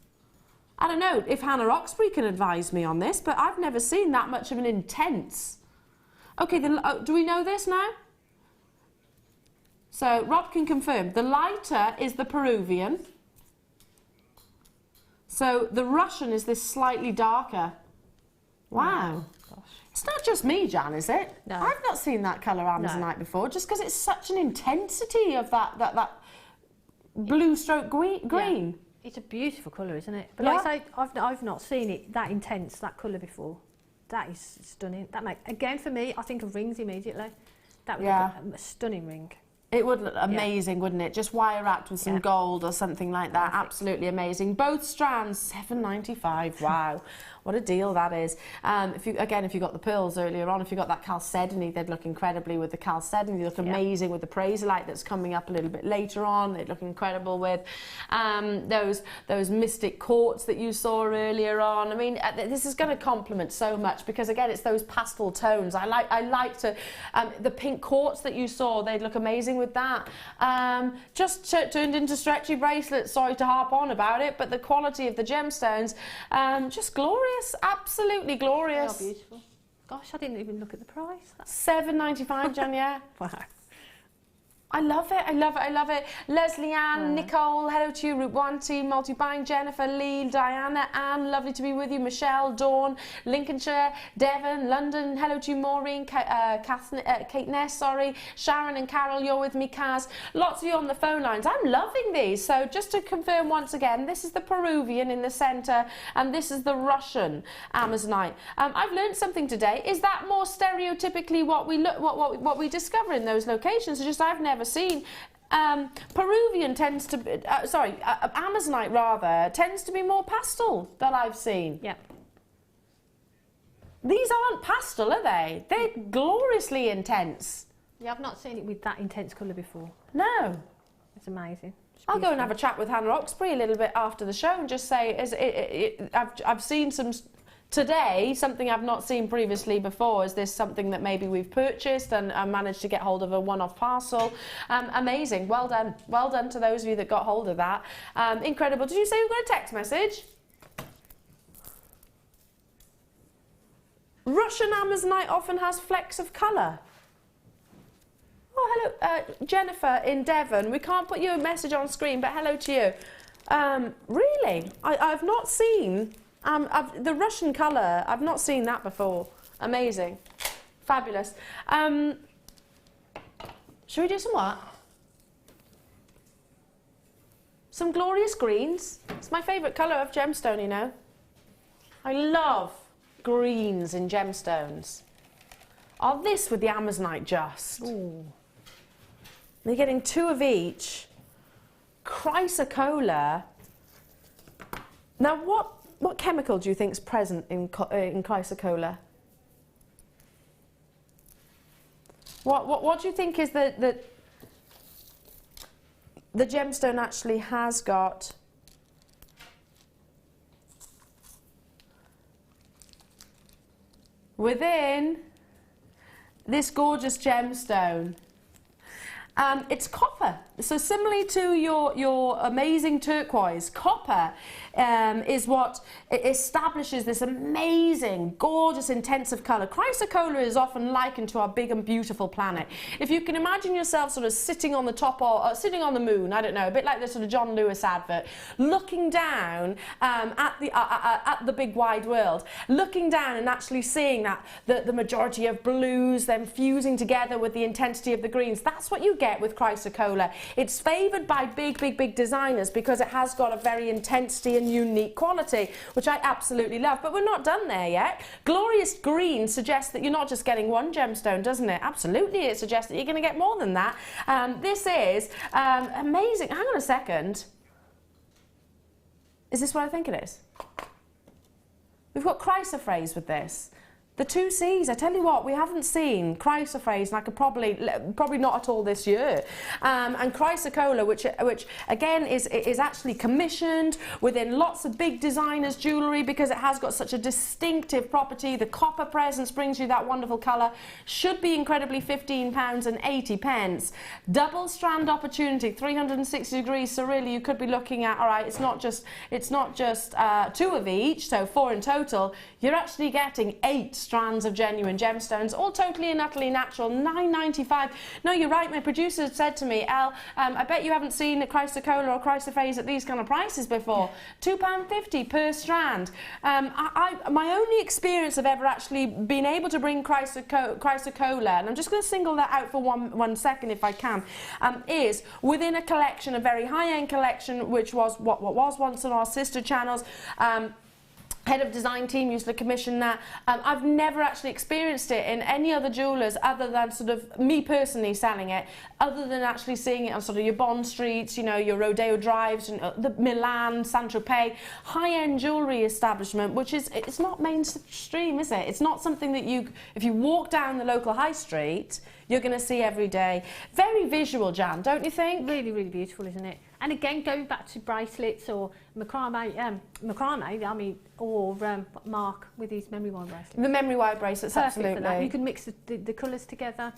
I don't know if Hannah Oxbury can advise me on this, but I've never seen that much of an intense. Okay, then, do we know this now? So Rob can confirm. The lighter is the Peruvian. So the Russian is this slightly darker. Wow. Gosh. It's not just me, Jan, is it? No. I've not seen that colour Amazonite before, just because it's such an intensity of that blue stroke green. Yeah. It's a beautiful colour, isn't it? But like I say, I've not seen it that intense, that colour before. That is stunning. Again, for me, I think of rings immediately. That would be a stunning ring. It would look amazing, wouldn't it? Just wire wrapped with some gold or something like that. Perfect. Absolutely amazing. Both strands, $7.95. Wow, what a deal that is. If you got the pearls earlier on, if you got that chalcedony, they'd look incredibly with the chalcedony. They look amazing with the praserite that's coming up a little bit later on. They'd look incredible with those mystic quartz that you saw earlier on. I mean, this is going to complement so much because again, it's those pastel tones. I like to the pink quartz that you saw. They'd look amazing with that. Just turned into stretchy bracelets. Sorry to harp on about it, but the quality of the gemstones, just glorious. Absolutely glorious. They are beautiful. Gosh, I didn't even look at the price. $7.95, Jan, yeah. Wow. I love it, I love it, I love it. Leslie Ann, Nicole, hello to you, Route 1 team, multi-buying, Jennifer, Lee, Diana, Anne, lovely to be with you, Michelle, Dawn, Lincolnshire, Devon, London, hello to you, Maureen, Kate Ness, sorry, Sharon and Carol, you're with me, Kaz. Lots of you on the phone lines. I'm loving these. So just to confirm once again, this is the Peruvian in the centre and this is the Russian Amazonite. I've learned something today. Is that more stereotypically what we discover in those locations? It's just I've never seen. Peruvian tends to be, Amazonite rather, tends to be more pastel that I've seen. Yep. These aren't pastel, are they? They're gloriously intense. Yeah, I've not seen it with that intense colour before. No. It's amazing. I'll go and have a chat with Hannah Oxbury a little bit after the show and just say, I've seen some... Today, something I've not seen previously before. Is this something that maybe we've purchased and managed to get hold of a one-off parcel? Amazing. Well done. Well done to those of you that got hold of that. Incredible. Did you say you got a text message? Russian Amazonite often has flecks of colour. Oh, hello. Jennifer in Devon. We can't put your message on screen, but hello to you. Really? I've not seen... the Russian colour, I've not seen that before. Amazing. Fabulous. Should we do some what? Some glorious greens. It's my favourite colour of gemstone, you know. I love greens in gemstones. Oh, this with the Amazonite just. Ooh. You're getting two of each. Chrysocolla. Now, what chemical do you think is present in chrysocolla? What do you think is the gemstone actually has got within this gorgeous gemstone. It's copper. So similarly to your amazing turquoise, copper is what establishes this amazing, gorgeous, intensive colour. Chrysocolla is often likened to our big and beautiful planet. If you can imagine yourself sort of sitting on the top or sitting on the moon, I don't know, a bit like the sort of John Lewis advert, looking down at the big wide world, looking down and actually seeing that the majority of blues then fusing together with the intensity of the greens. That's what you get with chrysocolla. It's favoured by big designers because it has got a very intensity and unique quality, which I absolutely love. But we're not done there yet. Glorious green suggests that you're not just getting one gemstone, doesn't it? Absolutely, it suggests that you're going to get more than that. This is amazing. Hang on a second. Is this what I think it is? We've got chrysoprase with this. The 2 C's, I tell you what, we haven't seen chrysoprase, and I could probably not at all this year. And chrysocolla, which again is actually commissioned within lots of big designers' jewellery because it has got such a distinctive property. The copper presence brings you that wonderful colour. Should be incredibly £15.80. Double strand opportunity, 360 degrees. So really, you could be looking at, all right, it's not just 2 of each, so 4 in total. You're actually getting 8 strands of genuine gemstones, all totally and utterly natural, £9.95. No, you're right, my producer said to me, Elle, I bet you haven't seen a chrysocolla or chrysoprase at these kind of prices before. £2.50 per strand. My only experience of ever actually being able to bring chrysocolla, and I'm just going to single that out for one second if I can, is within a collection, a very high-end collection, which was what was once on our sister channels. Head of design team used to commission that. I've never actually experienced it in any other jewellers other than sort of me personally selling it, other than actually seeing it on sort of your Bond Streets, you know, your Rodeo Drives, and the Milan, Saint-Tropez, high-end jewellery establishment, which is, it's not mainstream, is it? It's not something that if you walk down the local high street, you're going to see every day. Very visual, Jan, don't you think? Really, really beautiful, isn't it? And again, going back to bracelets or macrame, I mean, or Mark with his memory wire bracelets. The memory wire bracelets, perfect absolutely. for that. You can mix the colours together.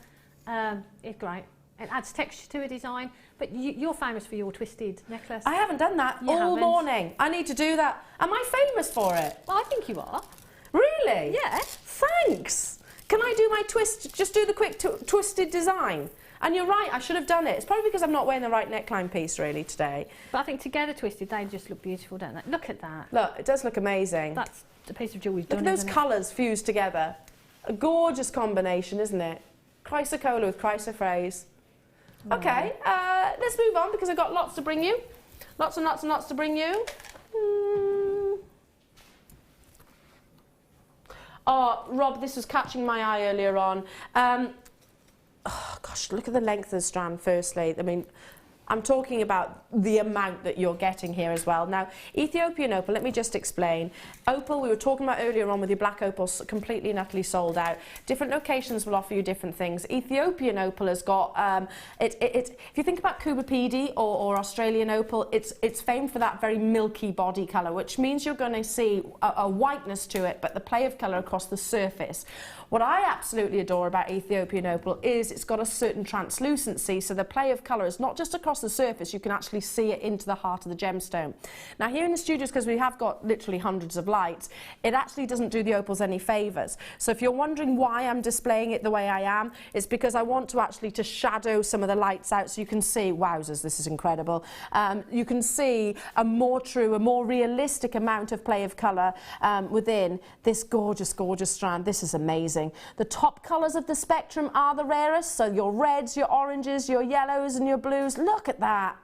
It's great. It adds texture to a design. But you're famous for your twisted necklace. I haven't done that all morning. I need to do that. Am I famous for it? Well, I think you are. Really? Yeah. Thanks. Can I do my twist, just do the quick twisted design? And you're right, I should have done it. It's probably because I'm not wearing the right neckline piece really today. But I think together twisted, they just look beautiful, don't they? Look at that. Look, it does look amazing. That's a piece of jewellery. Look at those colours fused together. A gorgeous combination, isn't it? Chrysocolla with chrysoprase. Wow. Okay, let's move on because I've got lots to bring you. Lots and lots and lots to bring you. Oh, Rob, this was catching my eye earlier on. Oh, gosh, look at the length of the strand, firstly. I mean, I'm talking about the amount that you're getting here as well. Now, Ethiopian opal, let me just explain. Opal, we were talking about earlier on with your black opal, completely and utterly sold out. Different locations will offer you different things. Ethiopian opal has got, if you think about Kubapidi or Australian opal, it's famed for that very milky body colour, which means you're going to see a whiteness to it, but the play of colour across the surface. What I absolutely adore about Ethiopian opal is it's got a certain translucency, so the play of colour is not just across the surface, you can actually see it into the heart of the gemstone. Now here in the studios, because we have got literally hundreds of lights, it actually doesn't do the opals any favours. So if you're wondering why I'm displaying it the way I am, it's because I want to actually shadow some of the lights out so you can see, wowzers, this is incredible. You can see a more true, a more realistic amount of play of colour within this gorgeous, gorgeous strand. This is amazing. The top colours of the spectrum are the rarest, so your reds, your oranges, your yellows and your blues. Look at that.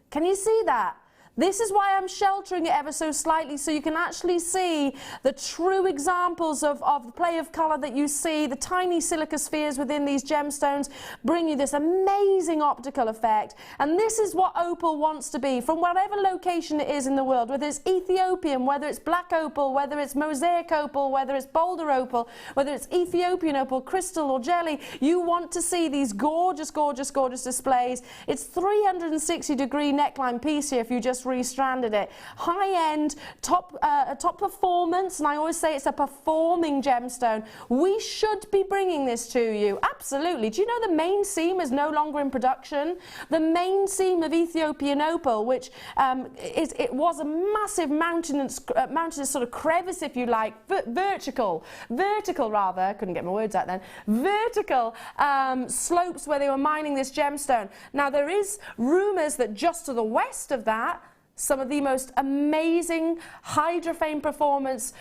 Can you see that? This is why I'm sheltering it ever so slightly, so you can actually see the true examples of the play of colour that you see. The tiny silica spheres within these gemstones bring you this amazing optical effect. And this is what opal wants to be, from whatever location it is in the world, whether it's Ethiopian, whether it's black opal, whether it's mosaic opal, whether it's boulder opal, whether it's Ethiopian opal, crystal or jelly. You want to see these gorgeous, gorgeous, gorgeous displays. It's 360-degree neckline piece here if you just just restranded it. High-end, top performance, and I always say it's a performing gemstone. We should be bringing this to you, absolutely. Do you know the main seam is no longer in production? The main seam of Ethiopian opal, which it was a massive mountainous sort of crevice, if you like, vertical rather, couldn't get my words out then, vertical slopes where they were mining this gemstone. Now there is rumours that just to the west of that, some of the most amazing hydrophane performance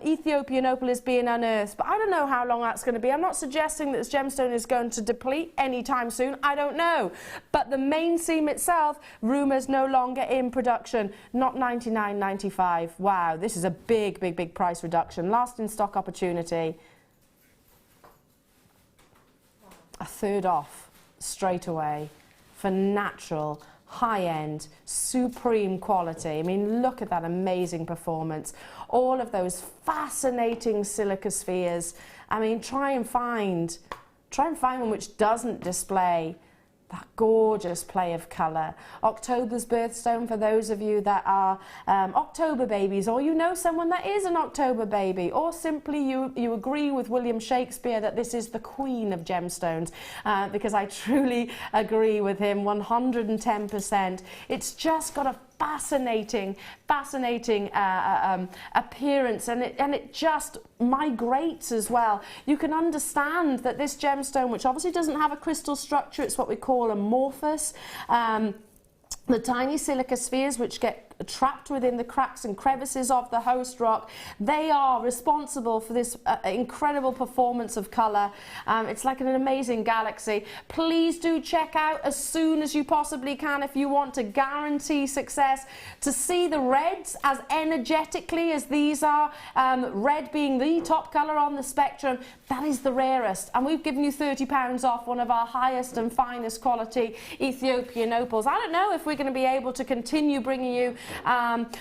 Ethiopian opal is being unearthed. But I don't know how long that's going to be. I'm not suggesting that this gemstone is going to deplete anytime soon. I don't know. But the main seam itself, rumours no longer in production. Not $99.95. Wow, this is a big, big, big price reduction. Last in stock opportunity. A third off straight away for natural, high-end, supreme quality. I mean, look at that amazing performance. All of those fascinating silica spheres. I mean, try and find one which doesn't display that gorgeous play of colour. October's birthstone for those of you that are October babies, or you know someone that is an October baby, or simply you agree with William Shakespeare that this is the queen of gemstones, because I truly agree with him 110%. It's just got a fascinating appearance, and it just migrates as well. You can understand that this gemstone, which obviously doesn't have a crystal structure, it's what we call amorphous. The tiny silica spheres which get trapped within the cracks and crevices of the host rock, they are responsible for this incredible performance of colour. It's like an amazing galaxy. Please do check out as soon as you possibly can if you want to guarantee success. To see the reds as energetically as these are, red being the top colour on the spectrum, that is the rarest. And we've given you £30 off one of our highest and finest quality Ethiopian opals. I don't know if we're going to be able to continue bringing you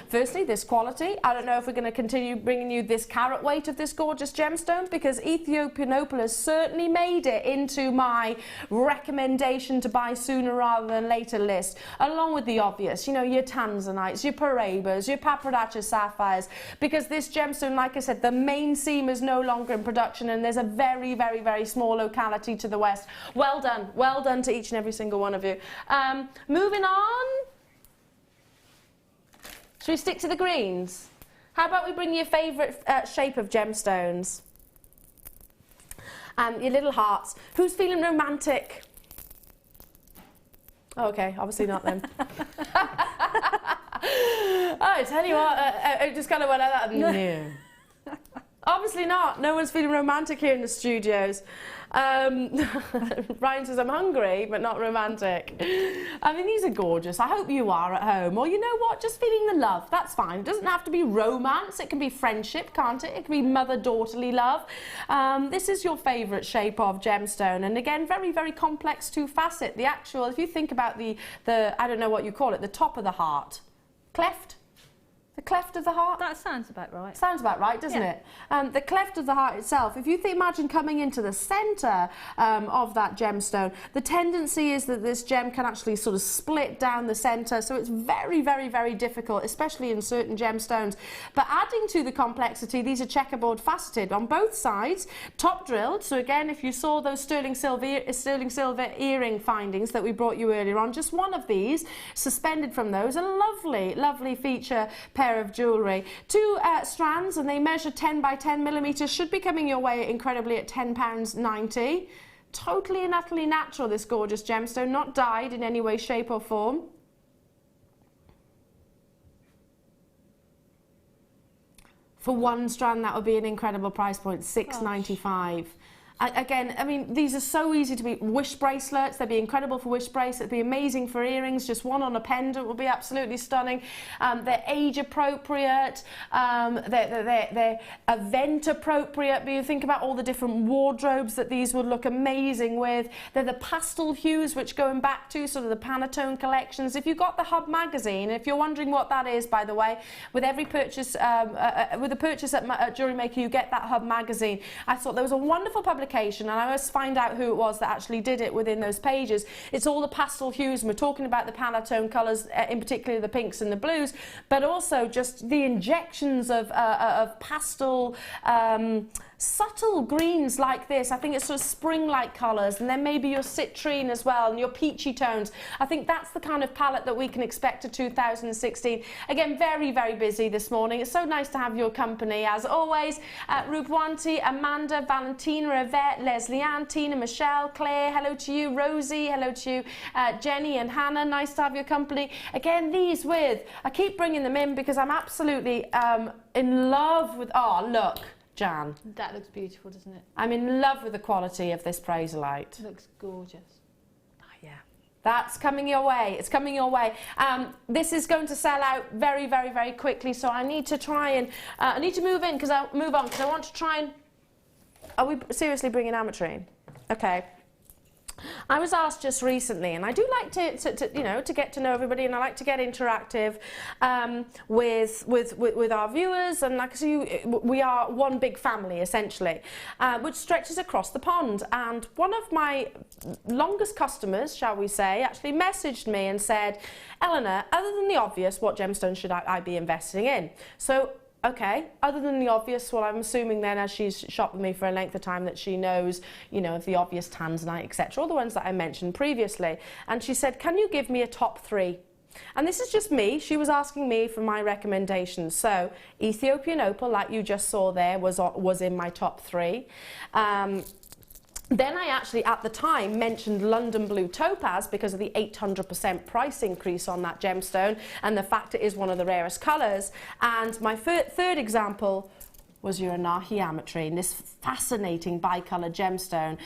firstly this quality. I don't know if we're going to continue bringing you this carat weight of this gorgeous gemstone, because Ethiopian opal has certainly made it into my recommendation to buy sooner rather than later list, along with the obvious, you know, your tanzanites, your parabas, your papradacha sapphires, because this gemstone, like I said, the main seam is no longer in production, and there's a very, very, very small locality to the west. Well done to each and every single one of you. Moving on. Should we stick to the greens? How about we bring your favourite shape of gemstones? Your little hearts. Who's feeling romantic? Oh, okay, obviously not then. I tell you what, I just kind of went like that. No. Obviously not. No one's feeling romantic here in the studios. Ryan says, I'm hungry, but not romantic. I mean, these are gorgeous. I hope you are at home. Or you know what? Just feeling the love. That's fine. It doesn't have to be romance. It can be friendship, can't it? It can be mother-daughterly love. This is your favourite shape of gemstone. And again, very, very complex two-facet. The actual, if you think about the I don't know what you call it, the top of the heart. Cleft? The cleft of the heart? That sounds about right. Sounds about right, doesn't it? The cleft of the heart itself, if you imagine coming into the centre of that gemstone, the tendency is that this gem can actually sort of split down the centre, so it's very, very, very difficult, especially in certain gemstones. But adding to the complexity, these are checkerboard faceted on both sides, top drilled. So again, if you saw those sterling silver earring findings that we brought you earlier on, just one of these suspended from those, a lovely, lovely feature pair of jewellery. Two strands, and they measure 10 by 10 millimetres, should be coming your way incredibly at £10.90. Totally and utterly natural, this gorgeous gemstone, not dyed in any way, shape or form. For one strand, that would be an incredible price point, $6.95. Again, I mean, these are so easy to be wish bracelets. They'd be incredible for wish bracelets. It'd be amazing for earrings. Just one on a pendant would be absolutely stunning. They're age appropriate. They're event appropriate. But you think about all the different wardrobes that these would look amazing with. They're the pastel hues, which going back to sort of the Pantone collections. If you got the Hub magazine, if you're wondering what that is, by the way, with every purchase, with a purchase at Jewellery Maker, you get that Hub magazine. I thought there was a wonderful publication application, and I always find out who it was that actually did it within those pages. It's all the pastel hues, and we're talking about the Pantone colours, in particular the pinks and the blues, but also just the injections of pastel, subtle greens like this. I think it's sort of spring-like colours, and then maybe your citrine as well, and your peachy tones. I think that's the kind of palette that we can expect to 2016. Again, very, very busy this morning. It's so nice to have your company, as always. Rupwanti, Amanda, Valentina, Yvette, Leslie Ann, Tina, Michelle, Claire, hello to you. Rosie, hello to you. Jenny and Hannah, nice to have your company. Again, these with, I keep bringing them in because I'm absolutely in love with, oh, look. Jan. That looks beautiful, doesn't it? I'm in love with the quality of this Praserlite. Looks gorgeous. Oh, yeah. That's coming your way. It's coming your way. This is going to sell out very, very, very quickly. So I need to try and I need to move on because I want to try and. Are we seriously bringing ametrine? Okay. I was asked just recently, and I do like to you know, to get to know everybody, and I like to get interactive with our viewers, and like so we are one big family essentially, which stretches across the pond. And one of my longest customers, shall we say, actually messaged me and said, Elena, other than the obvious, what gemstones should I be investing in? So. Okay, other than the obvious, well, I'm assuming then as she's shopped with me for a length of time that she knows, you know, of the obvious tanzanite, etc., all the ones that I mentioned previously. And she said, can you give me a top 3? And this is just me. She was asking me for my recommendations. So Ethiopian opal, like you just saw there, was in my top 3. Then I actually, at the time, mentioned London Blue Topaz because of the 800% price increase on that gemstone and the fact it is one of the rarest colours. And my third example was your Anahi Ametrine, this fascinating bicolour gemstone.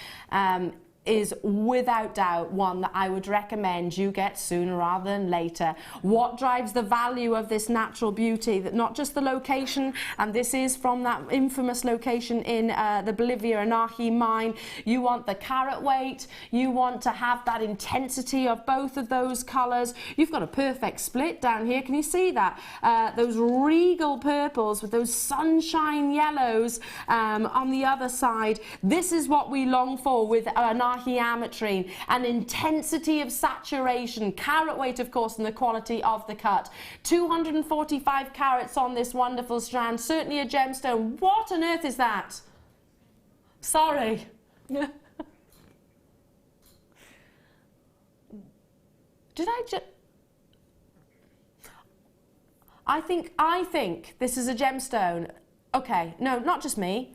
Is without doubt one that I would recommend you get sooner rather than later. What drives the value of this natural beauty? That not just the location, and this is from that infamous location in the Bolivia Anahi mine. You want the carat weight, you want to have that intensity of both of those colours. You've got a perfect split down here, can you see that? Those regal purples with those sunshine yellows on the other side. This is what we long for with Anahi Ametrine, an intensity of saturation, carat weight of course, and the quality of the cut. 245 carats on this wonderful strand, certainly a gemstone. What on earth is that? Sorry. Did I just... I think this is a gemstone. Okay, no, not just me.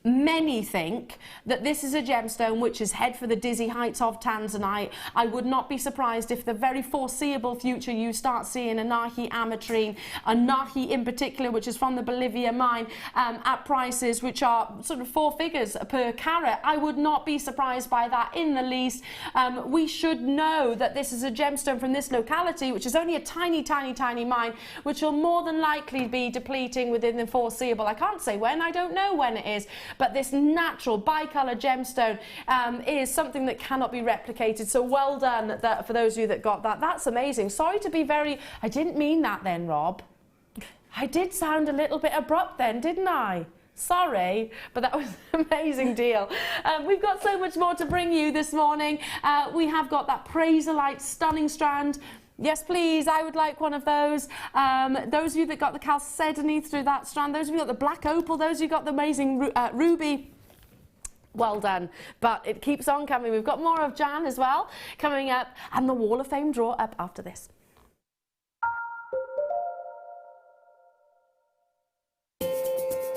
Many think that this is a gemstone which is head for the dizzy heights of tanzanite. I would not be surprised if the very foreseeable future you start seeing Anahi Ametrine, Anahi in particular, which is from the Bolivia mine, at prices which are sort of 4 figures per carat. I would not be surprised by that in the least. We should know that this is a gemstone from this locality, which is only a tiny, tiny, tiny mine, which will more than likely be depleting within the foreseeable. I can't say when, I don't know when it is. But this natural bicolour gemstone is something that cannot be replicated. So well done for those of you that got that. That's amazing. Sorry to be very... I didn't mean that then, Rob. I did sound a little bit abrupt then, didn't I? Sorry, but that was an amazing deal. We've got so much more to bring you this morning. We have got that Praserlite stunning strand. Yes, please, I would like one of those. Those of you that got the chalcedony through that strand, those of you that got the black opal, those of you got the amazing ruby, well done. But it keeps on coming. We've got more of Jan as well coming up, and the Wall of Fame draw up after this.